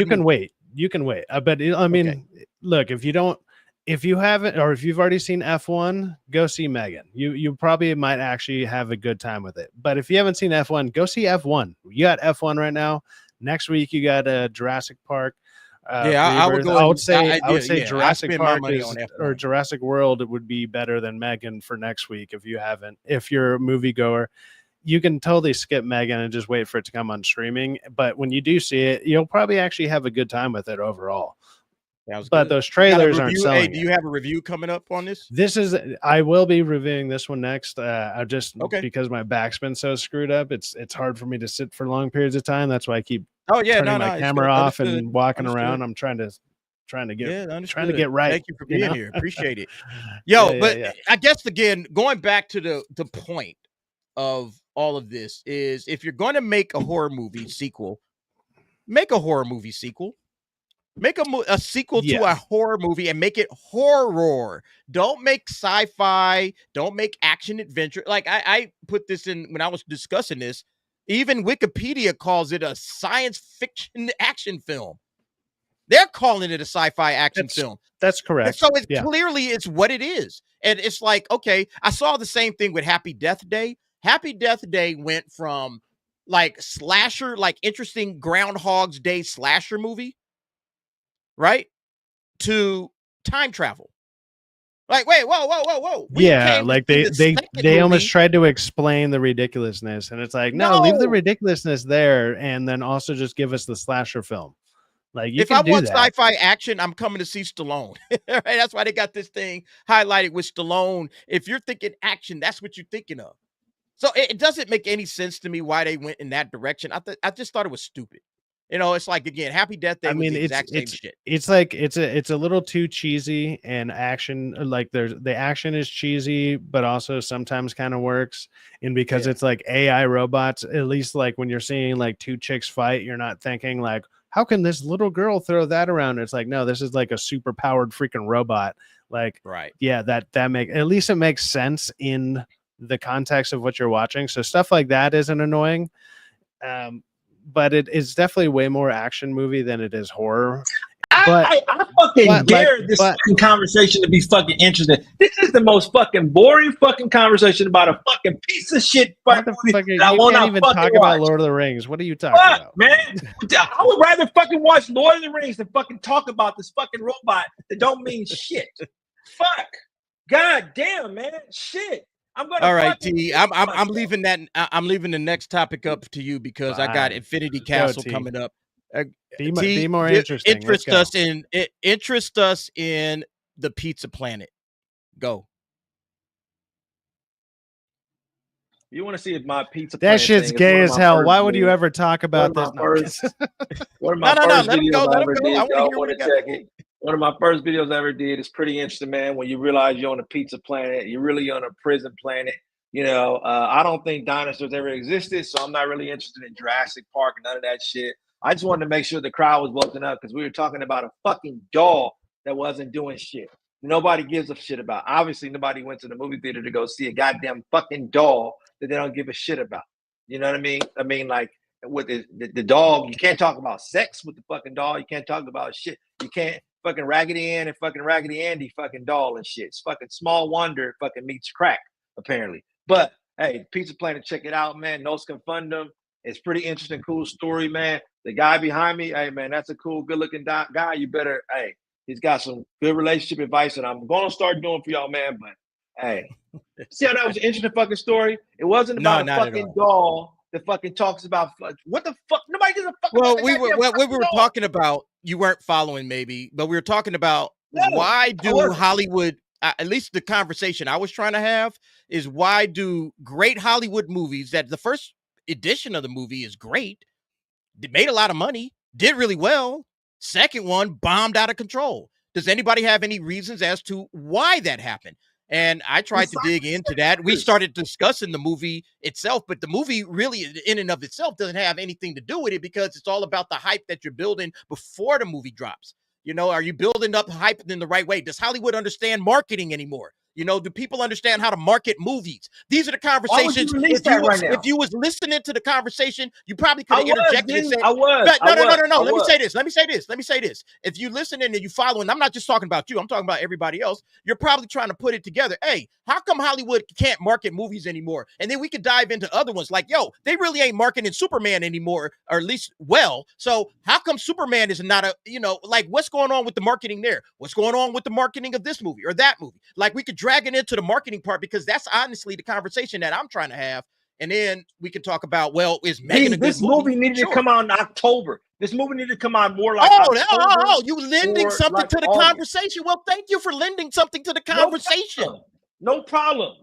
can wait. You can wait. But I mean, look, if you haven't, or if you've already seen F1, go see M3GAN. You probably might actually have a good time with it. But if you haven't seen F1, go see F1. You got F1 right now. Next week you got Jurassic Park. I would go. I would say Jurassic Park or Jurassic World would be better than M3GAN for next week if you haven't. If you're a moviegoer, you can totally skip M3GAN and just wait for it to come on streaming. But when you do see it, you'll probably actually have a good time with it overall. But those trailers aren't selling. Hey, do you have a review coming up on this? I will be reviewing this one next. Because my back's been so screwed up, it's hard for me to sit for long periods of time. That's why I keep turning my camera off and walking around. I'm trying to get right. Thank you for being here. Appreciate it. Yo, I guess again, going back to the point of all of this is, if you're going to make a horror movie sequel, make a horror movie sequel. Make a sequel to a horror movie and make it horror. Don't make sci-fi. Don't make action adventure. Like I put this in when I was discussing this. Even Wikipedia calls it a science fiction action film. They're calling it a sci-fi action film. That's correct. And so clearly it's what it is. And it's like, okay, I saw the same thing with Happy Death Day. Happy Death Day went from like slasher, like interesting Groundhog's Day slasher movie, right, to time travel. Like, wait, whoa. Like they almost tried to explain the ridiculousness, and it's like, no, leave the ridiculousness there, and then also just give us the slasher film. Like, if I want sci-fi action, I'm coming to see Stallone. Right? That's why they got this thing highlighted with Stallone. If you're thinking action, that's what you're thinking of. So it doesn't make any sense to me why they went in that direction. I just thought it was stupid. You know, it's like, again, Happy Death Day. I mean, same shit. It's like it's a little too cheesy, and action, like the action is cheesy, but also sometimes kind of works. And because it's like AI robots, at least like when you're seeing like two chicks fight, you're not thinking like, how can this little girl throw that around? It's like, no, this is like a super powered freaking robot. Like, right? Yeah, that at least it makes sense in the context of what you're watching. So stuff like that isn't annoying. But it is definitely way more action movie than it is horror. I fucking dare this fucking conversation to be fucking interesting. This is the most fucking boring fucking conversation about a fucking piece of shit fucking movie. You can't even talk about Lord of the Rings. What are you talking about? Man, I would rather fucking watch Lord of the Rings than fucking talk about this fucking robot that don't mean shit. Fuck. God damn, man. Shit. All right, T. I'm leaving that. I'm leaving the next topic up to you because I got Infinity Castle coming up. Be more interesting. Interest us in the Pizza Planet. Go. You want to see if my Pizza Planet? That shit's gay as hell. Why would you ever talk about this? One of my first videos I ever did. I want to check it. One of my first videos I ever did is pretty interesting, man. When you realize you're on a pizza planet, you're really on a prison planet. You know, I don't think dinosaurs ever existed, so I'm not really interested in Jurassic Park and none of that shit. I just wanted to make sure the crowd was woken up because we were talking about a fucking doll that wasn't doing shit. Nobody gives a shit about. Obviously, nobody went to the movie theater to go see a goddamn fucking doll that they don't give a shit about. You know what I mean? I mean, like, with the dog, you can't talk about sex with the fucking doll. You can't talk about shit. You can't. Fucking Raggedy Ann and fucking Raggedy Andy fucking doll and shit. It's fucking Small Wonder fucking meets crack, apparently. But hey, Pizza Planet, check it out, man. Nos Confundum. It's pretty interesting, cool story, man. The guy behind me, hey man, that's a cool, good-looking guy. You better, hey, he's got some good relationship advice that I'm gonna start doing for y'all, man. But hey, see how that was an interesting fucking story? It wasn't about a fucking doll that fucking talks about what the fuck. Nobody gives a fuck. Well, we were talking about. You weren't following, maybe, but we were talking about why do Hollywood, at least the conversation I was trying to have is why do great Hollywood movies that the first edition of the movie is great, they made a lot of money, did really well. Second one bombed out of control. Does anybody have any reasons as to why that happened? And I tried to dig into that. We started discussing the movie itself, but the movie really in and of itself doesn't have anything to do with it because it's all about the hype that you're building before the movie drops. You know, are you building up hype in the right way? Does Hollywood understand marketing anymore? You know, do people understand how to market movies? These are the conversations. If you was listening to the conversation, you probably could have interjected and said, No. Let me say this. If you listening and you following, I'm not just talking about you. I'm talking about everybody else. You're probably trying to put it together. Hey, how come Hollywood can't market movies anymore? And then we could dive into other ones like, yo, they really ain't marketing Superman anymore, or at least well. So how come Superman is not like what's going on with the marketing there? What's going on with the marketing of this movie or that movie? Like we could drag it into the marketing part because that's honestly the conversation that I'm trying to have. And then we can talk about, well, is M3GAN a good this movie needed to come out in October. This movie needed to come out more like you lending something like to the conversation. Well, thank you for lending something to the conversation. No problem,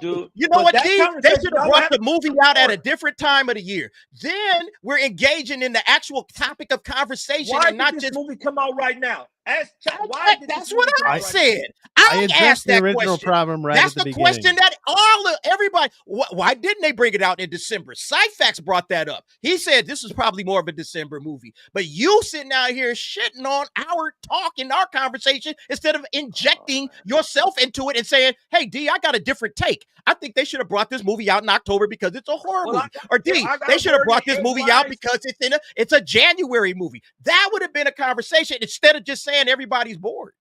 dude. You know what, D? They should have brought the movie out at a different time of the year. Then we're engaging in the actual topic of conversation and not just movie come out right now. That's what I said. I asked that question. Problem right That's at the question that everybody. Why didn't they bring it out in December? Syfax brought that up. He said this is probably more of a December movie. But you sitting out here shitting on our talk in our conversation instead of injecting yourself into it and saying, "Hey, D, I got a different take. I think they should have brought this movie out in October because it's a horror movie." Or D, they should have brought this movie out because it's a January movie. That would have been a conversation instead of just saying everybody's bored.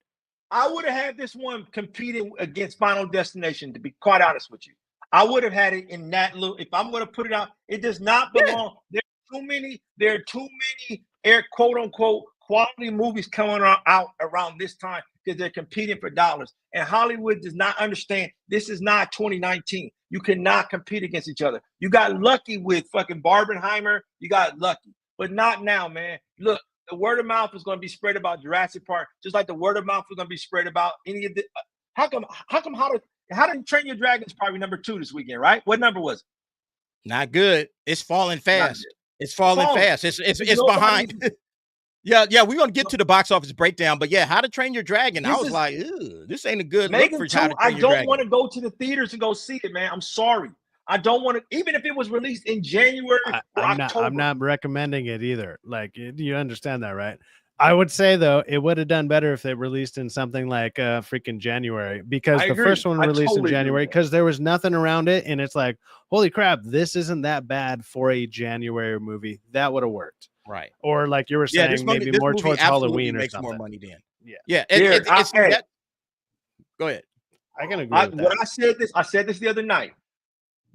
I would have had this one competing against Final Destination, to be quite honest with you. I would have had it in that little, if I'm going to put it out, it does not belong. Yeah. There are too many air quote unquote quality movies coming out around this time because they're competing for dollars. And Hollywood does not understand this is not 2019. You cannot compete against each other. You got lucky with fucking Barbenheimer. You got lucky, but not now, man. Look, the word of mouth is going to be spread about Jurassic Park, just like the word of mouth is going to be spread about any of the. How come How to Train Your Dragon is probably number 2 this weekend, right? What number was it? Not good. It's falling fast. It's falling fast. It's behind. Yeah, we're gonna get to the box office breakdown, but yeah, How to Train Your Dragon. I was like, this ain't a good look for How to Train Your Dragon. I don't want to go to the theaters and go see it, man. I'm sorry. I don't want to, even if it was released in January or October. I'm not recommending it either. Like, you understand that, right? I would say, though, it would have done better if they released in something like freaking January, because the first one released in January because there was nothing around it. And it's like, holy crap, this isn't that bad for a January movie. That would have worked. Right. Or like you were saying, maybe more towards Halloween or something. More money then. Yeah. Go ahead. I can agree with that. I said this the other night.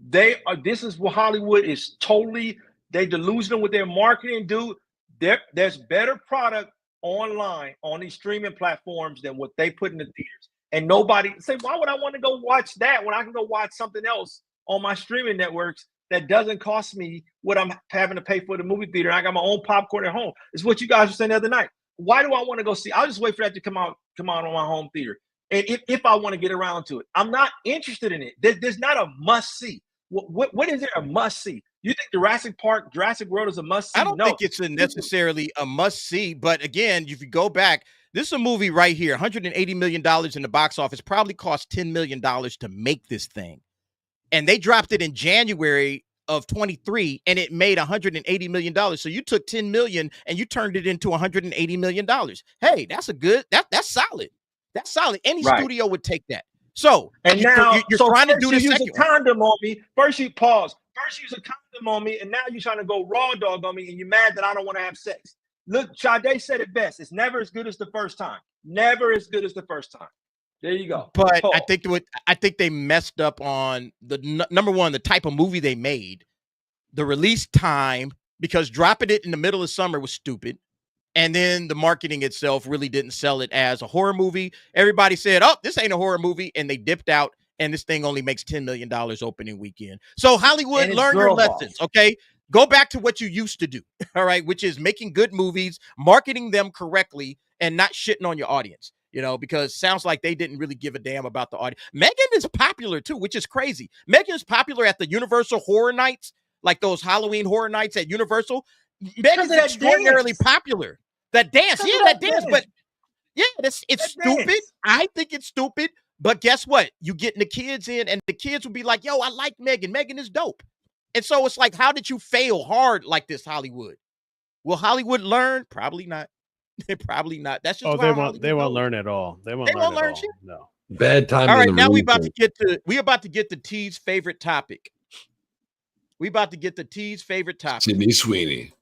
This is what Hollywood is totally, they delusional with their marketing, dude. There's better product online on these streaming platforms than what they put in the theaters. And nobody say, why would I want to go watch that when I can go watch something else on my streaming networks that doesn't cost me what I'm having to pay for the movie theater? I got my own popcorn at home. It's what you guys were saying the other night. Why do I want to go see? I'll just wait for that to come out on my home theater. And if I want to get around to it, I'm not interested in it. There's not a must see. What is there a must see? You think Jurassic World is a must see? I don't think it's necessarily a must see, but again, if you go back, this is a movie right here, $180 million in the box office, probably cost $10 million to make this thing. And they dropped it in January of 23 and it made $180 million. So you took 10 million and you turned it into $180 million. Hey, that's solid. That's solid. Any studio would take that. So and now you're trying to do this. Use a condom on me. First you pause. First you use a condom on me, and now you're trying to go raw dog on me, and you're mad that I don't want to have sex. Look, Sade said it best. It's never as good as the first time. Never as good as the first time. There you go. But I think they messed up on the number one, the type of movie they made, the release time, because dropping it in the middle of summer was stupid. And then the marketing itself really didn't sell it as a horror movie. Everybody said, oh, this ain't a horror movie. And they dipped out. And this thing only makes $10 million opening weekend. So Hollywood, learn your lessons, okay? Go back to what you used to do, all right? Which is making good movies, marketing them correctly, and not shitting on your audience, because sounds like they didn't really give a damn about the audience. M3GAN is popular, too, which is crazy. M3GAN is popular at the Universal Horror Nights, like those Halloween horror nights at Universal. M3GAN is extraordinarily popular. That dance, but yeah, it's stupid. I think it's stupid. But guess what? You getting the kids in, and the kids will be like, yo, I like M3GAN. M3GAN is dope. And so it's like, how did you fail hard like this, Hollywood? Will Hollywood learn? Probably not. Probably not. That's just they won't learn at all. They won't learn shit. No. Bad time. All right, now we about to get to T's favorite topic. Sydney Sweeney.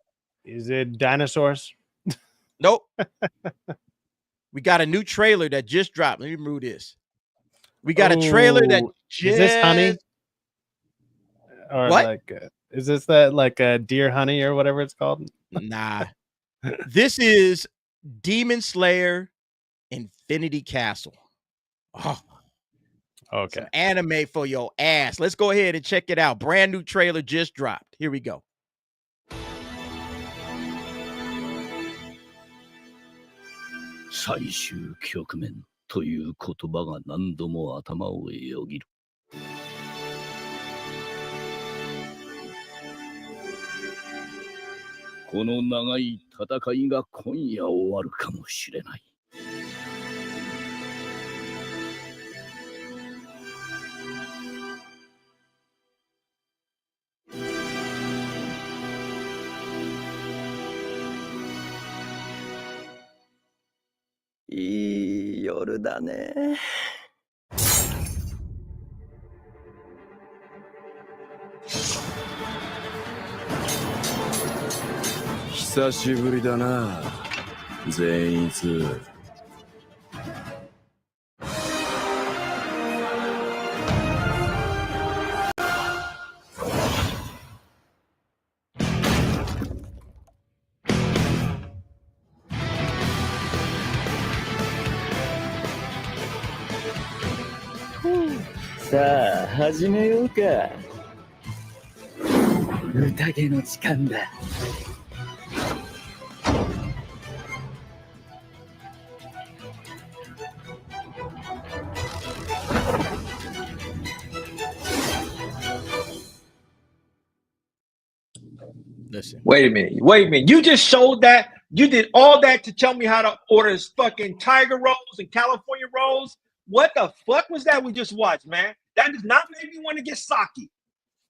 Is it dinosaurs? Nope. We got a new trailer that just dropped. Let me remove this. We got a trailer that just... Is this honey? Or what? Like, is this that like a deer honey or whatever it's called? Nah. This is Demon Slayer Infinity Castle. Oh. Okay. Some anime for your ass. Let's go ahead and check it out. Brand new trailer just dropped. Here we go. 最終局面という言葉が何度も頭をよぎる。この長い戦いが今夜終わるかもしれない。いい夜だね。久しぶりだな、善逸。さあ始めようか。宴の時間だ。Listen. Wait a minute. You just showed that. You did all that to tell me how to order fucking Tiger rolls and California rolls. What the fuck was that we just watched, man? That does not make me want to get sake.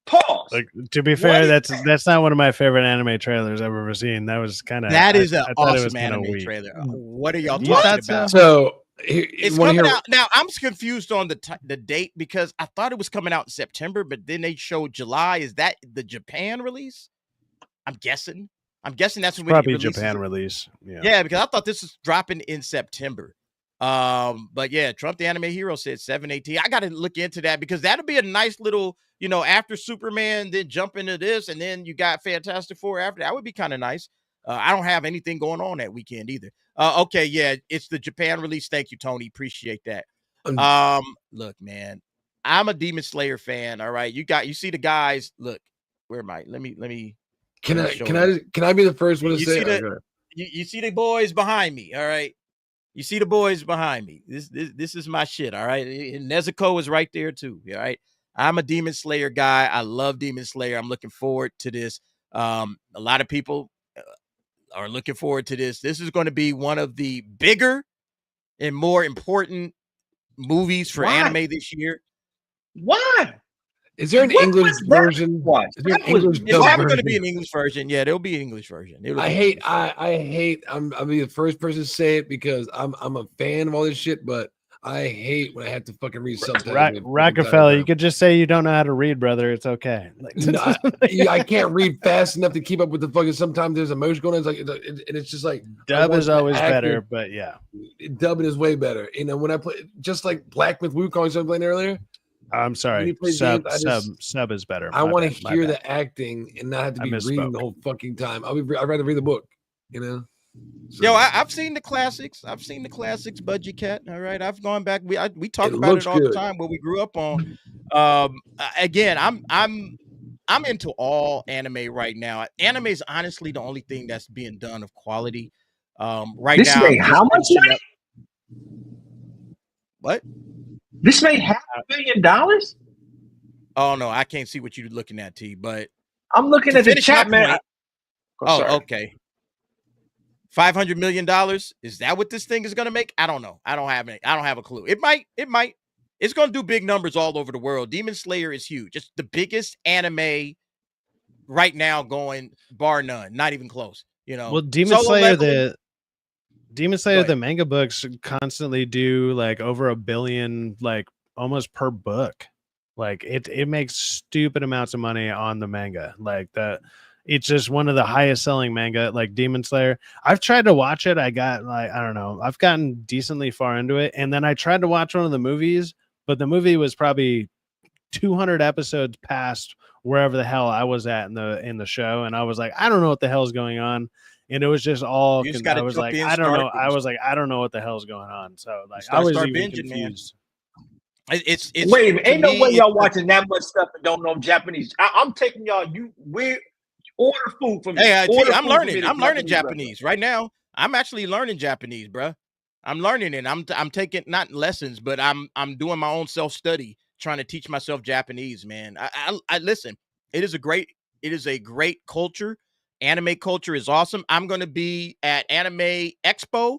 Pause. Like, to be fair, that's not one of my favorite anime trailers I've ever seen. That was kind of an awesome anime trailer. What are y'all talking about? So it's coming out now. I'm confused on the date because I thought it was coming out in September, but then they showed July. Is that the Japan release? I'm guessing that's when probably Japan release. Yeah, because I thought this was dropping in September. But yeah, Trump the Anime Hero said 7/18. I got to look into that because that'll be a nice little, after Superman, then jump into this, and then you got Fantastic Four after. That would be kind of nice. I don't have anything going on that weekend either. Okay, yeah, it's the Japan release. Thank you, Tony. Appreciate that. Look, man, I'm a Demon Slayer fan. All right, you see the guys. Look, where am I? Let me. Can I be the first one to say it? You see the boys behind me. All right. You see the boys behind me. This is my shit, all right? And Nezuko is right there, too, all right? I'm a Demon Slayer guy. I love Demon Slayer. I'm looking forward to this. A lot of people are looking forward to this. This is going to be one of the bigger and more important movies for anime this year. Why? Is there an English version? It's probably going to be an English version. Yeah, there'll be an English version. I hate. I'll be the first person to say it because I'm a fan of all this shit, but I hate when I have to fucking read subtitles. Rockefeller, you could just say you don't know how to read, brother. It's okay. No, I can't read fast enough to keep up with the fucking. Sometimes there's emotion going on. It's just like dub is always better, but yeah, dubbing is way better. When I play, just like Black Myth Wukong, I was playing earlier. I'm sorry. Sub is better. I want to hear the acting and not have to be reading the whole fucking time. I'd rather read the book, So. Yo, I've seen the classics. Budgie Cat. All right, I've gone back. We talk about it all the time. What we grew up on. Again, I'm into all anime right now. Anime is honestly the only thing that's being done of quality. Right this now. Made how much money? What? This made $500 million? Oh no, I can't see what you're looking at, T. But I'm looking at the chat, man. Okay. $500 million. Is that what this thing is going to make? I don't know. I don't have a clue. It might. It's going to do big numbers all over the world. Demon Slayer is huge. It's the biggest anime right now going, bar none. Not even close. Well, Demon Slayer, Demon Slayer, the manga books constantly do like over 1 billion, like almost per book. Like it makes stupid amounts of money on the manga. Like that, it's just one of the highest selling manga, like Demon Slayer. I've tried to watch it. I got like, I don't know, I've gotten decently far into it. And then I tried to watch one of the movies, but the movie was probably 200 episodes past wherever the hell I was at in the show. And I was like, I don't know what the hell's going on. And it was just all, I was like, I don't know. I was like, I don't know what the hell's going on. So like, I was even confused. It's wait a minute. Ain't no way y'all watching that much stuff and don't know Japanese. I'm taking y'all, order food from me. Hey, I'm learning Japanese right now. I'm actually learning Japanese, bro. I'm learning it. I'm taking not lessons, but I'm doing my own self-study, trying to teach myself Japanese, man. I listen, it is a great culture. Anime culture is awesome. I'm going to be at Anime Expo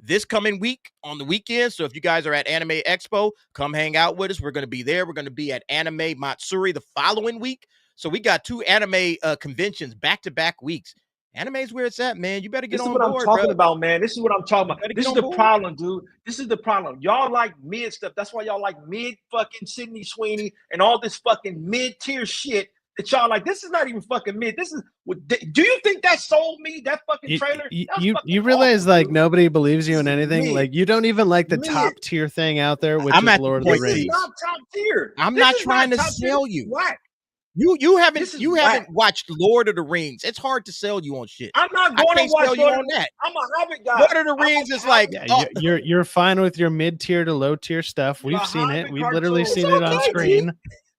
this coming week on the weekend. So if you guys are at Anime Expo, come hang out with us. We're going to be there. We're going to be at Anime Matsuri the following week. So we got 2 anime conventions back-to-back weeks. Anime is where it's at, man. You better get on board, bro. This is what I'm talking about, man. This is what I'm talking about. This is the problem, dude. This is the problem. Y'all like mid stuff. That's why y'all like mid fucking Sydney Sweeney and all this fucking mid-tier shit that y'all like. This is not even fucking mid. This is do you think that sold me, that fucking trailer? You realize like nobody believes you in anything. Mid. Like you don't even like the top tier thing out there, which is Lord of the Rings. Not top tier. I'm not trying to sell you. What? You haven't watched Lord of the Rings. It's hard to sell you on shit. I'm not going to watch you on that. I'm a Hobbit guy. Lord of the Rings is like you're fine with your mid tier to low tier stuff. We've seen it. We've literally seen it on screen.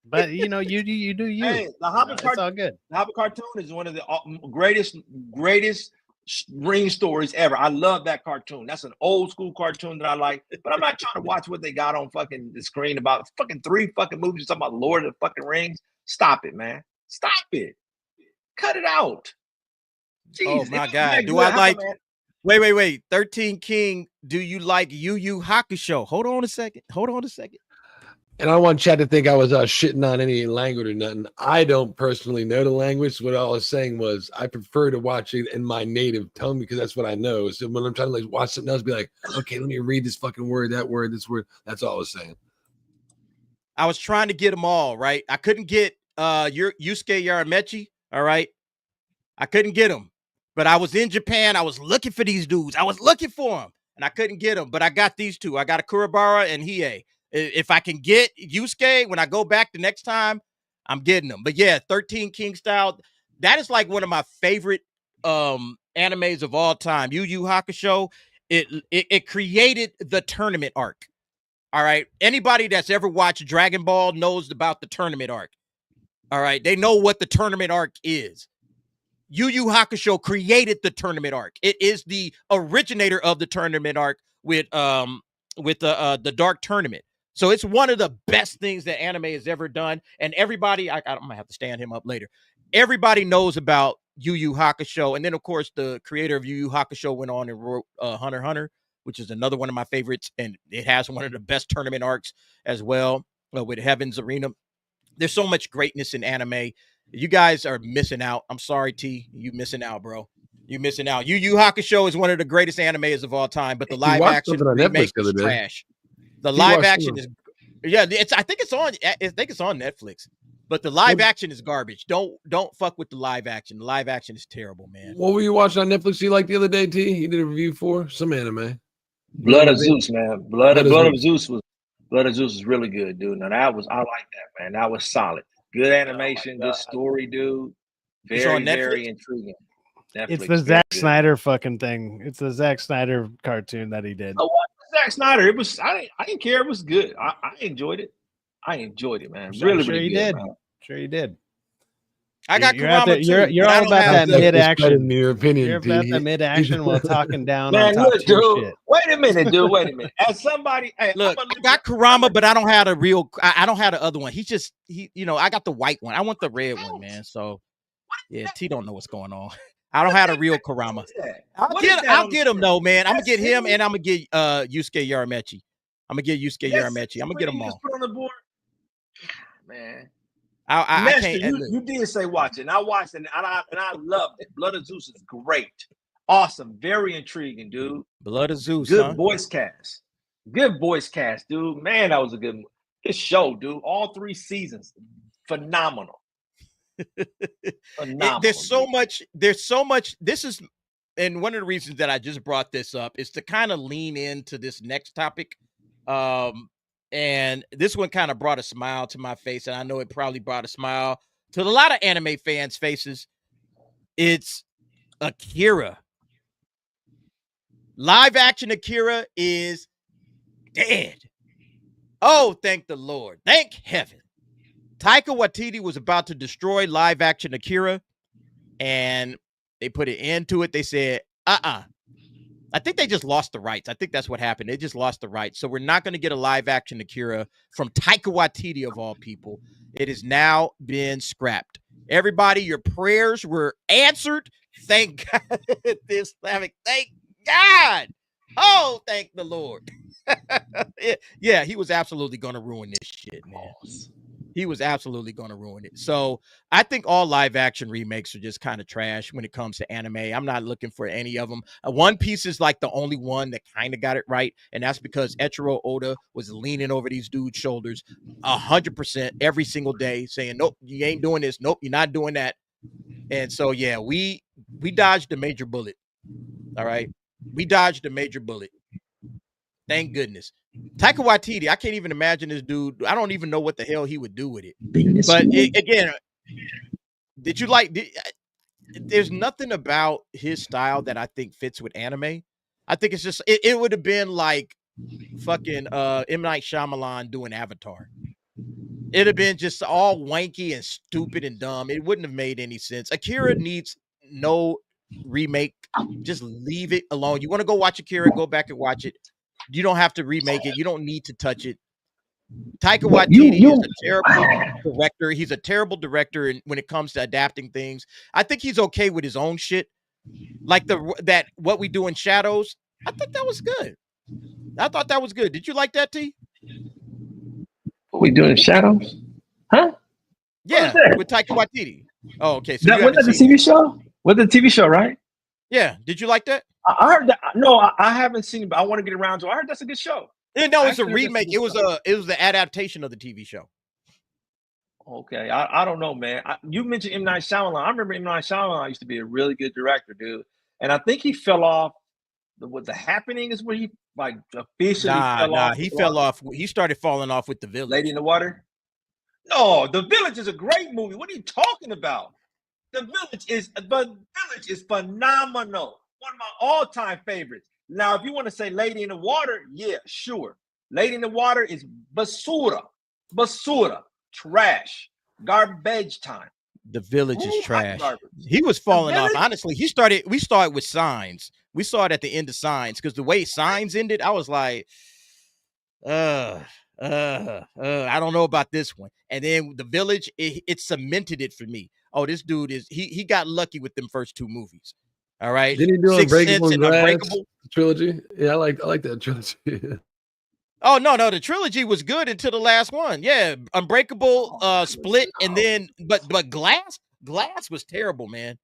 But you know, you do you. Hey, the Hobbit cartoon. It's all good. The Hobbit cartoon is one of the greatest ring stories ever. I love that cartoon. That's an old school cartoon that I like. But I'm not trying to watch what they got on fucking the screen about fucking 3 fucking movies talking about Lord of the fucking Rings. Stop it, man. Stop it. Cut it out. Jeez, oh my God. Do I like wait. 13 King, do you like Yu Yu Hakusho? Hold on a second. And I don't want Chad to think I was shitting on any language or nothing. I don't personally know the language. What I was saying was I prefer to watch it in my native tongue because that's what I know. So when I'm trying to like watch something else, be like, okay, let me read this fucking word, that word, this word. That's all I was saying. I was trying to get them all, right? I couldn't get your Yusuke Urameshi, all right? I couldn't get him. But I was in Japan. I was looking for these dudes. I was looking for them, and I couldn't get them. But I got these 2. I got Akurabara and Hiei. If I can get Yusuke when I go back the next time, I'm getting them. But yeah, 13 King style, that is like one of my favorite animes of all time. Yu Yu Hakusho, it created the tournament arc. All right. Anybody that's ever watched Dragon Ball knows about the tournament arc. All right. They know what the tournament arc is. Yu Yu Hakusho created the tournament arc. It is the originator of the tournament arc with the Dark Tournament. So it's one of the best things that anime has ever done. And everybody, I'm going to have to stand him up later. Everybody knows about Yu Yu Hakusho. And then, of course, the creator of Yu Yu Hakusho went on and wrote Hunter x Hunter, which is another one of my favorites. And it has one of the best tournament arcs as well with Heaven's Arena. There's so much greatness in anime. You guys are missing out. I'm sorry, T. You missing out, bro. You missing out. Yu Yu Hakusho is one of the greatest animes of all time, but the live action remake is trash. The live action is, I think it's on Netflix, but the live action is garbage. Don't fuck with the live action. The live action is terrible, man. What were you watching on Netflix you liked the other day, T? You did a review for some anime. Blood of Zeus, man. Blood of Zeus was really good, dude. Now I like that, man. That was solid. Good animation, good story, dude. Very intriguing. Netflix, it's the Zack Snyder fucking thing. It's the Zack Snyder cartoon that he did. Oh, Zack Snyder. It was. I didn't care. It was good. I enjoyed it. Man. Really, sure really you good, did. Man. Sure you did. I got Kurama too. You're all about that mid action. In your opinion, you're about that mid action while talking down man, on top look, dude, shit. Wait a minute. As somebody, hey, look, I got Kurama, but I don't have the real. I don't have the other one. I got the white one. I want the red one, man. So yeah, T don't know what's going on. I don't have a real Kurama. I'll get him though, man. I'm gonna get him, and I'm gonna get Yusuke Urameshi. I'm gonna get them all. Put on the board, man. I can't. You did say watch it, and I watched it, and I loved it. Blood of Zeus is great. Awesome. Very intriguing, dude. Blood of Zeus. Good voice cast. Good voice cast, dude. Man, that was a good show, dude. All 3 seasons. Phenomenal. Phenomenal. There's so much. This is, and one of the reasons that I just brought this up is to kind of lean into this next topic. And this one kind of brought a smile to my face, and I know it probably brought a smile to a lot of anime fans' faces. It's Akira. Live action Akira is dead. Oh, thank the Lord. Thank heaven. Taika Waititi was about to destroy live action Akira, and they put an end to it. They said, I think they just lost the rights. I think that's what happened. They just lost the rights. So we're not going to get a live action Akira from Taika Waititi of all people. It has now been scrapped. Everybody, your prayers were answered. Thank God. Thank God. Oh, thank the Lord. Yeah, he was absolutely going to ruin this shit, man. He was absolutely going to ruin it. So I think all live action remakes are just kind of trash when it comes to anime. I'm not looking for any of them. One Piece is like the only one that kind of got it right. And that's because Eiichiro Oda was leaning over these dudes' shoulders 100% every single day saying, nope, you ain't doing this. Nope, you're not doing that. And so, yeah, we dodged a major bullet. All right. We dodged a major bullet. Thank goodness. Taika Waititi, I can't even imagine this dude. I don't even know what the hell he would do with it. But again, did you like? There's nothing about his style that I think fits with anime. I think it's just it would have been like fucking M. Night Shyamalan doing Avatar. It'd have been just all wanky and stupid and dumb. It wouldn't have made any sense. Akira needs no remake. Just leave it alone. You want to go watch Akira? Go back and watch it. You don't have to remake it. You don't need to touch it. Taika Waititi is a terrible director. He's a terrible director when it comes to adapting things. I think he's okay with his own shit. Like What We Do in Shadows. I think that was good. I thought that was good. Did you like that, T? What We Do in Shadows? Huh? Yeah, with Taika Waititi. Oh, okay. So was that the TV show? Was the TV show, right? Yeah. Did you like that? I heard that. No, I haven't seen it, but I want to get around to it. I heard that's a good show. Yeah, no, it's a remake. It was the adaptation of the TV show. Okay, I don't know, man. You mentioned M. Night Shyamalan. I remember M. Night Shyamalan used to be a really good director, dude. And I think he fell off. What The Happening is where he like officially fell off. He fell off. He started falling off with The Village. Lady in the Water. No, The Village is a great movie. What are you talking about? The Village is phenomenal. One of my all-time favorites. Now, if you want to say Lady in the Water, yeah, sure. Lady in the Water is basura, trash, garbage time. The Village is trash. He was falling off. Honestly, we started with Signs. We saw it at the end of Signs because the way Signs ended, I was like, I don't know about this one. And then The Village, it cemented it for me. Oh, this dude he got lucky with them first 2 movies. All right. Did he do Unbreakable trilogy? Yeah, I like that trilogy. Oh no, the trilogy was good until the last one. Yeah, Unbreakable, Split, and then but Glass was terrible, man.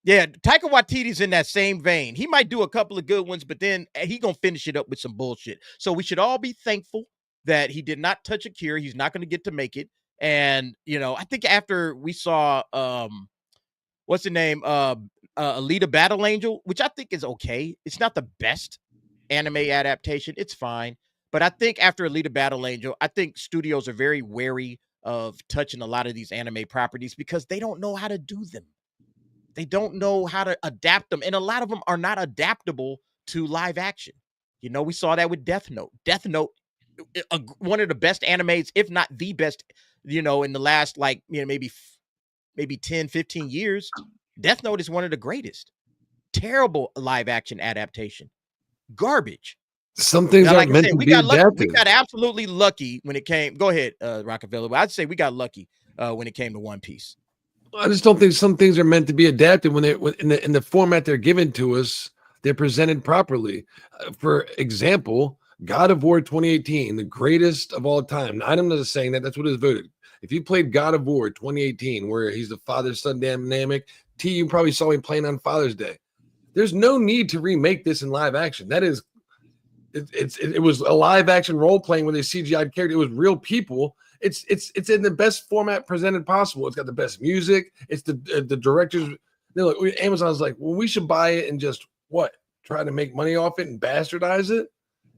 Yeah, Taika Waititi's in that same vein. He might do a couple of good ones, but then he gonna finish it up with some bullshit. So we should all be thankful that he did not touch Akira. He's not gonna get to make it. And I think after we saw what's the name? Alita Battle Angel, which I think is okay. It's not the best anime adaptation. It's fine. But I think after Alita Battle Angel, I think studios are very wary of touching a lot of these anime properties because they don't know how to do them. They don't know how to adapt them. And a lot of them are not adaptable to live action. We saw that with Death Note. Death Note, one of the best animes, if not the best, in the last maybe 10, 15 years. Death Note is one of the greatest. Terrible live action adaptation. Garbage. Some things aren't meant to be adapted. We got absolutely lucky when it came. Go ahead, Rockefeller. I'd say we got lucky when it came to One Piece. I just don't think some things are meant to be adapted when they're in the format they're given to us. They're presented properly. For example, God of War 2018, the greatest of all time. Now, I'm not saying that. That's what is voted. If you played God of War 2018, where he's the father-son dynamic, you probably saw him playing on Father's Day. There's no need to remake this in live action. That is, it was a live action role playing with a CGI character. It was real people. It's in the best format presented possible. It's got the best music. It's the directors. They're like, Amazon's like, well, we should buy it and just try to make money off it and bastardize it.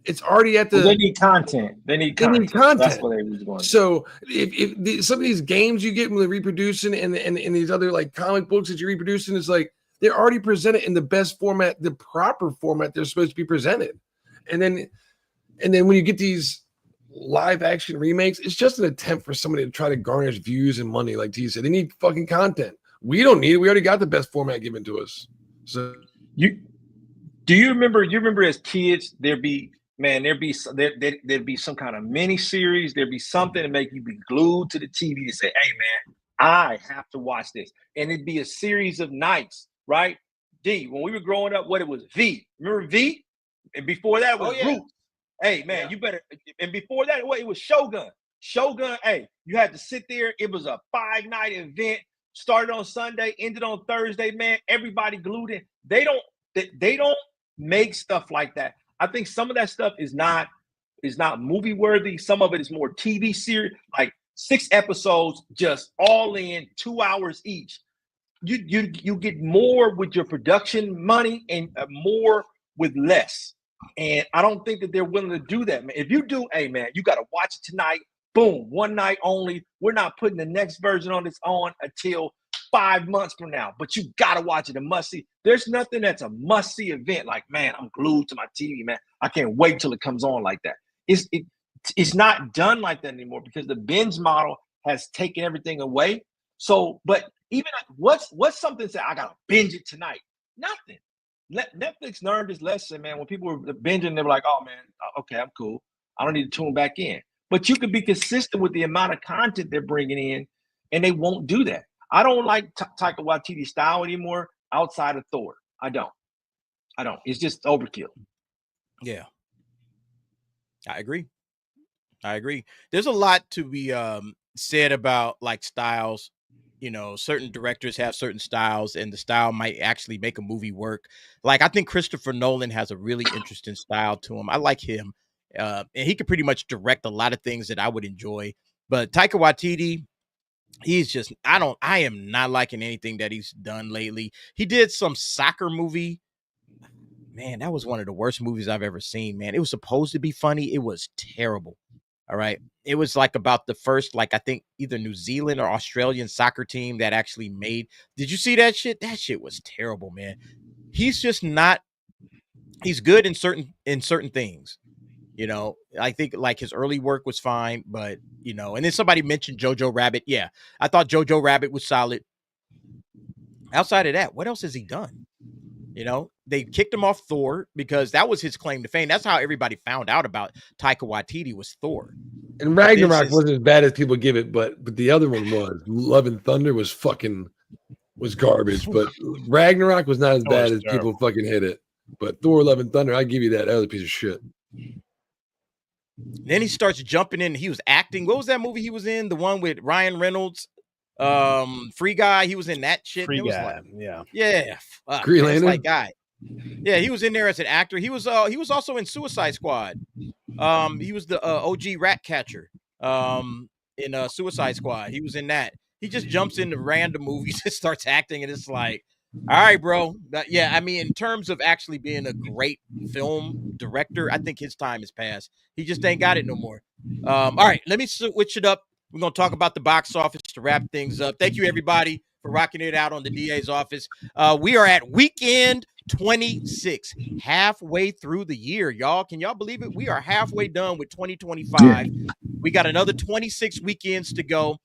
It's already at the. Well, they need content. They need content. That's what they was going. So if some of these games you get when they're reproducing and these other like comic books that you're reproducing is like they're already presented in the best format, the proper format they're supposed to be presented, and then when you get these live action remakes, it's just an attempt for somebody to try to garnish views and money. Like T said, they need fucking content. We don't need it. We already got the best format given to us. So you remember as kids there'd be some kind of mini series. There'd be something to make you be glued to the TV to say, hey man, I have to watch this. And it'd be a series of nights, right? D, when we were growing up, what it was, V. Remember V? And before that was Roots. Hey man, you better. And before that, it was Shogun. Shogun, hey, you had to sit there. It was a 5-night event. Started on Sunday, ended on Thursday, man. Everybody glued in. They don't make stuff like that. I think some of that stuff is not movie worthy. Some of it is more TV series, like 6 episodes, just all in 2 hours each. You get more with your production money and more with less. And I don't think that they're willing to do that, man. If you do, hey man, you got to watch it tonight. Boom, one night only. We're not putting the next version on until 5 months from now. But you got to watch it. A must see. There's nothing that's a must see event. Like, man, I'm glued to my TV, man. I can't wait till it comes on like that. It's not done like that anymore because the binge model has taken everything away. So, but even what's something say I gotta binge it tonight? Nothing. Netflix learned this lesson, man. When people were binging, they were like, "Oh man, okay, I'm cool. I don't need to tune back in." But you can be consistent with the amount of content they're bringing in, and they won't do that. I don't like Taika Waititi style anymore. Outside of Thor, I don't. It's just overkill. Yeah, I agree. There's a lot to be said about like styles. You know, certain directors have certain styles, and the style might actually make a movie work. Like, I think Christopher Nolan has a really interesting style to him. I like him. And he could pretty much direct a lot of things that I would enjoy. But Taika Waititi, he's just, I am not liking anything that he's done lately. He did some soccer movie. Man, that was one of the worst movies I've ever seen, man. It was supposed to be funny. It was terrible. All right. It was like about the first, like, I think either New Zealand or Australian soccer team that actually made. Did you see that shit? That shit was terrible, man. He's just not, he's good in certain things. You know, I think like his early work was fine, but you know, and then somebody mentioned Jojo Rabbit. Yeah, I thought Jojo Rabbit was solid. Outside of that, what else has he done? You know, they kicked him off Thor because that was his claim to fame. That's how everybody found out about Taika Waititi was Thor. And Ragnarok wasn't as bad as people give it, but the other one was. Love and Thunder was garbage, but Ragnarok was not as bad as people fucking hit it. But Thor, Love and Thunder, I give you that. That was a piece of shit. Then he starts jumping in. He was acting. What was that movie he was in? The one with Ryan Reynolds, Free Guy. He was in that shit. Free Guy, like, yeah. Green Lantern. Like guy. Yeah, he was in there as an actor. He was also in Suicide Squad. He was the OG rat catcher. In Suicide Squad, he was in that. He just jumps into random movies and starts acting, and it's like, all right, bro. Yeah, I mean, in terms of actually being a great film director, I think his time has passed. He just ain't got it no more. All right, let me switch it up. We're going to talk about the box office to wrap things up. Thank you, everybody, for rocking it out on the DA's office. We are at weekend 26, halfway through the year, y'all. Can y'all believe it? We are halfway done with 2025. We got another 26 weekends to go.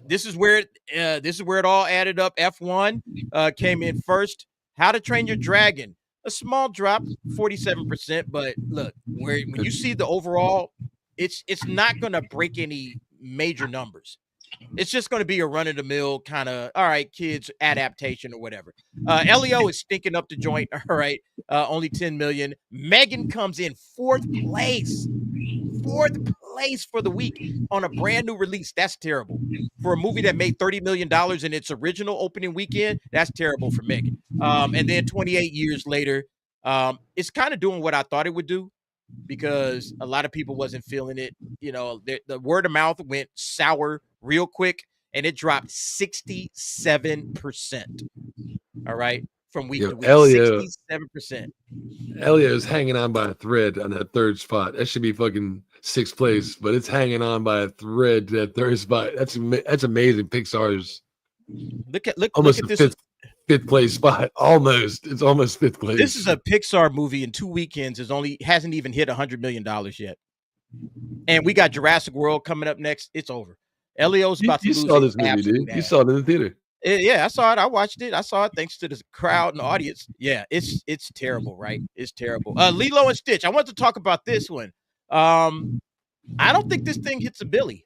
This is where it all added up. F1 came in first. How to Train Your Dragon, a small drop, 47%. But look, when you see the overall, it's not going to break any major numbers. It's just going to be a run-of-the-mill kind of, all right, kids adaptation or whatever. LEO is stinking up the joint. All right, only 10 million. M3GAN comes in fourth place. place for the week on a brand new release. That's terrible. For a movie that made $30 million in its original opening weekend, that's terrible for M3GAN. And then 28 years later, it's kind of doing what I thought it would do, because a lot of people wasn't feeling it. You know, the word of mouth went sour real quick, and it dropped 67%. All right, from week to week, 67%. Elio's hanging on by a thread on that third spot. That should be fucking 6th place, but it's hanging on by a thread to that third spot. That's amazing. Pixar's look at this fifth place spot. It's almost 5th place. This is a Pixar movie in 2 weekends. Hasn't even hit $100 million yet, and we got Jurassic World coming up next. It's over. Elio's about to lose. You saw this movie, dude. You saw it in the theater. Yeah, I saw it. I watched it. I saw it thanks to the crowd and the audience. Yeah, it's terrible, right? It's terrible. Lilo and Stitch. I want to talk about this one. I don't think this thing hits a billy.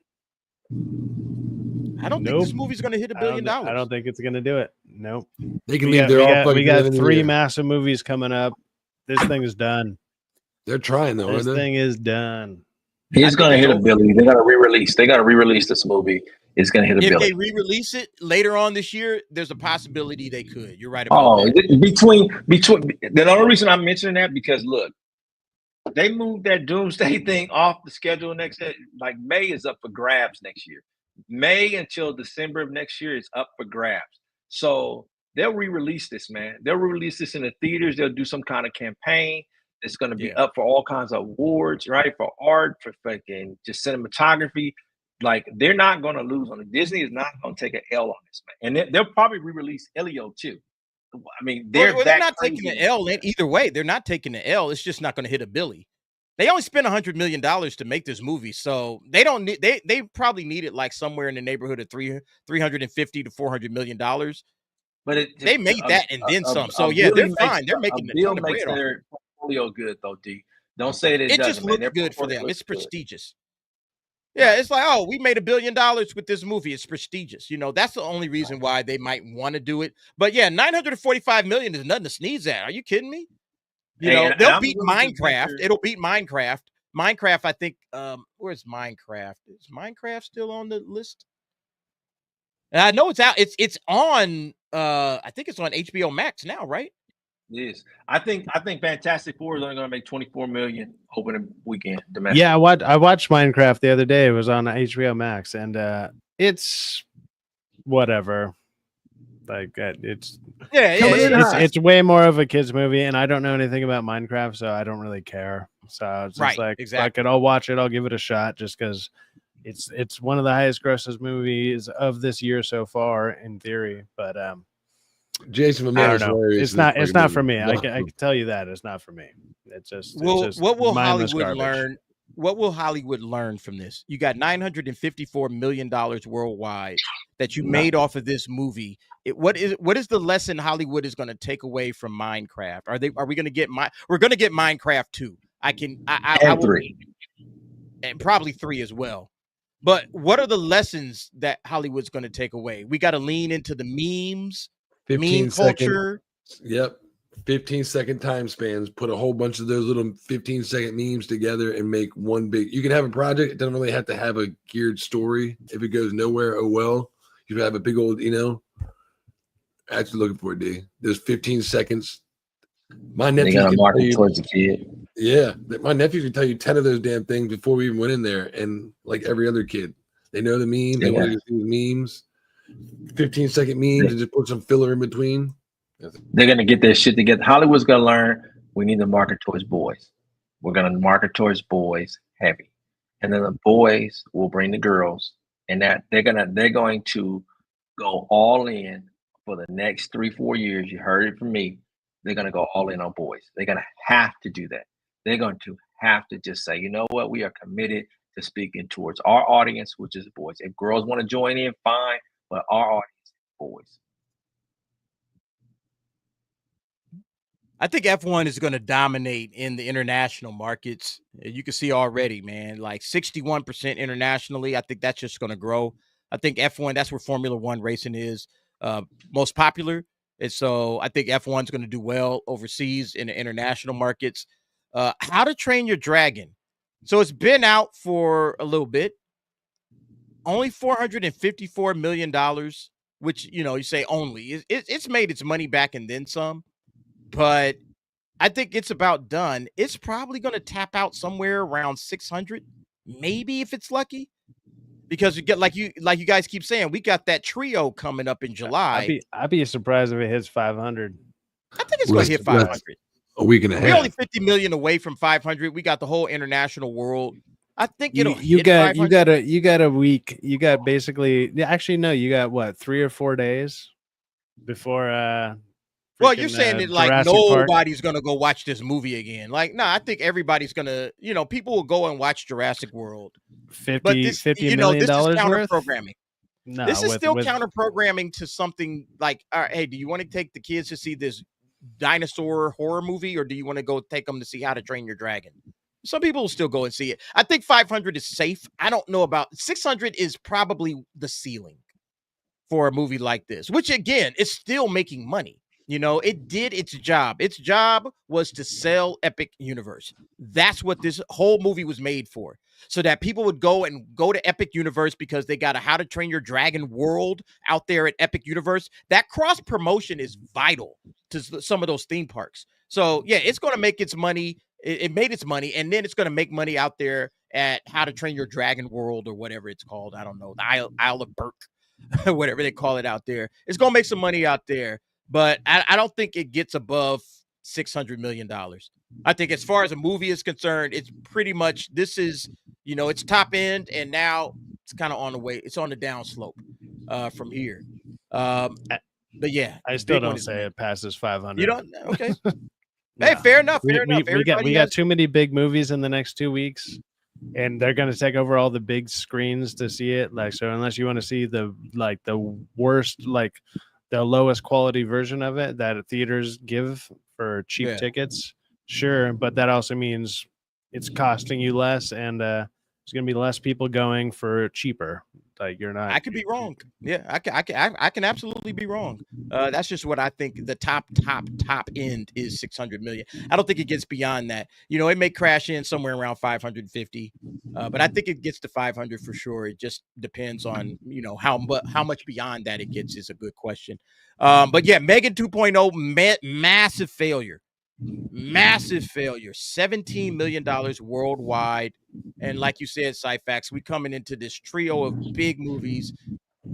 I don't think this movie's going to hit $1 billion. I don't think it's going to do it. Nope. They can leave their all. We got 3 massive movies coming up. This thing is done. They're trying though. This thing is done. He's going to hit $1 billion. They got to re-release. This movie. It's going to hit $1 billion. If they re-release it later on this year, there's a possibility they could. You're right about that. Between the only reason I'm mentioning that, because look, they moved that Doomsday thing off the schedule next year. Like May is up for grabs next year. May until December of next year is up for grabs. So they'll re-release this, man. They'll re-release this in the theaters. They'll do some kind of campaign. It's going to be up for all kinds of awards, right? For art, for fucking just cinematography. Like, they're not going to lose on it. Disney is not going to take an L on this, man. And they'll probably re-release Elio too. I mean, they're not taking the L either way. They're not taking the L. It's just not going to hit $1 billion. They only spent $100 million to make this movie, so they don't need. They probably needed like somewhere in the neighborhood of $350 to $400 million. But they made that and then some. So yeah, they're fine. They're making a ton of bread off their portfolio good though, D. Don't say it. It just looks good for them. It's prestigious. Yeah, it's like, oh, we made $1 billion with this movie. It's prestigious. You know, that's the only reason why they might want to do it. But yeah, $945 million is nothing to sneeze at. Are you kidding me? You know, they'll beat Minecraft. It'll beat Minecraft. Minecraft, I think. Where's Minecraft? Is Minecraft still on the list? And I know it's out. It's on. I think it's on HBO Max now, right? Yes, I think Fantastic Four is only going to make $24 million opening weekend domestic. Yeah, I watched Minecraft the other day. It was on HBO Max, and it's whatever. Like it's way more of a kids movie, and I don't know anything about Minecraft, so I don't really care. So it's just like, exactly. I'll watch it. I'll give it a shot just because it's one of the highest grosses movies of this year so far in theory. But Jason, I don't know. It's not for me. I can tell you that it's not for me. It's just what will Hollywood learn? What will Hollywood learn from this? You got $954 million worldwide that you made off of this movie. What is the lesson Hollywood is going to take away from Minecraft? Are we going to get we're going to get Minecraft 2. I 3. And probably 3 as well. But what are the lessons that Hollywood's going to take away? We got to lean into the memes, meme culture. Yep. 15-second time spans, put a whole bunch of those little 15-second memes together and make one big. You can have a project. It doesn't really have to have a geared story. If it goes nowhere, oh well. You have a big old, actually looking for it, D. There's 15 seconds. My nephew can market towards the kid. Yeah, my nephew can tell you 10 of those damn things before we even went in there, and like every other kid, they know the meme. They want to see the memes. 15-second memes and just put some filler in between. They're going to get their shit together. Hollywood's going to learn we need to market towards boys. We're going to market towards boys heavy. And then the boys will bring the girls. And that they're going to go all in for the next 3-4 years. You heard it from me. They're going to go all in on boys. They're going to have to do that. They're going to have to just say, you know what? We are committed to speaking towards our audience, which is boys. If girls want to join in, fine. But our audience is boys. I think F1 is going to dominate in the international markets. You can see already, man, like 61% internationally. I think that's just going to grow. I think F1, that's where Formula One racing is most popular. And so I think F1 is going to do well overseas in the international markets. How to Train Your Dragon. So it's been out for a little bit. Only $454 million, which, you know, you say only. It's made its money back and then some. But I think it's about done. It's probably going to tap out somewhere around 600, maybe if it's lucky. Because you get like you guys keep saying, we got that trio coming up in July. I'd be surprised if it hits 500. I think it's going to hit 500. A week and a half. We're only 50 million away from 500. We got the whole international world. I think it'll you hit got 500. you got a week. You got basically actually no, you got what 3 or 4 days before well, you're saying that like Jurassic nobody's gonna go watch this movie again. Like, no, I think everybody's gonna, you know, people will go and watch Jurassic World. $50 you know, this is counter worth? programming. No, this is still counter programming to something like, all right, hey, do you want to take the kids to see this dinosaur horror movie, or do you want to go take them to see How to Train Your Dragon? Some people will still go and see it. I think 500 is safe. I don't know about 600 is probably the ceiling for a movie like this, which again is still making money. You know, it did its job. Its job was to sell Epic Universe. That's what this whole movie was made for. So that people would go to Epic Universe because they got a How to Train Your Dragon world out there at Epic Universe. That cross promotion is vital to some of those theme parks. So yeah, it's going to make its money. It made its money, and then it's going to make money out there at How to Train Your Dragon world or whatever it's called. I don't know, the Isle of Burke, whatever they call it out there. It's going to make some money out there. But I don't think it gets above $600 million. I think as far as a movie is concerned, it's pretty much, this is, you know, it's top end, and now it's kind of on the way. It's on the down slope from here. But yeah, I still don't say it passes 500. You don't? Okay. Hey, fair enough. Fair enough. We got too many big movies in the next 2 weeks, and they're going to take over all the big screens to see it. Like, so unless you want to see the worst, like the lowest quality version of it that theaters give for cheap tickets, sure, but that also means it's costing you less, and there's going to be less people going for cheaper. Like, you're not. I could be wrong. Yeah, I can absolutely be wrong. That's just what I think. The top end is 600 million. I don't think it gets beyond that. You know, it may crash in somewhere around 550, but I think it gets to 500 for sure. It just depends on, you know, how much beyond that it gets is a good question. But yeah, M3GAN 2.0, massive failure. Massive failure. $17 million worldwide. And like you said, Cyfax, we coming into this trio of big movies.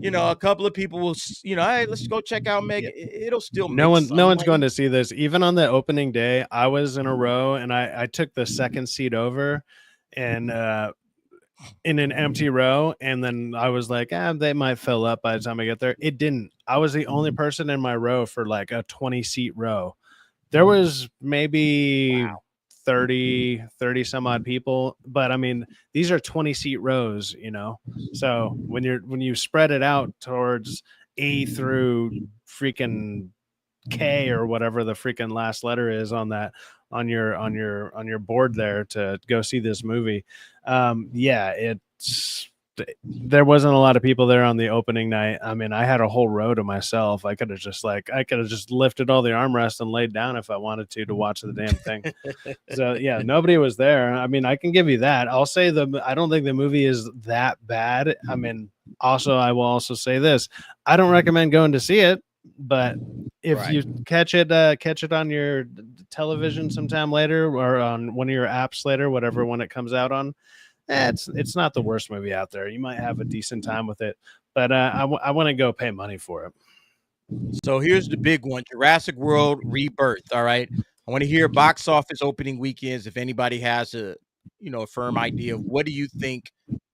You know, a couple of people will, you know, hey, let's go check out M3GAN. It'll still make no one's going to see this. Even on the opening day, I was in a row, and I took the second seat over, and in an empty row, and then I was like, they might fill up by the time I get there. It didn't. I was the only person in my row for like a 20-seat row. There was maybe 30 some odd people, but I mean, these are 20-seat rows, you know. So when you spread it out towards A through freaking K or whatever the freaking last letter is on that on your board there to go see this movie, there wasn't a lot of people there on the opening night. I mean, I had a whole row to myself. I could have just lifted all the armrests and laid down if I wanted to watch the damn thing. So yeah, nobody was there. I mean, I can give you that. I'll say I don't think the movie is that bad. I mean, also, I will also say this: I don't recommend going to see it, but if you catch it on your television sometime later or on one of your apps later, whatever one it comes out on. It's not the worst movie out there. You might have a decent time with it, but I want to go pay money for it. So here's the big one: Jurassic World Rebirth. All right, I want to hear box office opening weekends. If anybody has a firm idea of what do you think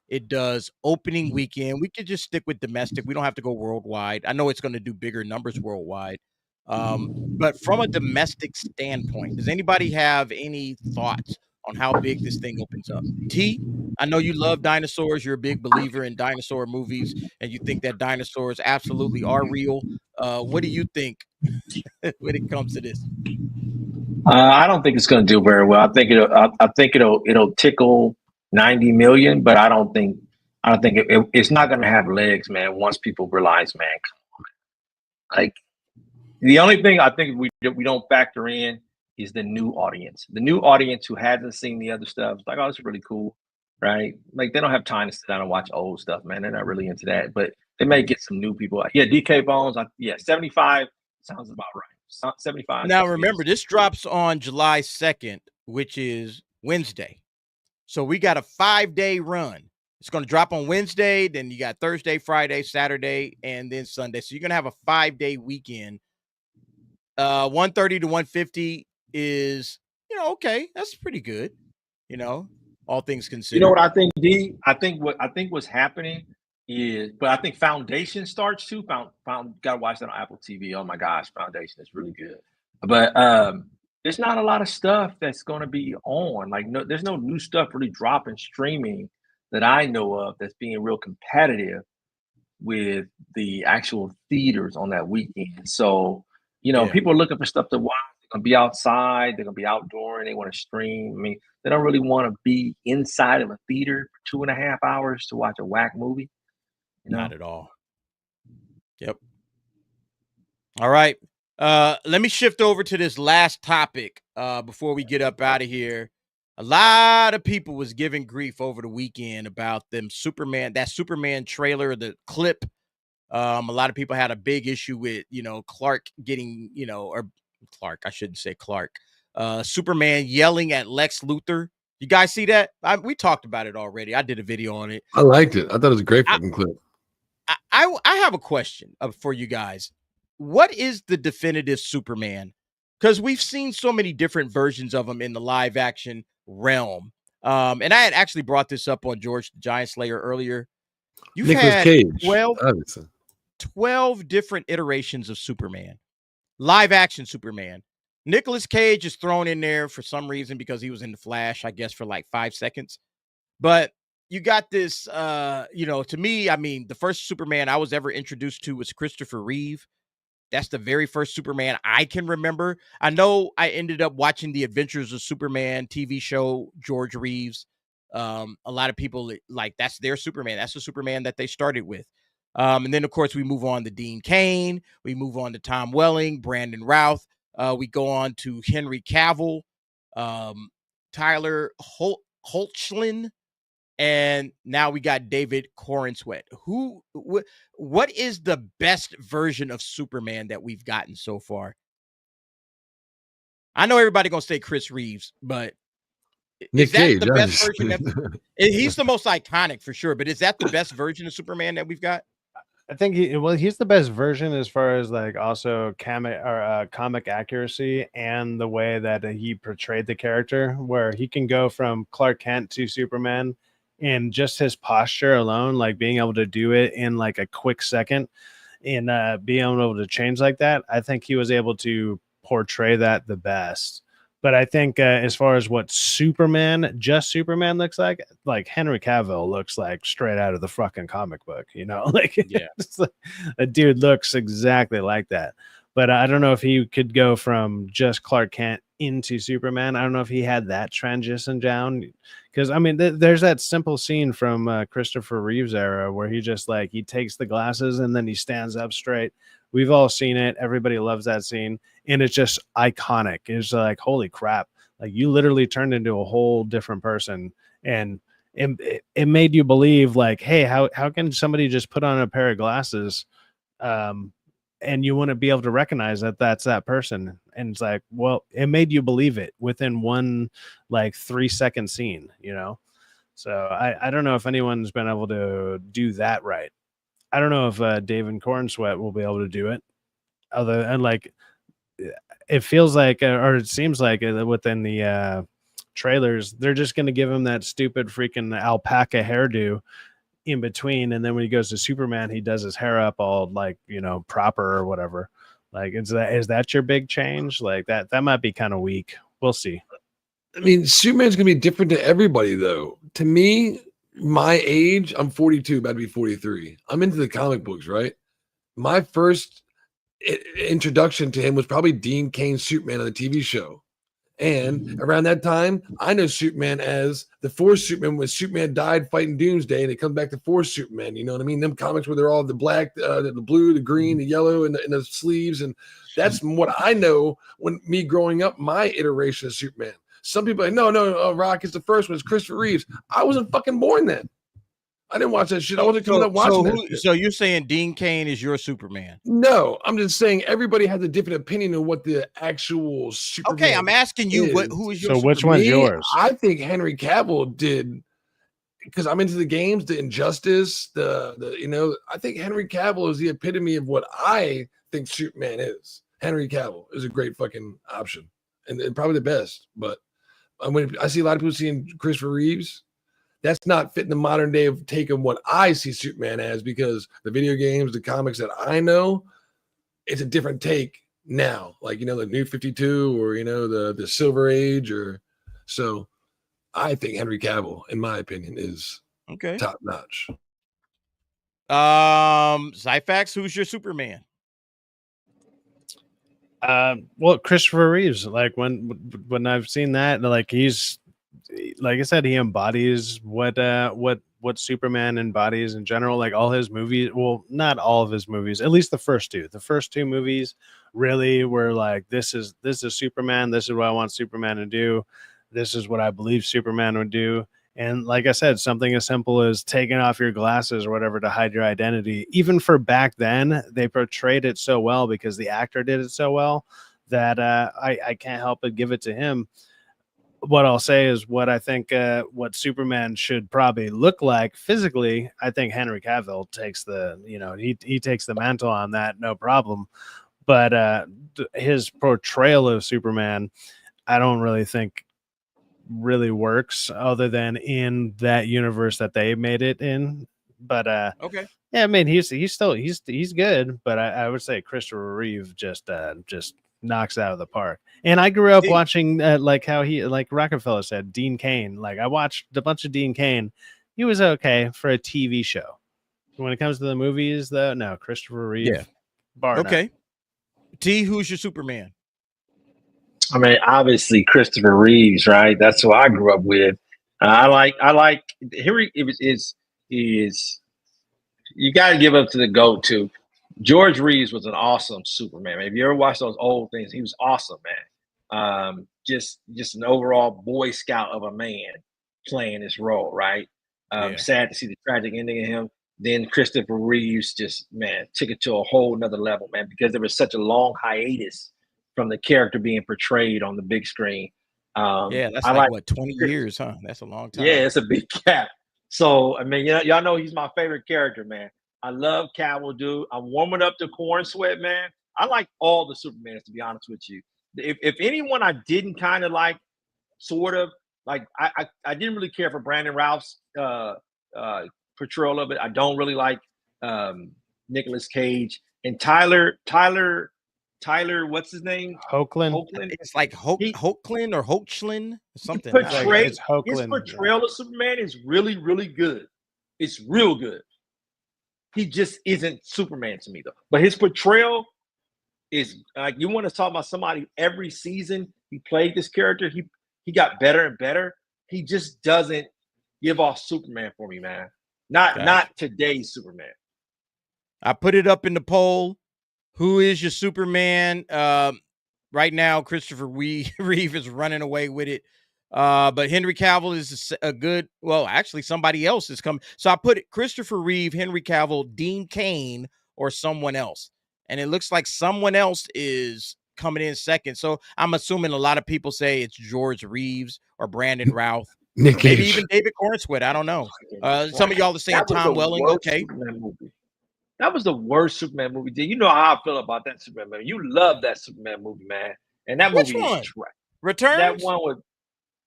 it does opening weekend, we could just stick with domestic. We don't have to go worldwide. I know it's going to do bigger numbers worldwide, but from a domestic standpoint, does anybody have any thoughts on how big this thing opens up? T, I know you love dinosaurs. You're a big believer in dinosaur movies, and you think that dinosaurs absolutely are real. What do you think when it comes to this? I don't think it's going to do very well. I think it'll tickle 90 million, but I don't think it's not going to have legs, man. Once people realize, man, come on. Like, the only thing I think we don't factor in is the new audience. The new audience who hasn't seen the other stuff, like, oh, it's really cool, right? Like, they don't have time to sit down and watch old stuff, man. They're not really into that, but they may get some new people. Yeah, DK Bones, 75 sounds about right. 75. Now, remember, this drops on July 2nd, which is Wednesday. So we got a 5-day run. It's going to drop on Wednesday. Then you got Thursday, Friday, Saturday, and then Sunday. So you're going to have a 5-day weekend. 130 to 150 is, okay. That's pretty good. All things considered. You know what I think, D? I think what's happening is, but I think Foundation starts too. Gotta watch that on Apple TV. Oh my gosh, Foundation is really good. But there's not a lot of stuff that's going to be on. Like, there's no new stuff really dropping streaming that I know of that's being real competitive with the actual theaters on that weekend. So, people are looking for stuff to watch. They're going to be outside. They're going to be outdoor, and they want to stream. I mean, they don't really want to be inside of a theater for 2.5 hours to watch a whack movie. Not at all. Yep. All right. Let me shift over to this last topic before we get up out of here. A lot of people was giving grief over the weekend about that Superman trailer, the clip. A lot of people had a big issue with, Clark getting, or Clark, I shouldn't say Clark. Superman yelling at Lex Luthor. You guys see that? We talked about it already. I did a video on it. I liked it. I thought it was a great fucking clip. I have a question for you guys. What is the definitive Superman? Because we've seen so many different versions of him in the live action realm. And I had actually brought this up on George the Giant Slayer earlier. You've Nicolas had Cage, 12 different iterations of Superman. Live action Superman. Nicolas Cage is thrown in there for some reason because he was in The Flash, I guess, for like 5 seconds. But you got this, to me, I mean, the first Superman I was ever introduced to was Christopher Reeve. That's the very first Superman I can remember. I know I ended up watching the Adventures of Superman TV show, George Reeves. A lot of people like that's their Superman. That's the Superman that they started with. And then, of course, we move on to Dean Cain. We move on to Tom Welling, Brandon Routh. We go on to Henry Cavill, Tyler Hoechlin. And now we got David Corenswet. What is the best version of Superman that we've gotten so far? I know everybody gonna say Chris Reeves, but is that the best version? He's the most iconic for sure. But is that the best version of Superman that we've got? I think he's the best version as far as like also comic accuracy and the way that he portrayed the character, where he can go from Clark Kent to Superman. And just his posture alone, like being able to do it in like a quick second and being able to change like that, I think he was able to portray that the best. But I think as far as what Superman looks like Henry Cavill looks like straight out of the fucking comic book, like, yeah, a dude looks exactly like that. But I don't know if he could go from just Clark Kent into Superman. I don't know if he had that transition down, because I mean, there's that simple scene from Christopher Reeve's era where he just like he takes the glasses and then he stands up straight. We've all seen it. Everybody loves that scene, and it's just iconic. It's like, holy crap! Like, you literally turned into a whole different person, and it made you believe like, hey, how can somebody just put on a pair of glasses? And you want to be able to recognize that that's that person. And it's like, well, it made you believe it within one like 3-second scene, So I don't know if anyone's been able to do that right. I don't know if David Corenswet will be able to do it. Other than like, it feels like, or it seems like within the trailers, they're just going to give him that stupid freaking alpaca hairdo in between, and then when he goes to Superman, he does his hair up all like proper or whatever. Like, is that your big change? Like that might be kind of weak. We'll see. I mean, Superman's gonna be different to everybody, though. To me, my age, I'm 42, about to be 43. I'm into the comic books, right? My first introduction to him was probably Dean Cain's Superman on the TV show, And around that time, I know Superman as the Force Superman when Superman died fighting Doomsday, and it comes back to Force Superman. You know what I mean? Them comics where they're all the black, the blue, the green, the yellow, and the sleeves. And that's what I know when me growing up, my iteration of Superman. Some people are like, no, Rock is the first one. It's Christopher Reeves. I wasn't fucking born then. I didn't watch that shit. I wasn't coming up watching that shit. So you're saying Dean Cain is your Superman? No, I'm just saying everybody has a different opinion of what the actual Superman. Okay, I'm asking you, who is your? So which one's yours? I think Henry Cavill did, because I'm into the games, the Injustice, I think Henry Cavill is the epitome of what I think Superman is. Henry Cavill is a great fucking option and probably the best. But when I see a lot of people seeing Christopher Reeves, that's not fitting the modern day of taking what I see Superman as, because the video games, the comics that I know, it's a different take now. Like, the New 52 or, the Silver Age so I think Henry Cavill, in my opinion, is top notch. Zyfax, who's your Superman? Well, Christopher Reeves, like when I've seen that, like he's, like I said, he embodies what Superman embodies in general. Like all his movies, well, not all of his movies, at least the first two movies really were like, this is Superman. This is what I want Superman to do. This is what I believe Superman would do. And like I said, something as simple as taking off your glasses or whatever to hide your identity, even for back then, they portrayed it so well because the actor did it so well that I can't help but give it to him. What I'll say is what I think what Superman should probably look like physically. I think Henry Cavill takes he takes the mantle on that, no problem. But his portrayal of Superman, I don't really think really works other than in that universe that they made it in. But okay. Yeah, I mean he's good, but I would say Christopher Reeve just knocks out of the park. And I grew up watching like how he, like Rockefeller said, Dean Cain. Like I watched a bunch of Dean Cain. He was okay for a TV show. When it comes to the movies, though, no, Christopher Reeve. Yeah. Okay. T, who's your Superman? I mean, obviously Christopher Reeves, right? That's who I grew up with. I like Henry is you got to give up to the GOAT too. George Reeves was an awesome Superman. If you ever watch those old things, he was awesome, man. Just an overall Boy Scout of a man playing this role, right? Sad to see the tragic ending of him. Then Christopher Reeves just, man, took it to a whole nother level, man, because there was such a long hiatus from the character being portrayed on the big screen. That's like what, 20 years, huh? That's a long time. Yeah, it's a big gap. So, I mean, y'all know he's my favorite character, man. I love Cavill, dude. I'm warming up to Corn Sweat, man. I like all the Supermans, to be honest with you. If anyone I didn't kind of like, sort of, like, I didn't really care for Brandon Routh's portrayal of it. I don't really like Nicolas Cage. And Tyler, what's his name? Hoechlin. It's like Hoechlin or Hoechlin, something. His portrayal of Superman is really, really good. It's real good. He just isn't Superman to me, though. But his portrayal is like, you want to talk about somebody every season he played this character, he got better and better. He just doesn't give off Superman for me, man. Not today's Superman. I put it up in the poll. Who is your Superman? Right now, Christopher Reeve is running away with it. But Henry Cavill is a good, well, actually somebody else is coming. So I put it Christopher Reeve, Henry Cavill, Dean Cain, or someone else. And it looks like someone else is coming in second. So I'm assuming a lot of people say it's George Reeves or Brandon Routh. Maybe even David Cornsweet. I don't know. Some of y'all are saying Tom Welling. Okay. That was the worst Superman movie. You know how I feel about that Superman movie. You love that Superman movie, man. And that movie is trash. Returns? That one was,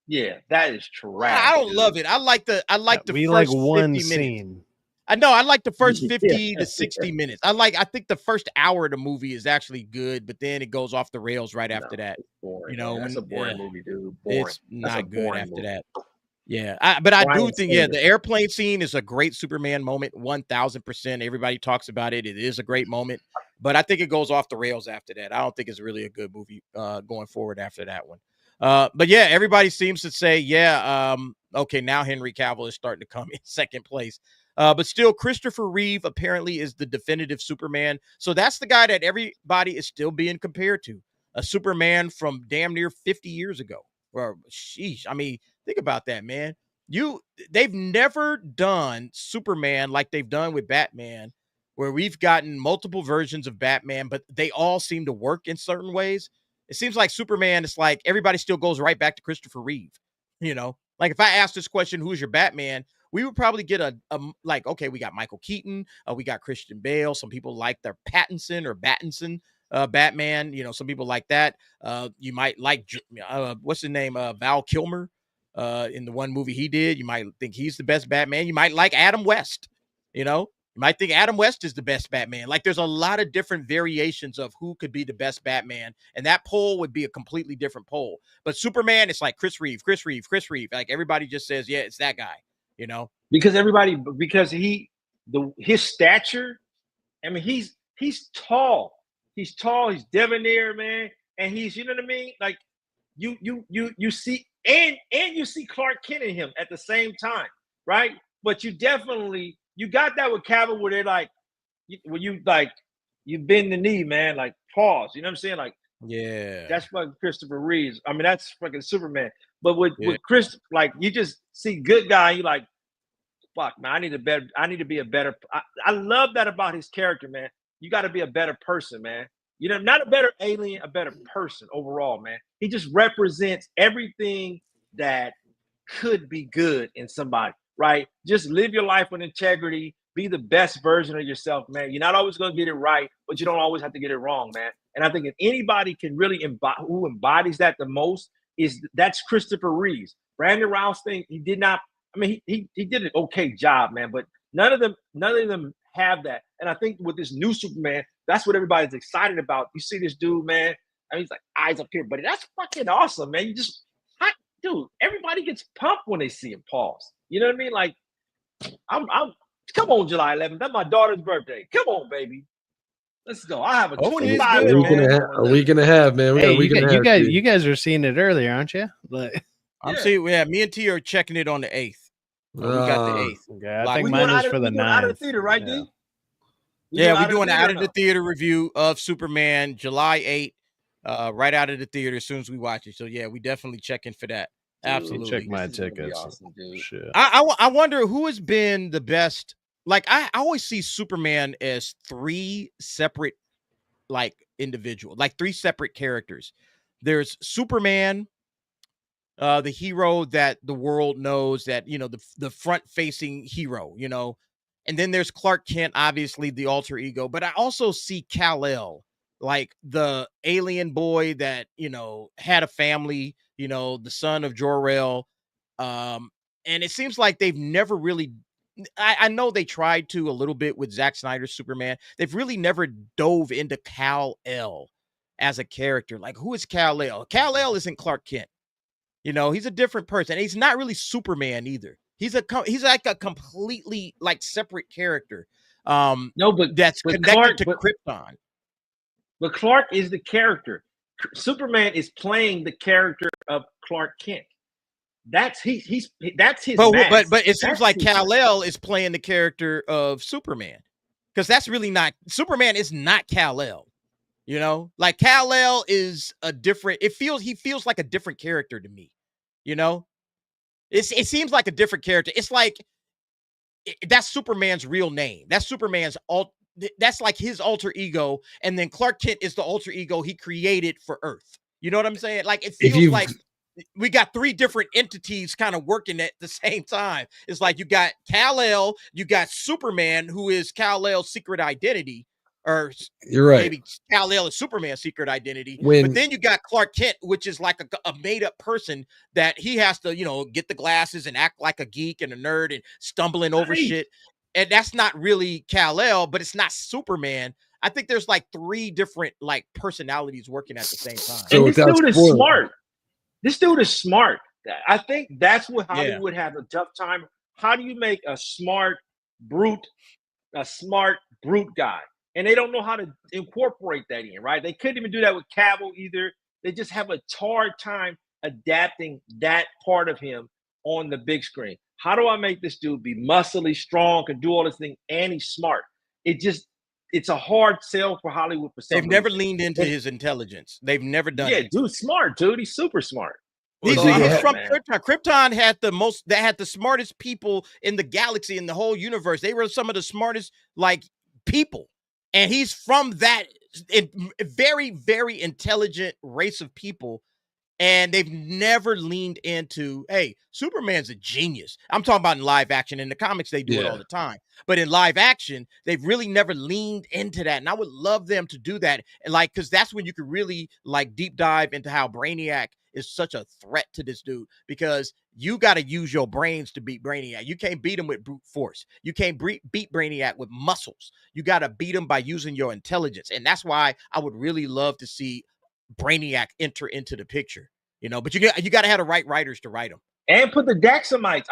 yeah, that is trash. I don't love it. I like the we first like one 50 minutes. scene. I know. I like the first 50 to 60 minutes. I think the first hour of the movie is actually good, but then it goes off the rails right after that. Boring, you know, that's a boring movie, dude. Boring. It's not good after that. Yeah, but I do think, the airplane scene is a great Superman moment, 1000%. Everybody talks about it. It is a great moment, but I think it goes off the rails after that. I don't think it's really a good movie going forward after that one. But yeah, everybody seems to say, yeah, okay, now Henry Cavill is starting to come in second place. But still, Christopher Reeve apparently is the definitive Superman. So that's the guy that everybody is still being compared to. A Superman from damn near 50 years ago. Or, sheesh, I mean, think about that, man. They've never done Superman like they've done with Batman, where we've gotten multiple versions of Batman, but they all seem to work in certain ways. It seems like Superman, it's like everybody still goes right back to Christopher Reeve. You know, like if I asked this question, who's your Batman? We would probably get a like, okay, we got Michael Keaton, we got Christian Bale. Some people like their Pattinson or Battinson Batman. You know, some people like that. You might like what's his name, Val Kilmer, in the one movie he did. You might think he's the best Batman. You might like Adam West. You know, you might think Adam West is the best Batman. Like there's a lot of different variations of who could be the best Batman. And that poll would be a completely different poll. But Superman, it's like Chris Reeve. Like everybody just says, yeah, it's that guy, you know? Because his stature, I mean, he's tall. He's tall, he's debonair, man. And he's, you know what I mean? Like you see, and you see Clark Kent in him at the same time, right? But you got that with Cavill where they're like, when you bend the knee, man, like pause. You know what I'm saying? Like, yeah, that's fucking Christopher Reeves. I mean, that's fucking Superman. But with Chris, like you just see good guy, you like, fuck, man, I need to be a better. I love that about his character, man. You got to be a better person, man. You know, not a better alien, a better person overall, man. He just represents everything that could be good in somebody, right? Just live your life with integrity. Be the best version of yourself, man. You're not always going to get it right, but you don't always have to get it wrong, man. And I think if anybody can really who embodies that the most that's Christopher Reeves. Brandon Routh thing, he did not. I mean, he did an okay job, man. But none of them have that. And I think with this new Superman, that's what everybody's excited about. You see this dude, man. I mean, he's like eyes up here, buddy. That's fucking awesome, man. You just, dude. Everybody gets pumped when they see him. Pause. You know what I mean? Like, I'm. Come on, July 11th. That's my daughter's birthday. Come on, baby. Let's go. I have a 25-year-old. A week and a half, man. We got a week and a half. You guys are seeing it earlier, aren't you? Like, I'm seeing. Yeah, me and T are checking it on the 8th. We got the 8th. Yeah, I think mine is for the 9th. Out of the theater, right, D? Yeah, we're doing an out of the theater review of Superman, July 8th, right out of the theater as soon as we watch it. So yeah, we definitely checking for that. Absolutely. Check my tickets. Awesome, dude. Shit. I wonder who has been the best. Like I always see Superman as 3 separate like individual, like 3 separate characters. There's Superman, the hero that the world knows, that, you know, the front facing hero, you know, and then there's Clark Kent, obviously the alter ego, but I also see Kal-El, like the alien boy that, you know, had a family, you know, the son of Jor-El. And it seems like they've never really, I know they tried to a little bit with Zack Snyder's Superman. They've really never dove into Kal-El as a character. Like, who is Kal-El? Kal-El isn't Clark Kent. You know, he's a different person. He's not really Superman either. He's like a completely like separate character. That's connected to Krypton. But Clark is the character. Superman is playing the character of Clark Kent. That's his. But it seems like Kal-El is playing the character of Superman, because that's really not Superman. Is not Kal-El. You know, like Kal-El is a different. He feels like a different character to me. You know, it seems like a different character. It's like that's Superman's real name. That's Superman's that's like his alter ego, and then Clark Kent is the alter ego he created for Earth. You know what I'm saying? Like it feels like we got 3 different entities kind of working at the same time. It's like you got Kal-El, you got Superman, who is Kal-El's secret identity, or you're right, maybe Kal-El is Superman's secret identity. But then you got Clark Kent, which is like a made-up person that he has to, you know, get the glasses and act like a geek and a nerd and stumbling over shit. And that's not really Kal-El, but it's not Superman. I think there's like 3 different like personalities working at the same time. And this dude is smart. This dude is smart. I think that's what Hollywood have a tough time. How do you make a smart brute guy? And they don't know how to incorporate that in, right? They couldn't even do that with Cavill either. They just have a hard time adapting that part of him on the big screen. How do I make this dude be muscly, strong, can do all this thing, and he's smart? It's a hard sell for Hollywood for some They've never reason. leaned into his intelligence. They've never done it. Yeah, dude's smart, dude. He's super smart. He's from Krypton. Krypton had the smartest people in the galaxy, in the whole universe. They were some of the smartest like people, and he's from that very, very intelligent race of people. And they've never leaned into, hey, Superman's a genius. I'm talking about in live action. In the comics, they do it all the time. But in live action, they've really never leaned into that. And I would love them to do that. And like, because that's when you could really like deep dive into how Brainiac is such a threat to this dude, because you got to use your brains to beat Brainiac. You can't beat him with brute force. You can't beat Brainiac with muscles. You got to beat him by using your intelligence. And that's why I would really love to see Brainiac enter into the picture, you know, but you got to have the right writers to write them. And put the Daxamites,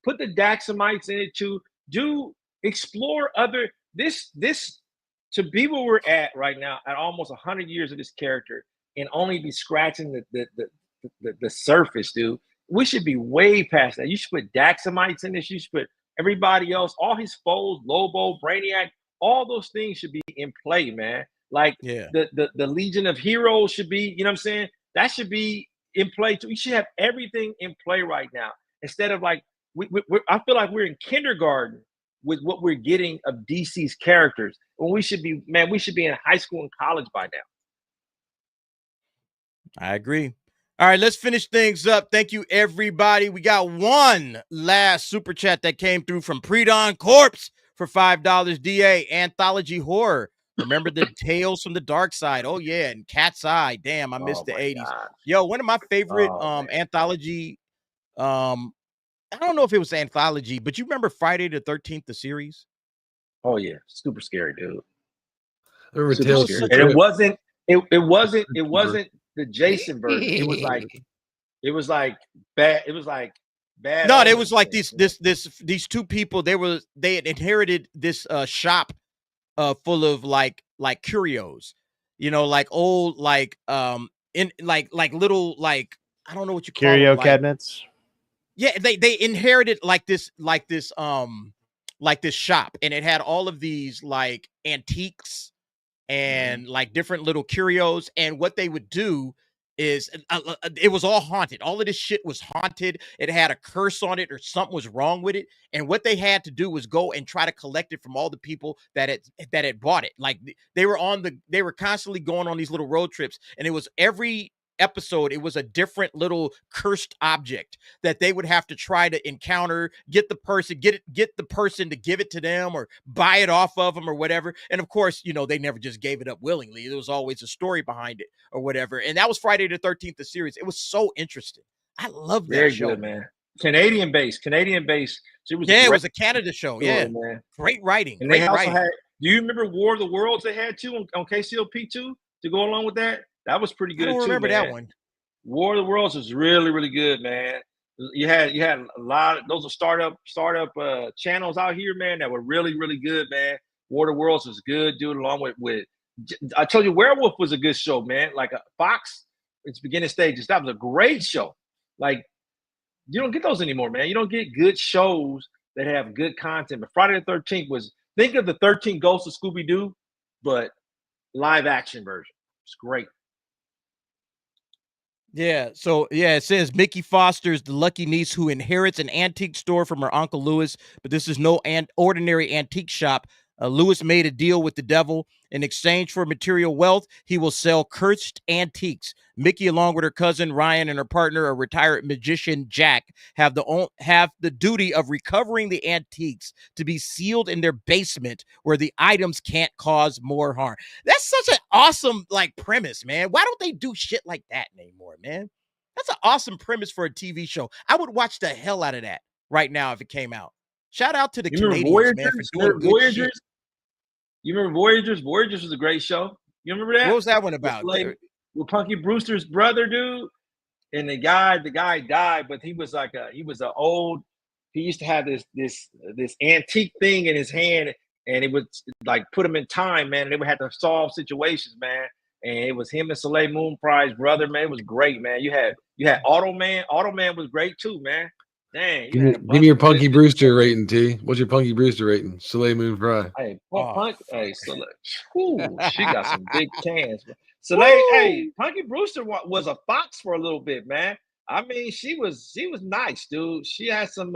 put the Daxamites in it to explore other, this to be where we're at right now at almost 100 years of this character and only be scratching the surface, dude. We should be way past that. You should put Daxamites in this. You should put everybody else, all his foes, Lobo, Brainiac, all those things should be in play, man. Like the Legion of Heroes should be, you know what I'm saying? That should be in play too. We should have everything in play right now. Instead of like, I feel like we're in kindergarten with what we're getting of DC's characters. When we should be, man, we should be in high school and college by now. I agree. All right, let's finish things up. Thank you, everybody. We got one last super chat that came through from Predon Corpse for $5. DA, Anthology Horror. Remember the Tales from the Dark Side? Oh, yeah, and Cat's Eye. Damn, I missed the 80s. Gosh. Yo, one of my favorite anthology, I don't know if it was anthology, but you remember Friday the 13th, the series? Oh, yeah. Super scary, dude. Super scary. And it wasn't the Jason version. It was like bad. It was like bad. No, it was like these two people. They had inherited this shop full of like curios, you know, like old like little like, I don't know what you call curio it, like, cabinets. Yeah, they inherited like this shop, and it had all of these like antiques and like different little curios. And what they would do is it was all haunted. All of this shit was haunted. It had a curse on it, or something was wrong with it. And what they had to do was go and try to collect it from all the people that had bought it. Like they were constantly going on these little road trips, and it was every episode, it was a different little cursed object that they would have to try to encounter, get the person to give it to them or buy it off of them or whatever. And of course, you know, they never just gave it up willingly. There was always a story behind it or whatever. And that was Friday the 13th, the series. It was so interesting. I love that Very show. Good, man. Canadian based. It was a Canada show. Yeah, man. Great writing. And great they also writing. had, do you remember War of the Worlds they had too on KCLP2 to go along with that? That was pretty good. I don't remember that one. War of the Worlds was really, really good, man. You had a lot of those are startup channels out here, man, that were really, really good, man. War of the Worlds was good, dude. Along with I told you, Werewolf was a good show, man. Like a Fox, its beginning stages. That was a great show. Like, you don't get those anymore, man. You don't get good shows that have good content. But Friday the 13th was, think of the 13 Ghosts of Scooby-Doo, but live action version. It's great. Yeah, so it says Mickey Foster is the lucky niece who inherits an antique store from her Uncle Lewis, but this is no ordinary antique shop. Lewis made a deal with the devil. In exchange for material wealth, he will sell cursed antiques. Mickey, along with her cousin Ryan and her partner, a retired magician Jack, have the duty of recovering the antiques to be sealed in their basement where the items can't cause more harm. That's such an awesome like premise, man. Why don't they do shit like that anymore, man? That's an awesome premise for a TV show. I would watch the hell out of that right now if it came out. Shout out to the Canadians, man, for doing good shit. You remember Voyagers? Voyagers was a great show. You remember that? What was that one about? With Punky Brewster's brother, dude. And the guy died, but he was he used to have this antique thing in his hand, and it would like put him in time, man. And they would have to solve situations, man. and it was him and Soleil Moon Prize brother, man. It was great, man. You had Automan. Automan was great too, man. Dang, give me your Punky Brewster rating, T. What's your Punky Brewster rating? Soleil Moon Fry. Hey, hey, Soleil. She got some big cans. Soleil, hey, Punky Brewster was a fox for a little bit, man. I mean, she was nice, dude. She had some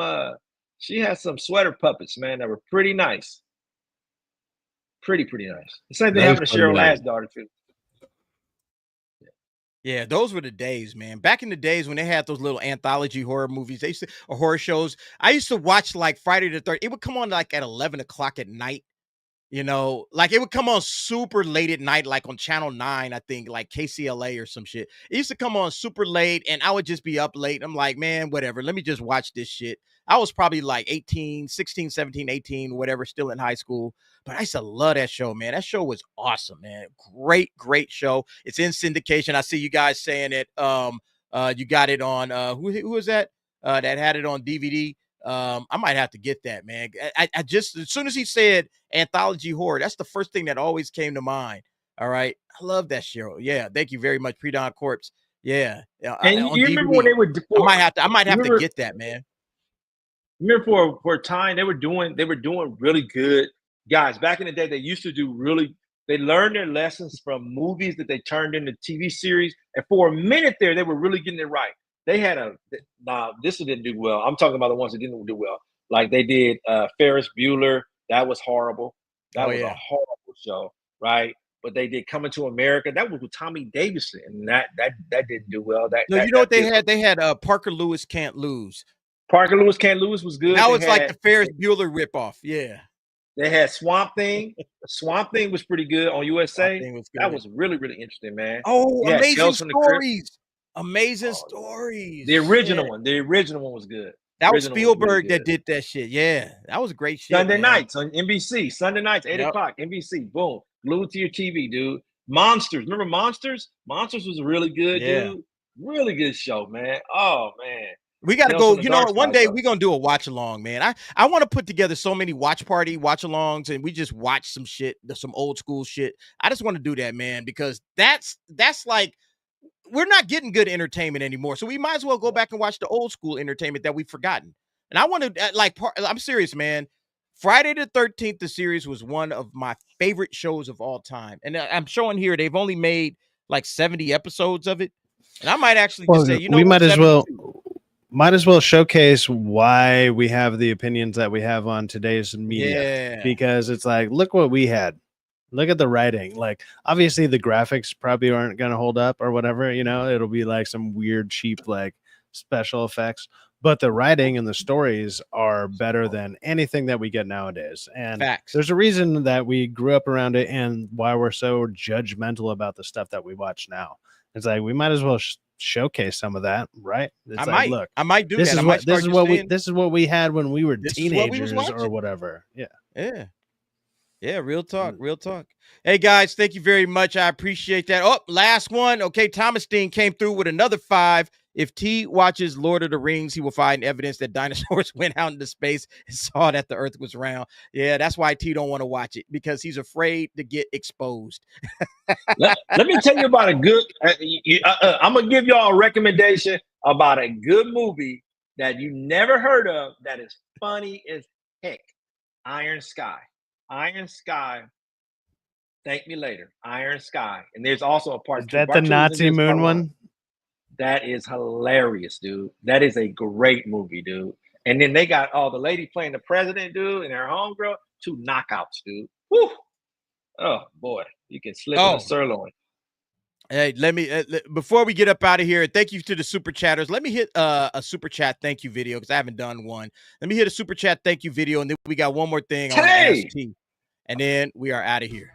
sweater puppets, man, that were pretty nice. Pretty nice. The same thing happened to Cheryl Ladd's daughter too. Yeah, those were the days, man. Back in the days when they had those little anthology horror movies, they used to, or horror shows. I used to watch like Friday the 13th. It would come on like at 11 o'clock at night. You know, like it would come on super late at night, like on Channel 9, I think, like KCLA or some shit. It used to come on super late, and I would just be up late. I'm like, man, whatever. Let me just watch this shit. I was probably like 18, 16, 17, 18, whatever, still in high school. But I used to love that show, man. That show was awesome, man. Great show. It's in syndication. I see you guys saying it. You got it on, who was that? That had it on DVD. I might have to get that, man. I just, as soon as he said anthology horror, that's the first thing that always came to mind. All right. I love that show. Yeah. Thank you very much. Pre-Dawn Corpse. Yeah. And you remember when they were, I might have to get that, man. Remember for a time they were doing really good. Guys, back in the day, they used to do they learned their lessons from movies that they turned into TV series. And for a minute there, they were really getting it right. They had this didn't do well. I'm talking about the ones that didn't do well. Like they did Ferris Bueller. That was horrible. That was a horrible show, right? But they did Coming to America. That was with Tommy Davidson. And that didn't do well. You know what they had? They had Parker Lewis Can't Lose. Parker Lewis Can't Lose was good. That was like the Ferris Bueller ripoff. Yeah. They had Swamp Thing. Swamp Thing was pretty good on USA. That was really interesting, man. Oh, Amazing Stories. Amazing Stories. The original one. The original one was good. That was Spielberg that did that shit. Yeah. That was great shit. Sunday nights on NBC. Sunday nights, 8 o'clock. NBC. Boom. Glued to your TV, dude. Monsters. Remember Monsters? Monsters was really good, dude. Really good show, man. Oh, man. We got to go. You know, one day we're going to do a watch along, man. I want to put together so many watch alongs, and we just watch some shit, some old school shit. I just want to do that, man, because that's like, we're not getting good entertainment anymore. So we might as well go back and watch the old school entertainment that we've forgotten. And I want to I'm serious, man. Friday the 13th, the series was one of my favorite shows of all time. And I'm showing here, they've only made like 70 episodes of it. And I might actually just say, you know, we might as well showcase why we have the opinions that we have on today's media, because it's like, look what we had. Look at the writing. Like, obviously the graphics probably aren't going to hold up or whatever, you know, it'll be like some weird, cheap, like special effects, but the writing and the stories are better than anything that we get nowadays. And there's a reason that we grew up around it and why we're so judgmental about the stuff that we watch now. It's like, we might as well showcase some of that, right? It's I might do this that. This is what we had when we were teenagers or whatever. Yeah, real talk. Hey guys, thank you very much. I appreciate that. Oh, last one. Okay, Thomas Dean came through with another 5. If T watches Lord of the Rings, he will find evidence that dinosaurs went out into space and saw that the earth was round. Yeah, that's why T don't want to watch it, because he's afraid to get exposed. let me tell you about a good, I'm going to give y'all a recommendation about a good movie that you never heard of that is funny as heck. Iron Sky. Thank me later. Iron Sky. And there's also a part 2. Is that the Nazi moon one? That is hilarious, dude. That is a great movie, dude. And then they got the lady playing the president, dude, and her homegirl, 2 knockouts, dude. Woo! Oh boy, you can slip on a sirloin. Hey, let me before we get up out of here, thank you to the super chatters. Let me hit a super chat thank you video, because I haven't done one. Let me hit a super chat thank you video, and then we got one more thing on the ST, and then we are out of here.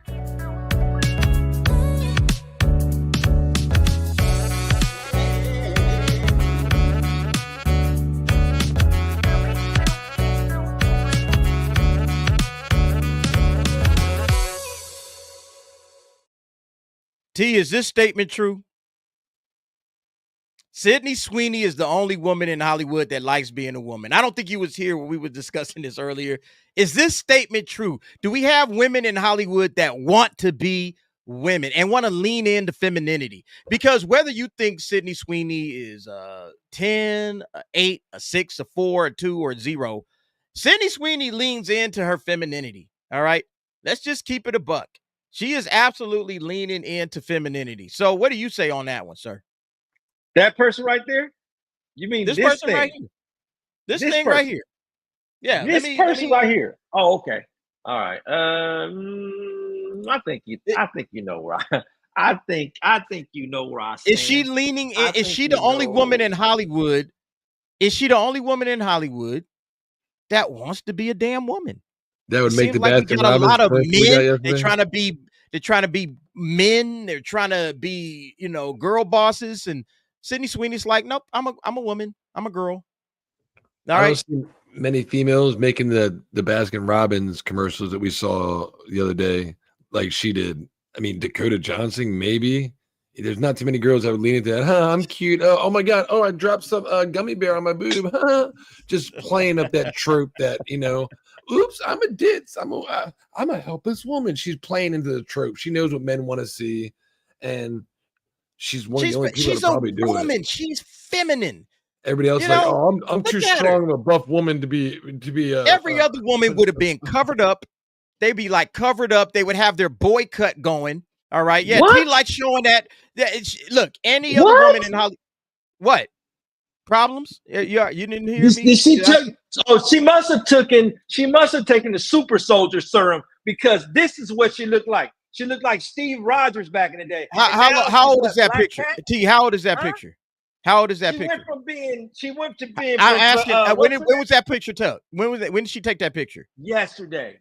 T, is this statement true? Sydney Sweeney is the only woman in Hollywood that likes being a woman. I don't think you was here when we were discussing this earlier. Is this statement true? Do we have women in Hollywood that want to be women and want to lean into femininity. Because whether you think Sydney Sweeney is 10, 8, 6, 4, 2, or 0, Sydney Sweeney leans into her femininity. All right. Let's just keep it a buck. She is absolutely leaning into femininity. So what do you say on that one, sir? That person right there? You mean this person thing? Right here? This thing person. Right here. Yeah. This person right here. Oh, okay. All right. I think you know where I think you know where I stand. Is she leaning in? Is she the only woman in Hollywood? Is she the only woman in Hollywood that wants to be a damn woman? That would make the like we got a lot of men. They're trying to be men. They're trying to be, girl bosses. And Sydney Sweeney's like, nope, I'm a woman. I'm a girl. All right. See many females making the Baskin Robbins commercials that we saw the other day, like she did. I mean, Dakota Johnson, maybe. There's not too many girls that would lean into that. I'm cute. Oh my God. Oh, I dropped some gummy bear on my boob. Just playing up that trope that, oops, I'm a ditz. I'm a helpless woman. She's playing into the trope. She knows what men want to see. And she's one of the only people that probably do it. She's feminine. Everybody else I'm too strong of a buff woman to be every other woman would have been covered up. They'd be like covered up. They would have their boy cut going. All right. Yeah. T like showing that look, any other woman in Hollywood. What? Problems? You didn't hear me? She must have taken the super soldier serum, because this is what she looked like. She looked like Steve Rogers back in the day. How old is that picture? T, how old is that picture? How old is that picture? She went to being. I asked you, when was that picture took? When did she take that picture? Yesterday.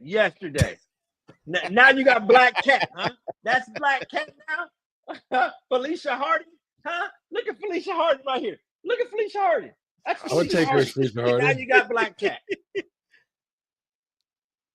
Now you got Black Cat, huh? That's Black Cat now? Felicia Hardy, huh? Look at Felicia Hardy right here. Look at Felicia Hardy. That's I would take her as Felicia Hardy. Now you got Black Cat.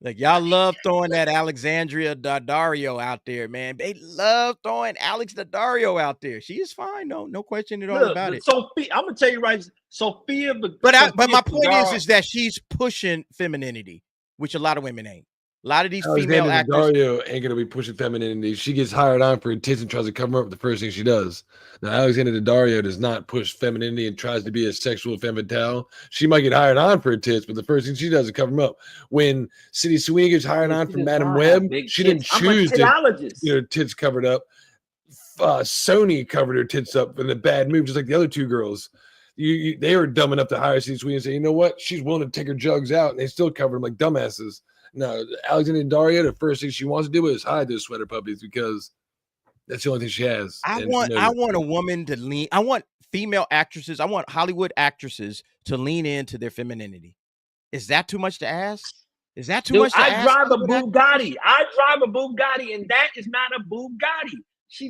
Like, y'all love throwing that Alexandria Daddario out there, man. They love throwing Alex Daddario out there. She is fine, no question at all about it. Sophia, I'm gonna tell you right, Sophia. But my point is that she's pushing femininity, which a lot of women ain't. A lot of these female actors Daddario ain't gonna be pushing femininity. She gets hired on for tits and tries to cover up the first thing she does. Now, Alexandra Daddario does not push femininity and tries to be a sexual femme fatale. She might get hired on for her tits, but the first thing she does is cover them up. When Sydney Sweeney gets hired on for Madam Web, she didn't choose to get her tits covered up. Sony covered her tits up in a bad move, just like the other two girls. They were dumb enough to hire Sydney Sweeney and say, you know what? She's willing to take her jugs out, and they still cover them like dumbasses. No, Alexandra Daddario, the first thing she wants to do is hide those sweater puppies, because that's the only thing she has. I want a woman to lean. I want female actresses. I want Hollywood actresses to lean into their femininity. Is that too much to ask? Is that too much to ask? I drive a Bugatti, and that is not a Bugatti. She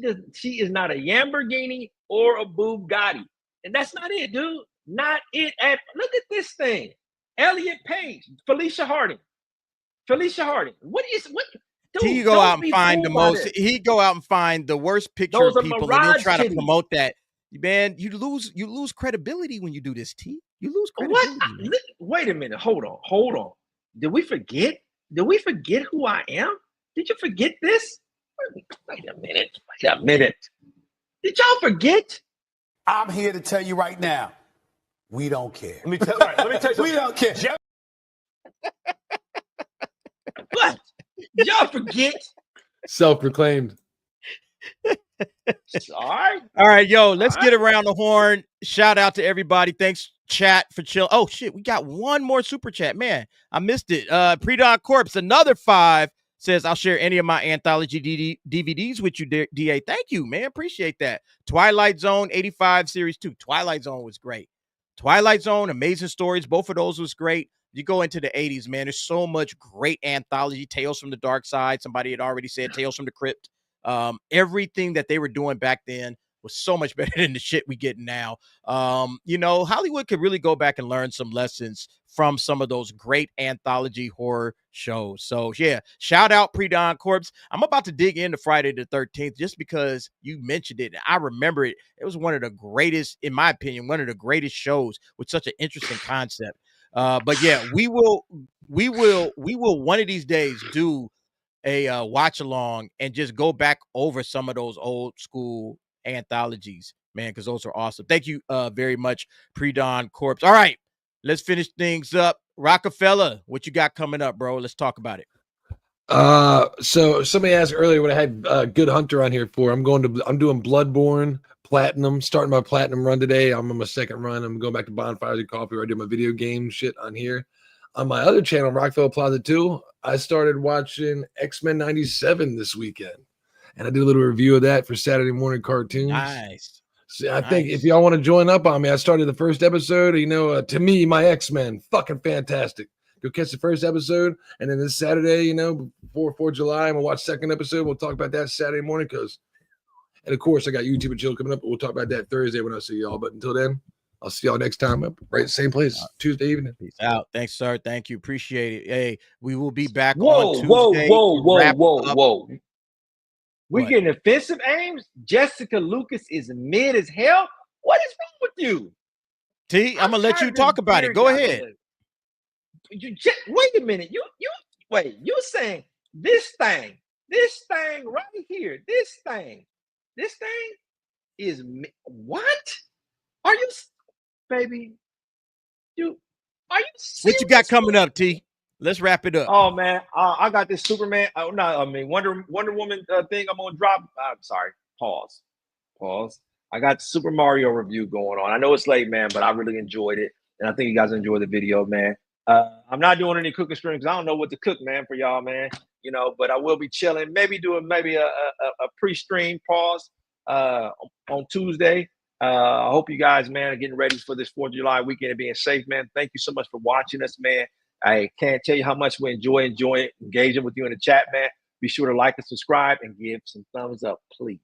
is not a Lamborghini or a Bugatti, and that's not it, dude. Not it. Look at this thing. Elliot Page, Felicia Hardy. What is what? Dude, he go out and find the most. He go out and find the worst picture of people, and he'll try to promote that. Man, you lose credibility when you do this. T, you lose credibility. What? Wait a minute. Hold on. Did we forget who I am? Did you forget this? Wait a minute. Did y'all forget? I'm here to tell you right now, we don't care. Let me tell you something. We don't care. What? Y'all forget? Self-proclaimed. All right, yo, let's get around the horn. Shout out to everybody. Thanks, chat, for chill. Oh shit, we got one more super chat. Man, I missed it. Pre-Dawn Corpse, another 5, says, I'll share any of my anthology DVDs with you, DA. Thank you, man. Appreciate that. Twilight Zone 85 Series 2. Twilight Zone was great. Twilight Zone, Amazing Stories. Both of those was great. You go into the 80s, man, there's so much great anthology. Tales from the Dark Side. Somebody had already said Tales from the Crypt. Everything that they were doing back then was so much better than the shit we get now. Hollywood could really go back and learn some lessons from some of those great anthology horror shows. So, yeah, shout out Pre-Dawn Corpse. I'm about to dig into Friday the 13th just because you mentioned it. I remember it. It was one of the greatest, in my opinion, one of the greatest shows with such an interesting concept. But yeah, we will one of these days do a watch along and just go back over some of those old school anthologies, man, because those are awesome. Thank you very much, Pre-Dawn Corpse. All right, let's finish things up. Rockefeller, what you got coming up, bro? Let's talk about it. So somebody asked earlier what I had Good Hunter on here for. I'm doing Bloodborne Platinum, starting my Platinum run today. I'm on my second run. I'm going back to Bonfires and Coffee where I do my video game shit on here. On my other channel, Rockefeller Plaza 2, I started watching X-Men 97 this weekend. And I did a little review of that for Saturday morning cartoons. Nice. So I think if y'all want to join up on me, I started the first episode. To me, my X-Men, fucking fantastic. Go catch the first episode. And then this Saturday, before 4th of July, I'm going to watch second episode. We'll talk about that Saturday morning. And of course, I got YouTube and Chill coming up. But we'll talk about that Thursday when I see y'all. But until then, I'll see y'all next time, right? Same place, Tuesday evening. Peace out. Thanks, sir. Thank you. Appreciate it. Hey, we will be back on Tuesday. Whoa. We're getting offensive, Ames. Jessica Lucas is mid as hell. What is wrong with you? T, I'm going to let you talk about it. Go ahead. Wait a minute. You're saying this thing right here, this thing is what? Are you, baby? Are you serious? What you got coming up, T? Let's wrap it up. Oh man, I got this Superman. Wonder Woman thing. I'm gonna drop. I'm sorry. Pause. I got Super Mario review going on. I know it's late, man, but I really enjoyed it, and I think you guys enjoyed the video, man. I'm not doing any cooking streams because I don't know what to cook, man, for y'all, man. But I will be chilling. Maybe doing a pre-stream pause on Tuesday. I hope you guys, man, are getting ready for this 4th of July weekend and being safe, man. Thank you so much for watching us, man. I can't tell you how much we enjoy engaging with you in the chat, man. Be sure to like and subscribe and give some thumbs up, please.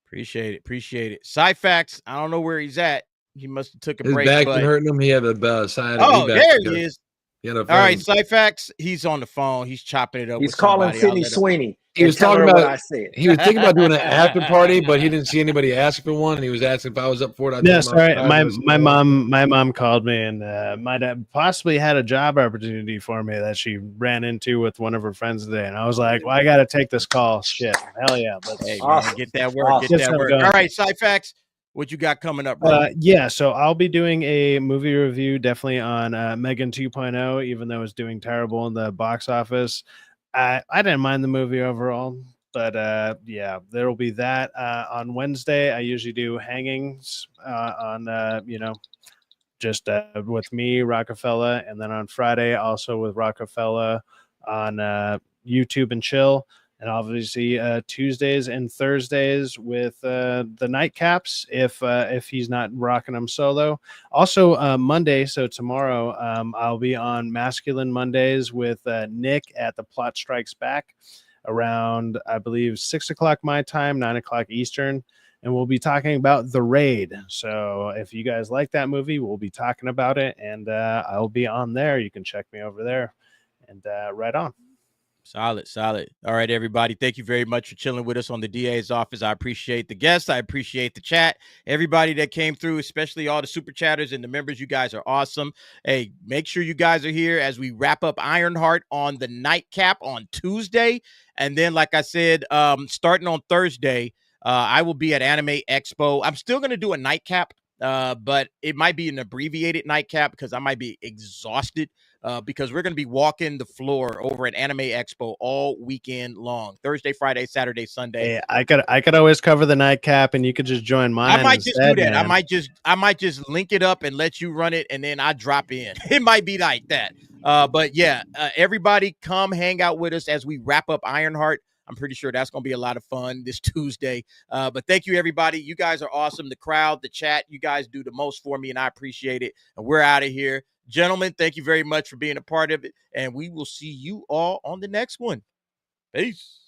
Appreciate it. Cyfax, I don't know where he's at. He must have took a break. His back been hurting him. He had a side. Oh, there he is. All right, Cyfax, he's on the phone. He's chopping it up. He's calling Sydney Sweeney. He was talking about what I said. He was thinking about doing an after party, but he didn't see anybody asking for one, and he was asking if I was up for it. Yes, right. My mom called me and might have possibly had a job opportunity for me that she ran into with one of her friends today, and I was like, "Well, I got to take this call." Shit, hell yeah! Hey, man, get that work. Get that work. All right, Cyfax. What you got coming up, bro? So I'll be doing a movie review definitely on M3GAN 2.0, even though it's doing terrible in the box office. I didn't mind the movie overall, but there will be that. On Wednesday, I usually do hangings just with me, Rockefeller, and then on Friday, also with Rockefeller on YouTube and Chill. And obviously Tuesdays and Thursdays with the nightcaps if he's not rocking them solo. Also Monday, so tomorrow, I'll be on Masculine Mondays with Nick at The Plot Strikes Back around, I believe, 6 o'clock my time, 9 o'clock Eastern. And we'll be talking about The Raid. So if you guys like that movie, we'll be talking about it. And I'll be on there. You can check me over there. And right on. Solid. All right, everybody. Thank you very much for chilling with us on the DA's office. I appreciate the guests. I appreciate the chat. Everybody that came through, especially all the super chatters and the members, you guys are awesome. Hey, make sure you guys are here as we wrap up Ironheart on the nightcap on Tuesday. And then, like I said, starting on Thursday, I will be at Anime Expo. I'm still going to do a nightcap, but it might be an abbreviated nightcap because I might be exhausted. Because we're going to be walking the floor over at Anime Expo all weekend long. Thursday, Friday, Saturday, Sunday. Hey, I could always cover the nightcap, and you could just join mine. I might just do that. Man. I might just link it up and let you run it, and then I drop in. It might be like that. But yeah, everybody come hang out with us as we wrap up Ironheart. I'm pretty sure that's going to be a lot of fun this Tuesday. But thank you, everybody. You guys are awesome. The crowd, the chat, you guys do the most for me, and I appreciate it. And we're out of here. Gentlemen, thank you very much for being a part of it, and we will see you all on the next one. Peace.